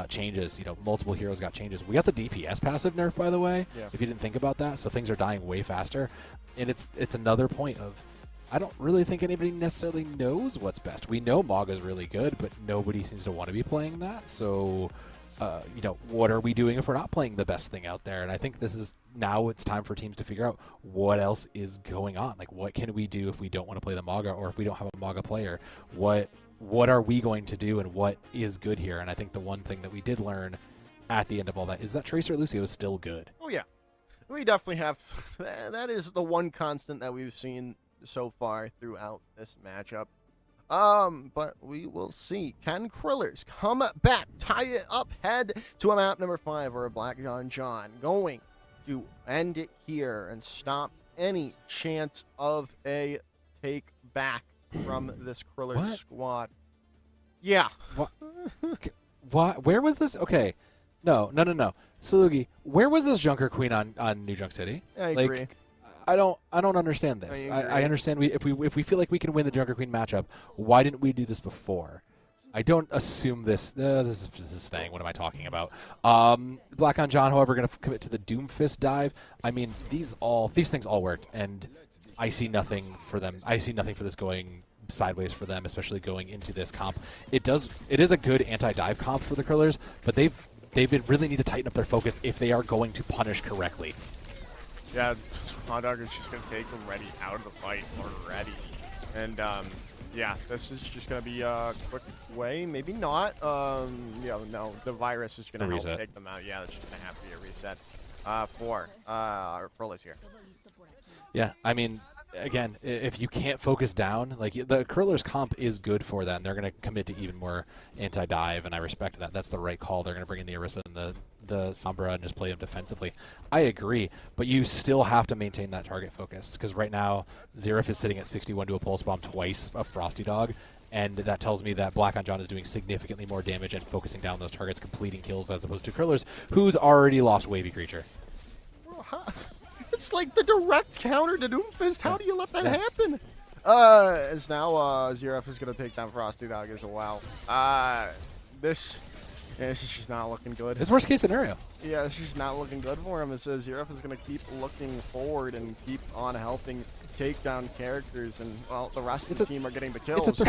changes. You know, multiple heroes got changes. We got the DPS passive nerf, by the way, if you didn't think about that, so things are dying way faster. And it's another point of, I don't really think anybody necessarily knows what's best. We know Maga's really good, but nobody seems to want to be playing that. So, you know, what are we doing if we're not playing the best thing out there? And I think this is, now it's time for teams to figure out what else is going on. Like, what can we do if we don't want to play the Maga, or if we don't have a Maga player? What are we going to do, and what is good here? And I think the one thing that we did learn at the end of all that is that Tracer Lucio is still good. Oh, yeah. We definitely have. That is the one constant that we've seen so far throughout this matchup. But we will see. Can Krillers come back, tie it up, head to a map number 5, or a BlackonJohn going to end it here and stop any chance of a take back from this Krillers squad? Yeah. What? Where was this? Okay. No. Salugi, where was this Junker Queen on New Junk City? I agree. I don't understand this. I understand if we feel like we can win the Junker Queen matchup, why didn't we do this before? I don't assume this. This is staying. What am I talking about? BlackonJohn, however, going to commit to the Doomfist dive. I mean, these things all worked, and I see nothing for them. I see nothing for this going sideways for them, especially going into this comp. It is a good anti-dive comp for the Krillers, but they really need to tighten up their focus if they are going to punish correctly. Yeah, Hot Dog is just going to take them out of the fight already. And, yeah, this is just going to be a quick way. Maybe not. Yeah, no, the virus is going to help take them out. Yeah, it's just going to have to be a reset for our Krillers here. Yeah, I mean, again, if you can't focus down, like the Krillers comp is good for that, and they're going to commit to even more anti-dive, and I respect that. That's the right call. They're going to bring in the Orisa and the Sombra and just play them defensively. I agree, but you still have to maintain that target focus, because right now, Xerath is sitting at 61 to a Pulse Bomb twice, a Frosty Dog, and that tells me that BlackonJohn is doing significantly more damage and focusing down those targets, completing kills, as opposed to Krillers, who's already lost Wavy Creature. It's like the direct counter to Doomfist. How do you let that happen? As now Xerath is going to take down Frosty Dog as well. This is just not looking good. It's worst case scenario. Yeah, it's just not looking good for him. It says Xerath is going to keep looking forward and keep on helping take down characters, and well, the rest of the team are getting the kills.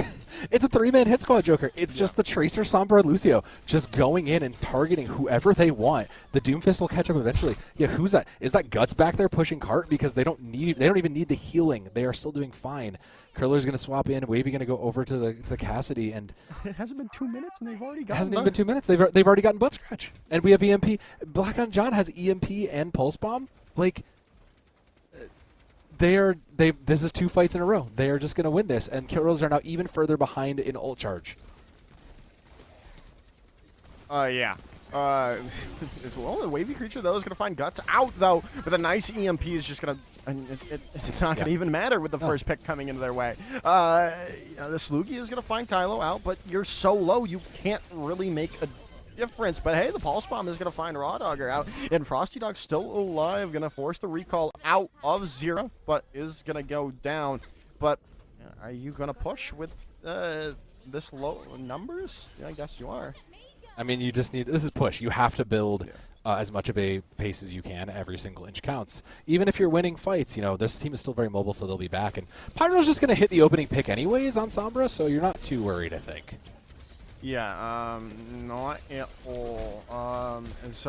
It's a three-man hit squad, Joker. It's just the Tracer, Sombra, and Lucio just going in and targeting whoever they want. The Doomfist will catch up eventually. Yeah, who's that? Is that Guts back there pushing Cart? Because they don't even need the healing. They are still doing fine. Curler's going to swap in. Wavy going to go over to Cassidy, and it hasn't been 2 minutes, and they've already gotten. Hasn't even been 2 minutes. They've already gotten butt scratch, and we have EMP. BlackonJohn has EMP and Pulse Bomb. Like, this is 2 fights in a row. They are just going to win this, and Krillers are now even further behind in ult charge. Yeah. Well, the Wavy Creature, though, is going to find Guts out, though, with a nice EMP is just going to... And it's not going to even matter with the first pick coming into their way. The Slugi is going to find Kylo out, but you're so low, you can't really make a difference. But hey, the Pulse Bomb is going to find Raw Dogger out, and Frosty Dog still alive, going to force the recall out of Xerath, but is going to go down. But are you going to push with this low numbers? Yeah, I guess you are. I mean, you just need... This is push. You have to build... as much of a pace as you can. Every single inch counts. Even if you're winning fights, this team is still very mobile, so they'll be back. And Pyro's just going to hit the opening pick anyways on Sombra, so you're not too worried, I think. Yeah, not at all. As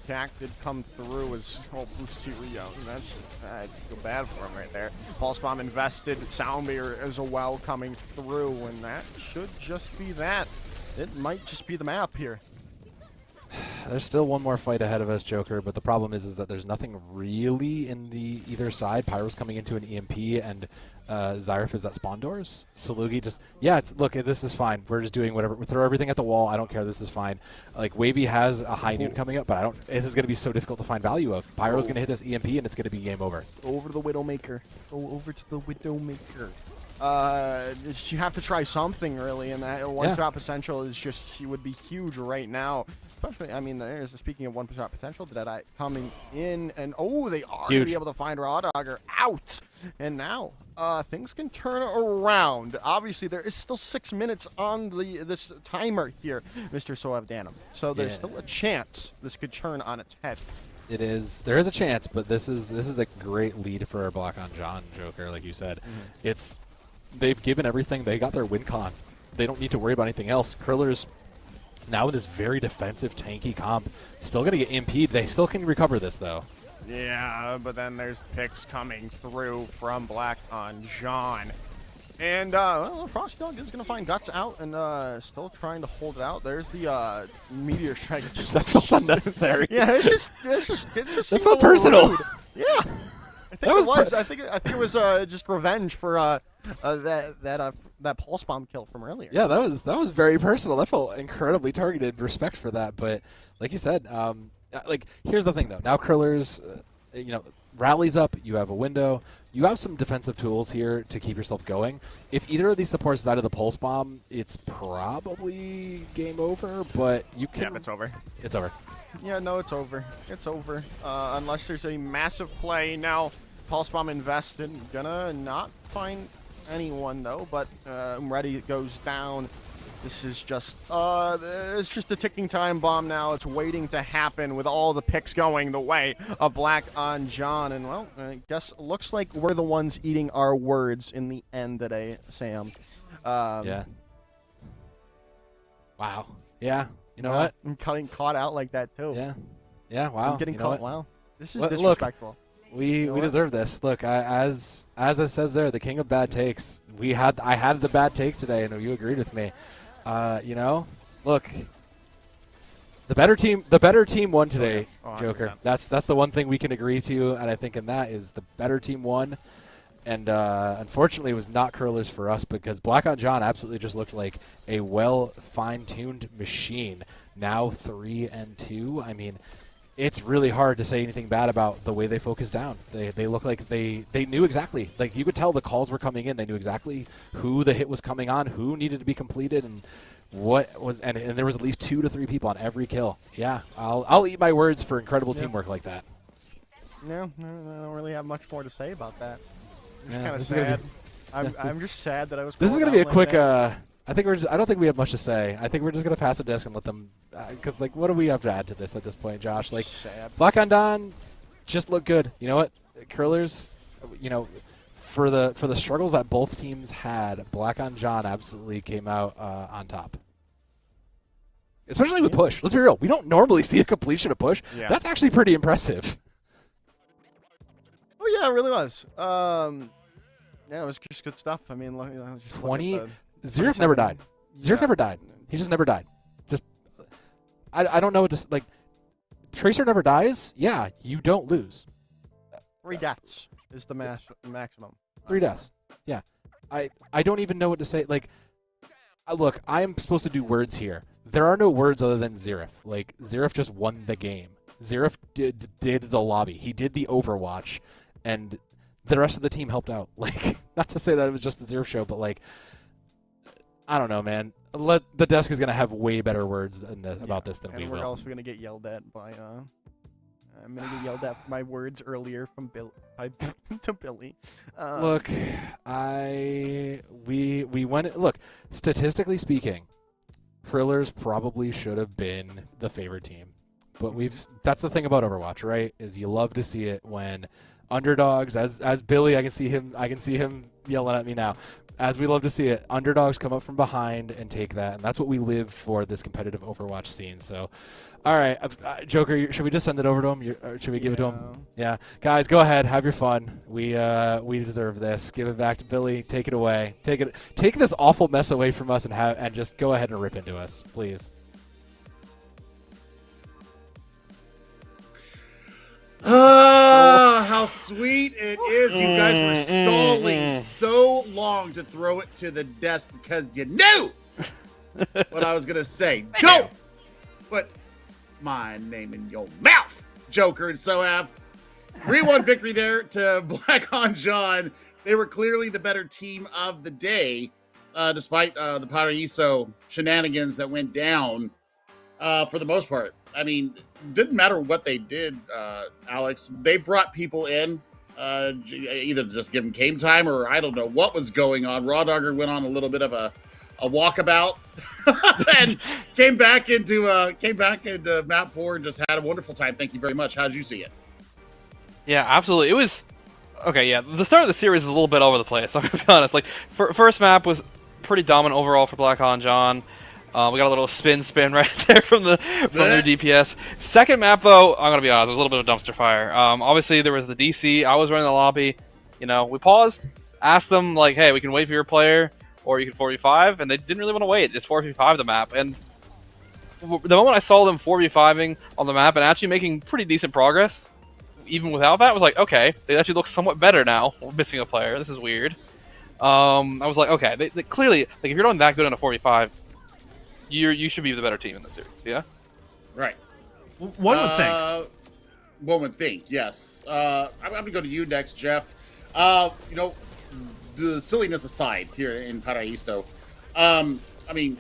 Yak did come through as boost Rio, and that's I feel bad for him right there. Pulse Bomb invested, Soundbeer as well coming through, and that should just be that. It might just be the map here. There's still one more fight ahead of us, Joker, but the problem is that there's nothing really in either side. Pyro's coming into an EMP, and Xerath is at spawn doors. Salugi just... Yeah, look, this is fine. We're just doing whatever. We throw everything at the wall. I don't care. This is fine. Like, Wavy has a high noon coming up, but this is going to be so difficult to find value of. Pyro's going to hit this EMP, and it's going to be game over. Go over to the Widowmaker. Go over to the Widowmaker. You have to try something, really, and that one-shot potential is just... would be huge right now. Especially, I mean, speaking of 1% potential, Deadeye coming in, and they are going to be able to find Raw Dogger out. And now, things can turn around. Obviously, there is still 6 minutes on this timer here, Mr. Soev Danum. So there's still a chance this could turn on its head. It is. There is a chance, but this is a great lead for our BlackonJohn, Joker, like you said. They've given everything. They got their win con. They don't need to worry about anything else. Krillers... Now with this very defensive, tanky comp, still going to get impeded. They still can recover this, though. Yeah, but then there's picks coming through from BlackonJohn. And, well, Frosty Dog is going to find Guts out and still trying to hold it out. There's the Meteor Strike. That felt unnecessary. Yeah, it just that felt personal. Rude. Yeah. I think it was just revenge for that Pulse Bomb kill from earlier. Yeah, that was very personal. That felt incredibly targeted. Respect for that, but like you said, like here's the thing though. Now Krillers, rallies up. You have a window. You have some defensive tools here to keep yourself going. If either of these supports died of the Pulse Bomb, it's probably game over. But you can. Yeah, it's over. It's over. Yeah, no, it's over. It's over. Unless there's a massive play now. Pulse Bomb invested. Gonna not find anyone though, but Ready goes down. This is just it's just a ticking time bomb now. It's waiting to happen with all the picks going the way of BlackonJohn. And well, I guess looks like we're the ones eating our words in the end today, Sam. Yeah. Wow. Yeah. You know what? I'm getting caught out like that too. Yeah. Yeah. Wow. I'm getting you know caught. what? Wow. This is Look, disrespectful. We deserve this. Look, as it says there, the king of bad takes. I had the bad take today, and you agreed with me. You know, look, the better team won today, Joker. That's the one thing we can agree to, and I think in that is the better team won. And unfortunately, it was not Krillers for us because BlackonJohn absolutely just looked like a well fine-tuned machine. Now 3-2. I mean, it's really hard to say anything bad about the way they focused down. They look like they knew exactly. Like, you could tell the calls were coming in. They knew exactly who the hit was coming on, who needed to be completed, and what was. And there was at least 2 to 3 people on every kill. Yeah, I'll eat my words for incredible teamwork like that. No, I don't really have much more to say about that. I'm just Yeah, kind of this is gonna sad. I'm just sad that I was. This is gonna be a like quick. that. I don't think we have much to say. I think we're just gonna pass the disc and let them, because like, what do we have to add to this at this point, Josh? Like, BlackonJohn just look good. You know what, Krillers, you know, for the struggles that both teams had, BlackonJohn absolutely came out on top. Especially with push. Let's be real. We don't normally see a completion of push. Yeah. That's actually pretty impressive. Oh yeah, it really was. Yeah, it was just good stuff. I mean, just 20. Zerif never died. Zerif never died. He just never died. Just, I don't know what to, like, Tracer never dies. Yeah, you don't lose. 3 deaths is the maximum. 3 deaths. Yeah. I don't even know what to say. Like, look, I am supposed to do words here. There are no words other than Zerif. Like, Zerif just won the game. Zerif did the lobby. He did the Overwatch, and the rest of the team helped out. Like, not to say that it was just the Zerif show, but like, I don't know, man. The desk is gonna have way better words about this than we will. We're also gonna get yelled at by. I'm gonna get yelled at for my words earlier from to Billy. Look, we went. Look, statistically speaking, Krillers probably should have been the favorite team, but that's the thing about Overwatch, right? Is you love to see it when underdogs, as Billy, I can see him yelling at me now. As we love to see it, underdogs come up from behind and take that, and that's what we live for, this competitive Overwatch scene. So, all right, Joker, should we just send it over to him? Or should we give it to him? Yeah, guys, go ahead, have your fun. We deserve this. Give it back to Billy. Take it away. Take this awful mess away from us and just go ahead and rip into us, please. How sweet it is. You guys were stalling so long to throw it to the desk because you knew what I was going to say. Don't put my name in your mouth, Joker and Sohav. 3-1 victory there to BlackonJohn. They were clearly the better team of the day, despite the Paraíso shenanigans that went down for the most part. I mean, didn't matter what they did, Alex. They brought people in, either to just give them game time or I don't know what was going on. Raw Dogger went on a little bit of a walkabout and came back into map 4 and just had a wonderful time. Thank you very much. How'd you see it? Yeah, absolutely. It was okay. Yeah, the start of the series is a little bit over the place. I'm gonna be honest. Like, first map was pretty dominant overall for BlackonJohn. We got a little spin right there from their DPS. Second map, though, I'm going to be honest, it was a little bit of dumpster fire. Obviously, there was the DC. I was running the lobby. You know, we paused, asked them, like, hey, we can wait for your player, or you can 4v5, and they didn't really want to wait. Just 4v5 the map. And the moment I saw them 4v5ing on the map and actually making pretty decent progress, even without that, I was like, okay, they actually look somewhat better now, missing a player. This is weird. I was like, okay, they clearly, like, if you're doing that good on a 4v5, you should be the better team in the series, yeah? Right. One would think. One would think, yes. I'm going to go to you next, Jeff. You know, the silliness aside here in Paraíso, I mean,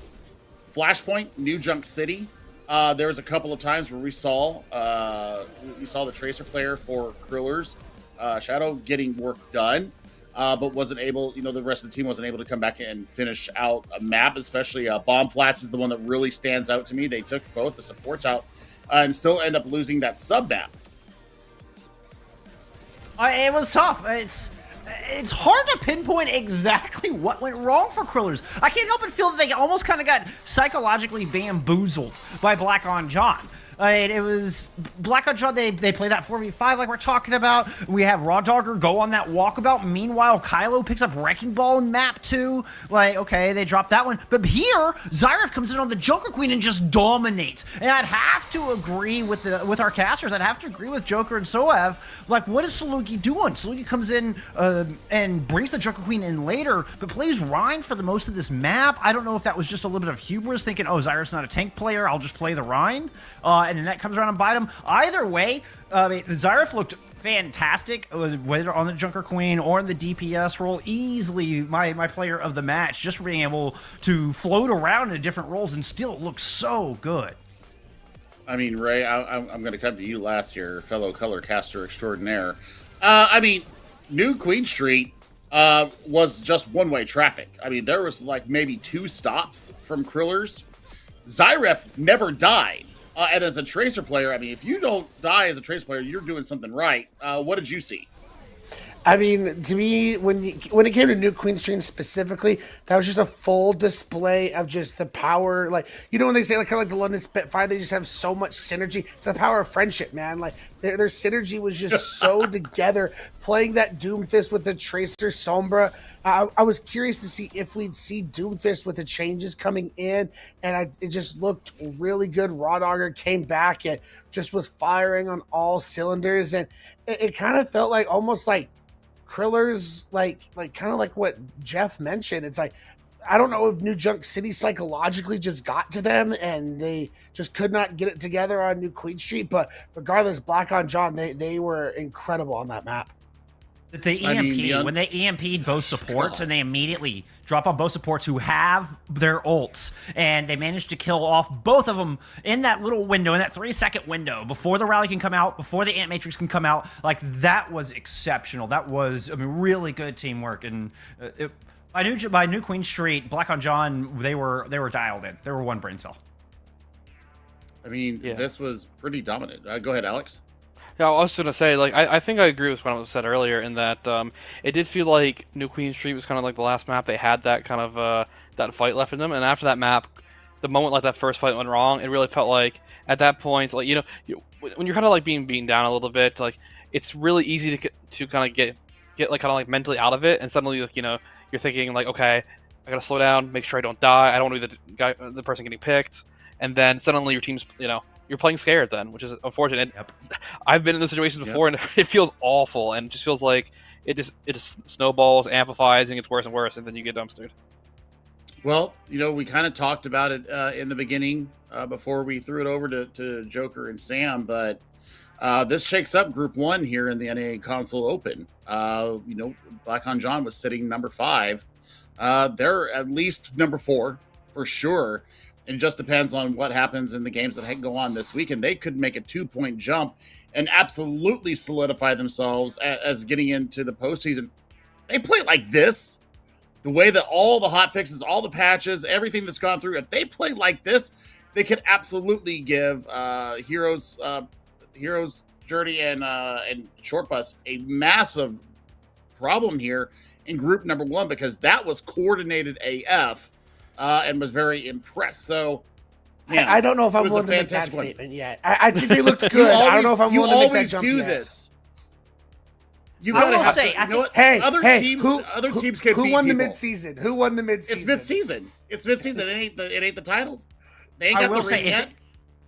Flashpoint, New Junk City, there was a couple of times where we saw the Tracer player for Krillers Shadow getting work done, but wasn't able, the rest of the team wasn't able to come back and finish out a map, especially Bomb Flats is the one that really stands out to me. They took both the supports out and still end up losing that sub map. It was tough. It's hard to pinpoint exactly what went wrong for Krillers. I can't help but feel that they almost kind of got psychologically bamboozled by BlackonJohn. It was BlackonJohn, they play that 4v5 like we're talking about. We have Raw Dogger go on that walkabout. Meanwhile, Kylo picks up Wrecking Ball in map 2. Like, okay, they dropped that one. But here, Zyref comes in on the Joker Queen and just dominates. And I'd have to agree with our casters. I'd have to agree with Joker and Soev. Like, what is Salugi doing? Salugi comes in and brings the Joker Queen in later, but plays Rhine for the most of this map. I don't know if that was just a little bit of hubris, thinking, oh, Zyref's not a tank player, I'll just play the Rhine. And then that comes around and bite him. Either way, Zyref looked fantastic, whether on the Junker Queen or in the DPS role. Easily my player of the match, just for being able to float around in different roles and still look so good. I mean, Ray, I'm going to come to you last year, fellow color caster extraordinaire. New Queen Street was just one-way traffic. I mean, there was like maybe 2 stops from Krillers. Zyref never died. And as a Tracer player, I mean, if you don't die as a Tracer player, you're doing something right. What did you see? I mean, to me, when it came to New Queen Street specifically, that was just a full display of just the power. Like, when they say, like, kind of like the London Spitfire, they just have so much synergy. It's the power of friendship, man. Like, their synergy was just so together. Playing that Doomfist with the Tracer Sombra, I was curious to see if we'd see Doomfist with the changes coming in, and it just looked really good. Raw Dogger came back and just was firing on all cylinders, and it kind of felt like almost like Krillers, like kind of like what Jeff mentioned. It's like, I don't know if New Junk City psychologically just got to them and they just could not get it together on New Queen Street, but regardless, BlackonJohn, they were incredible on that map. The EMP, when they EMP'd both supports and they immediately drop on both supports who have their ults, and they managed to kill off both of them in that little window, in that 3-second window, before the rally can come out, before the Ant Matrix can come out. Like, that was exceptional. That was, really good teamwork. And by New Queen Street, BlackonJohn, they were dialed in. They were one brain cell. I mean, This was pretty dominant. Go ahead, Alex. Yeah, I was going to say, like, I think I agree with what was said earlier in that it did feel like New Queen Street was kind of like the last map. They had that kind of that fight left in them, and after that map, the moment like that first fight went wrong, it really felt like at that point, like, when you're kind of like being beaten down a little bit, like, it's really easy to kind of get like kind of like mentally out of it, and suddenly, like, you're thinking like, okay, I gotta slow down, make sure I don't die, I don't want to be the person getting picked, and then suddenly your team's you're playing scared then, which is unfortunate. Yep. I've been in this situation before, and it feels awful, and it just feels like it just snowballs, amplifies, and gets worse and worse, and then you get dumpstered. Well, we kind of talked about it in the beginning before we threw it over to Joker and Sam, but this shakes up Group 1 here in the NA Console Open. BlackonJohn was sitting number 5. They're at least number 4 for sure. It just depends on what happens in the games that go on this week, and they could make a 2-point jump and absolutely solidify themselves as getting into the postseason. They play like this, the way that all the hot fixes, all the patches, everything that's gone through, if they play like this, they could absolutely give Heroes Journey and Short Bus a massive problem here in group number 1, because that was coordinated AF. And was very impressed. So, man, I don't know if I'm willing to make that statement yet. I think they looked good. I don't know if I'm willing to make that jump yet. You always do this. You gotta have to, you know what? Other teams can beat who won the people. mid-season? Who won the mid-season? It's mid-season. It's mid-season. It ain't the title. They ain't I got will the say, ring yet.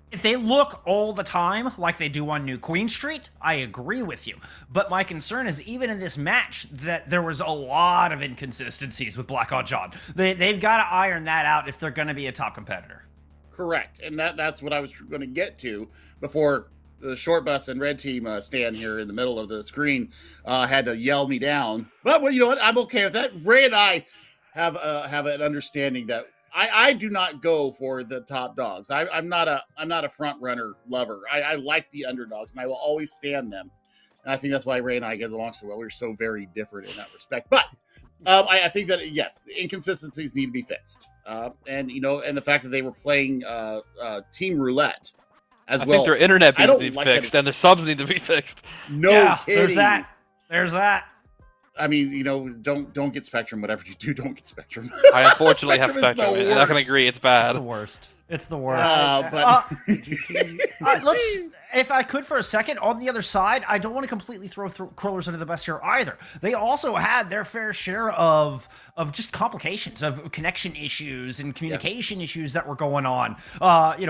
If they look all the time like they do on New Queen Street, I agree with you. But my concern is, even in this match, that there was a lot of inconsistencies with BlackonJohn. They've got to iron that out if they're going to be a top competitor. Correct. And that's what I was going to get to before the Short Bus and Red Team stand here in the middle of the screen had to yell me down. But well, you know what? I'm okay with that. Ray and I have an understanding that I do not go for the top dogs. I'm not a front runner lover. I like the underdogs, and I will always stand them. And I think that's why Ray and I get along so well. We're so very different in that respect. But I think that, yes, the inconsistencies need to be fixed. And the fact that they were playing Team Roulette as well. I think their internet needs to be fixed, and their subs need to be fixed. No kidding. There's that. I mean, don't get Spectrum. Whatever you do, don't get Spectrum. I unfortunately have Spectrum, and I can agree, it's bad. It's the worst. It's the worst. If I could for a second, on the other side, I don't want to completely throw Krillers under the bus here either. They also had their fair share of just complications, of connection issues and communication issues that were going on.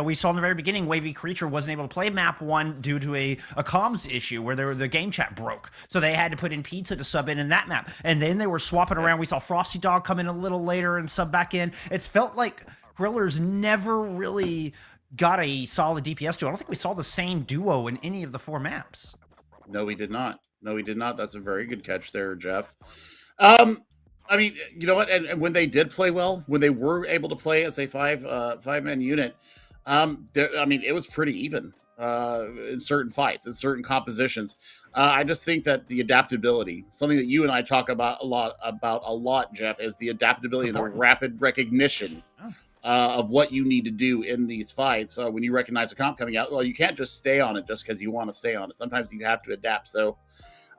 We saw in the very beginning, Wavy Creature wasn't able to play map 1 due to a comms issue where the game chat broke. So they had to put in Pizza to sub in that map. And then they were swapping around. We saw Frosty Dog come in a little later and sub back in. It's felt like Krillers never really got a solid DPS duo. I don't think we saw the same duo in any of the 4 maps. No, we did not. That's a very good catch there, Jeff. I mean, you know what? And when they did play well, when they were able to play as a five-man unit, it was pretty even in certain fights, in certain compositions. I just think that the adaptability, something that you and I talk about a lot, Jeff, is the adaptability and the rapid recognition of what you need to do in these fights. When you recognize a comp coming out, well, you can't just stay on it just because you want to stay on it. Sometimes you have to adapt. So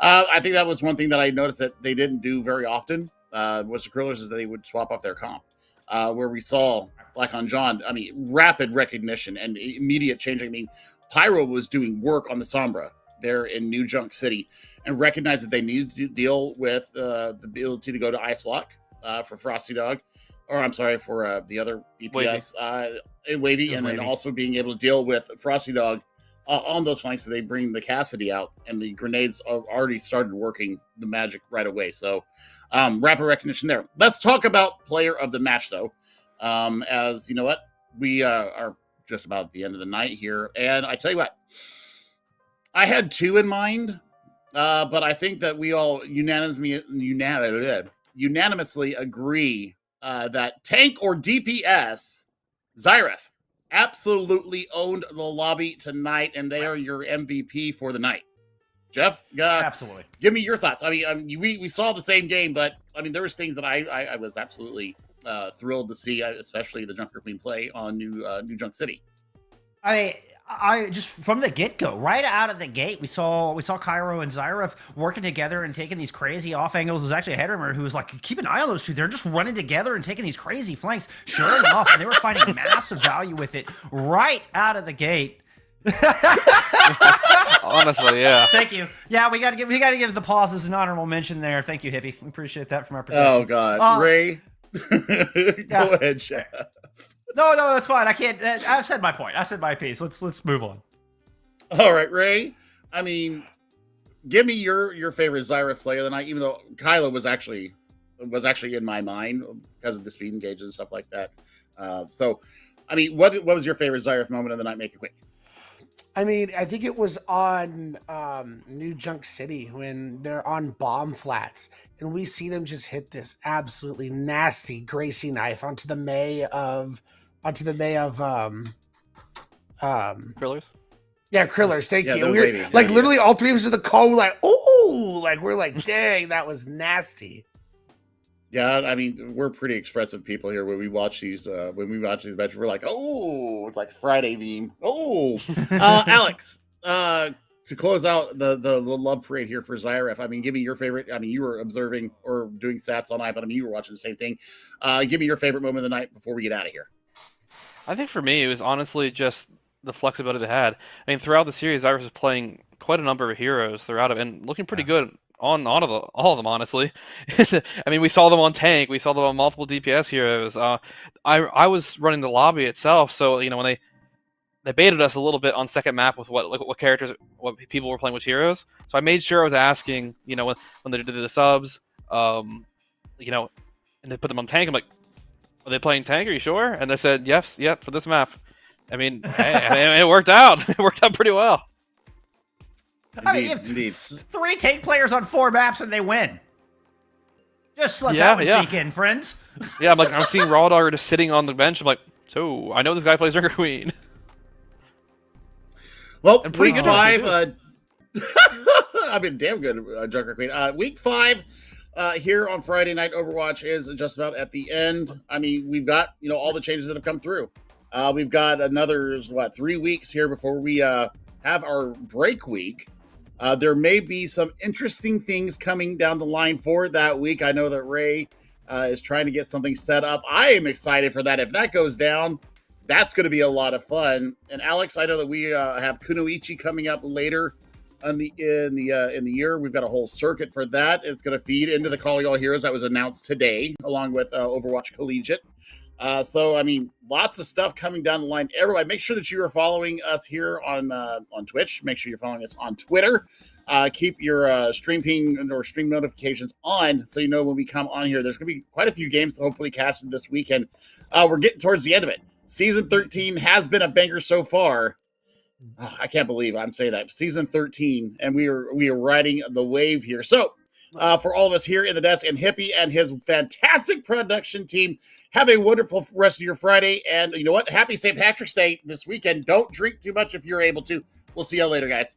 I think that was one thing that I noticed that they didn't do very often was the Krillers, is that they would swap off their comp. Where we saw BlackonJohn, rapid recognition and immediate changing. I mean, Pyro was doing work on the Sombra there in New Junk City and recognized that they needed to deal with the ability to go to Ice Block for Frosty Dog. Or I'm sorry, for the other DPS, Wavy, and then also being able to deal with Frosty Dog on those flanks. So they bring the Cassidy out, and the grenades already started working the magic right away. So rapid recognition there. Let's talk about player of the match, though. As you know what, we are just about at the end of the night here, and I tell you what, I had 2 in mind, but I think that we all unanimously agree that tank or DPS, Zyref absolutely owned the lobby tonight, and they are your MVP for the night. Jeff, absolutely. Give me your thoughts. I mean, we saw the same game, but I mean, there was things that I was absolutely thrilled to see, especially the Junker Queen play on New Junk City. I just from the get-go, right out of the gate, we saw Cairo and Zyref working together and taking these crazy off angles. It was actually a Headrummer who was like, keep an eye on those two. They're just running together and taking these crazy flanks. Sure enough, and they were finding massive value with it right out of the gate. Honestly, yeah. Thank you. Yeah, we gotta give the pauses an honorable mention there. Thank you, Hippie. We appreciate that from our production. Oh God, Ray. Go ahead, Chef. No, that's fine. I can't. I've said my point. I said my piece. Let's move on. All right, Ray. I mean, give me your favorite Zyref play of the night. Even though Kylo was actually in my mind because of the speed engage and stuff like that. So, I mean, what was your favorite Zyref moment of the night? Make it quick. I mean, I think it was on New Junk City when they're on bomb flats and we see them just hit this absolutely nasty Gracie knife onto the May of Krillers? Yeah, Krillers. Thank you. We're We're like literally all 3 of us in the call. We're like, ooh, like we're like, dang, that was nasty. Yeah, I mean, we're pretty expressive people here when we watch these matches. We're like, oh, it's like Friday meme. Oh, Alex, to close out the love parade here for Zyref. I mean, give me your favorite. I mean, you were observing or doing stats all night, but I mean, you were watching the same thing. Give me your favorite moment of the night before we get out of here. I think for me, it was honestly just the flexibility they had. I mean, throughout the series, Zyref was playing quite a number of heroes throughout it and looking pretty good on all of them, honestly. I mean, we saw them on tank, we saw them on multiple DPS heroes. I was running the lobby itself, so when they baited us a little bit on second map with what characters, what people were playing, which heroes. So I made sure I was asking, when they did the subs, and they put them on tank. I'm like, are they playing tank? Are you sure? And they said yes, for this map. I mean, hey, it worked out. It worked out pretty well. Indeed. 3 tank players on 4 maps and they win. Just let that one sink in, friends. Yeah, I'm seeing Raw Dogger just sitting on the bench. I'm like, so I know this guy plays Junker Queen. Well, week 5. I've been damn good, Junker Queen. Week 5 here on Friday Night Overwatch is just about at the end. I mean, we've got, all the changes that have come through. We've got another, 3 weeks here before we have our break week. There may be some interesting things coming down the line for that week. I know that Ray is trying to get something set up. I am excited for that. If that goes down, that's going to be a lot of fun. And Alex, I know that we have Kunoichi coming up later in the year. We've got a whole circuit for that. It's going to feed into the Calling All Heroes that was announced today, along with Overwatch Collegiate. So, I mean, lots of stuff coming down the line. Everybody, make sure that you are following us here on Twitch. Make sure you're following us on Twitter. Keep your stream ping or stream notifications on so you know when we come on here. There's going to be quite a few games hopefully casted this weekend. We're getting towards the end of it. Season 13 has been a banger so far. Oh, I can't believe I'm saying that. Season 13, and we are riding the wave here. So, for all of us here in the desk and Hippie and his fantastic production team, have a wonderful rest of your Friday. And you know what? Happy St. Patrick's Day this weekend. Don't drink too much if you're able to. We'll see you all later, guys.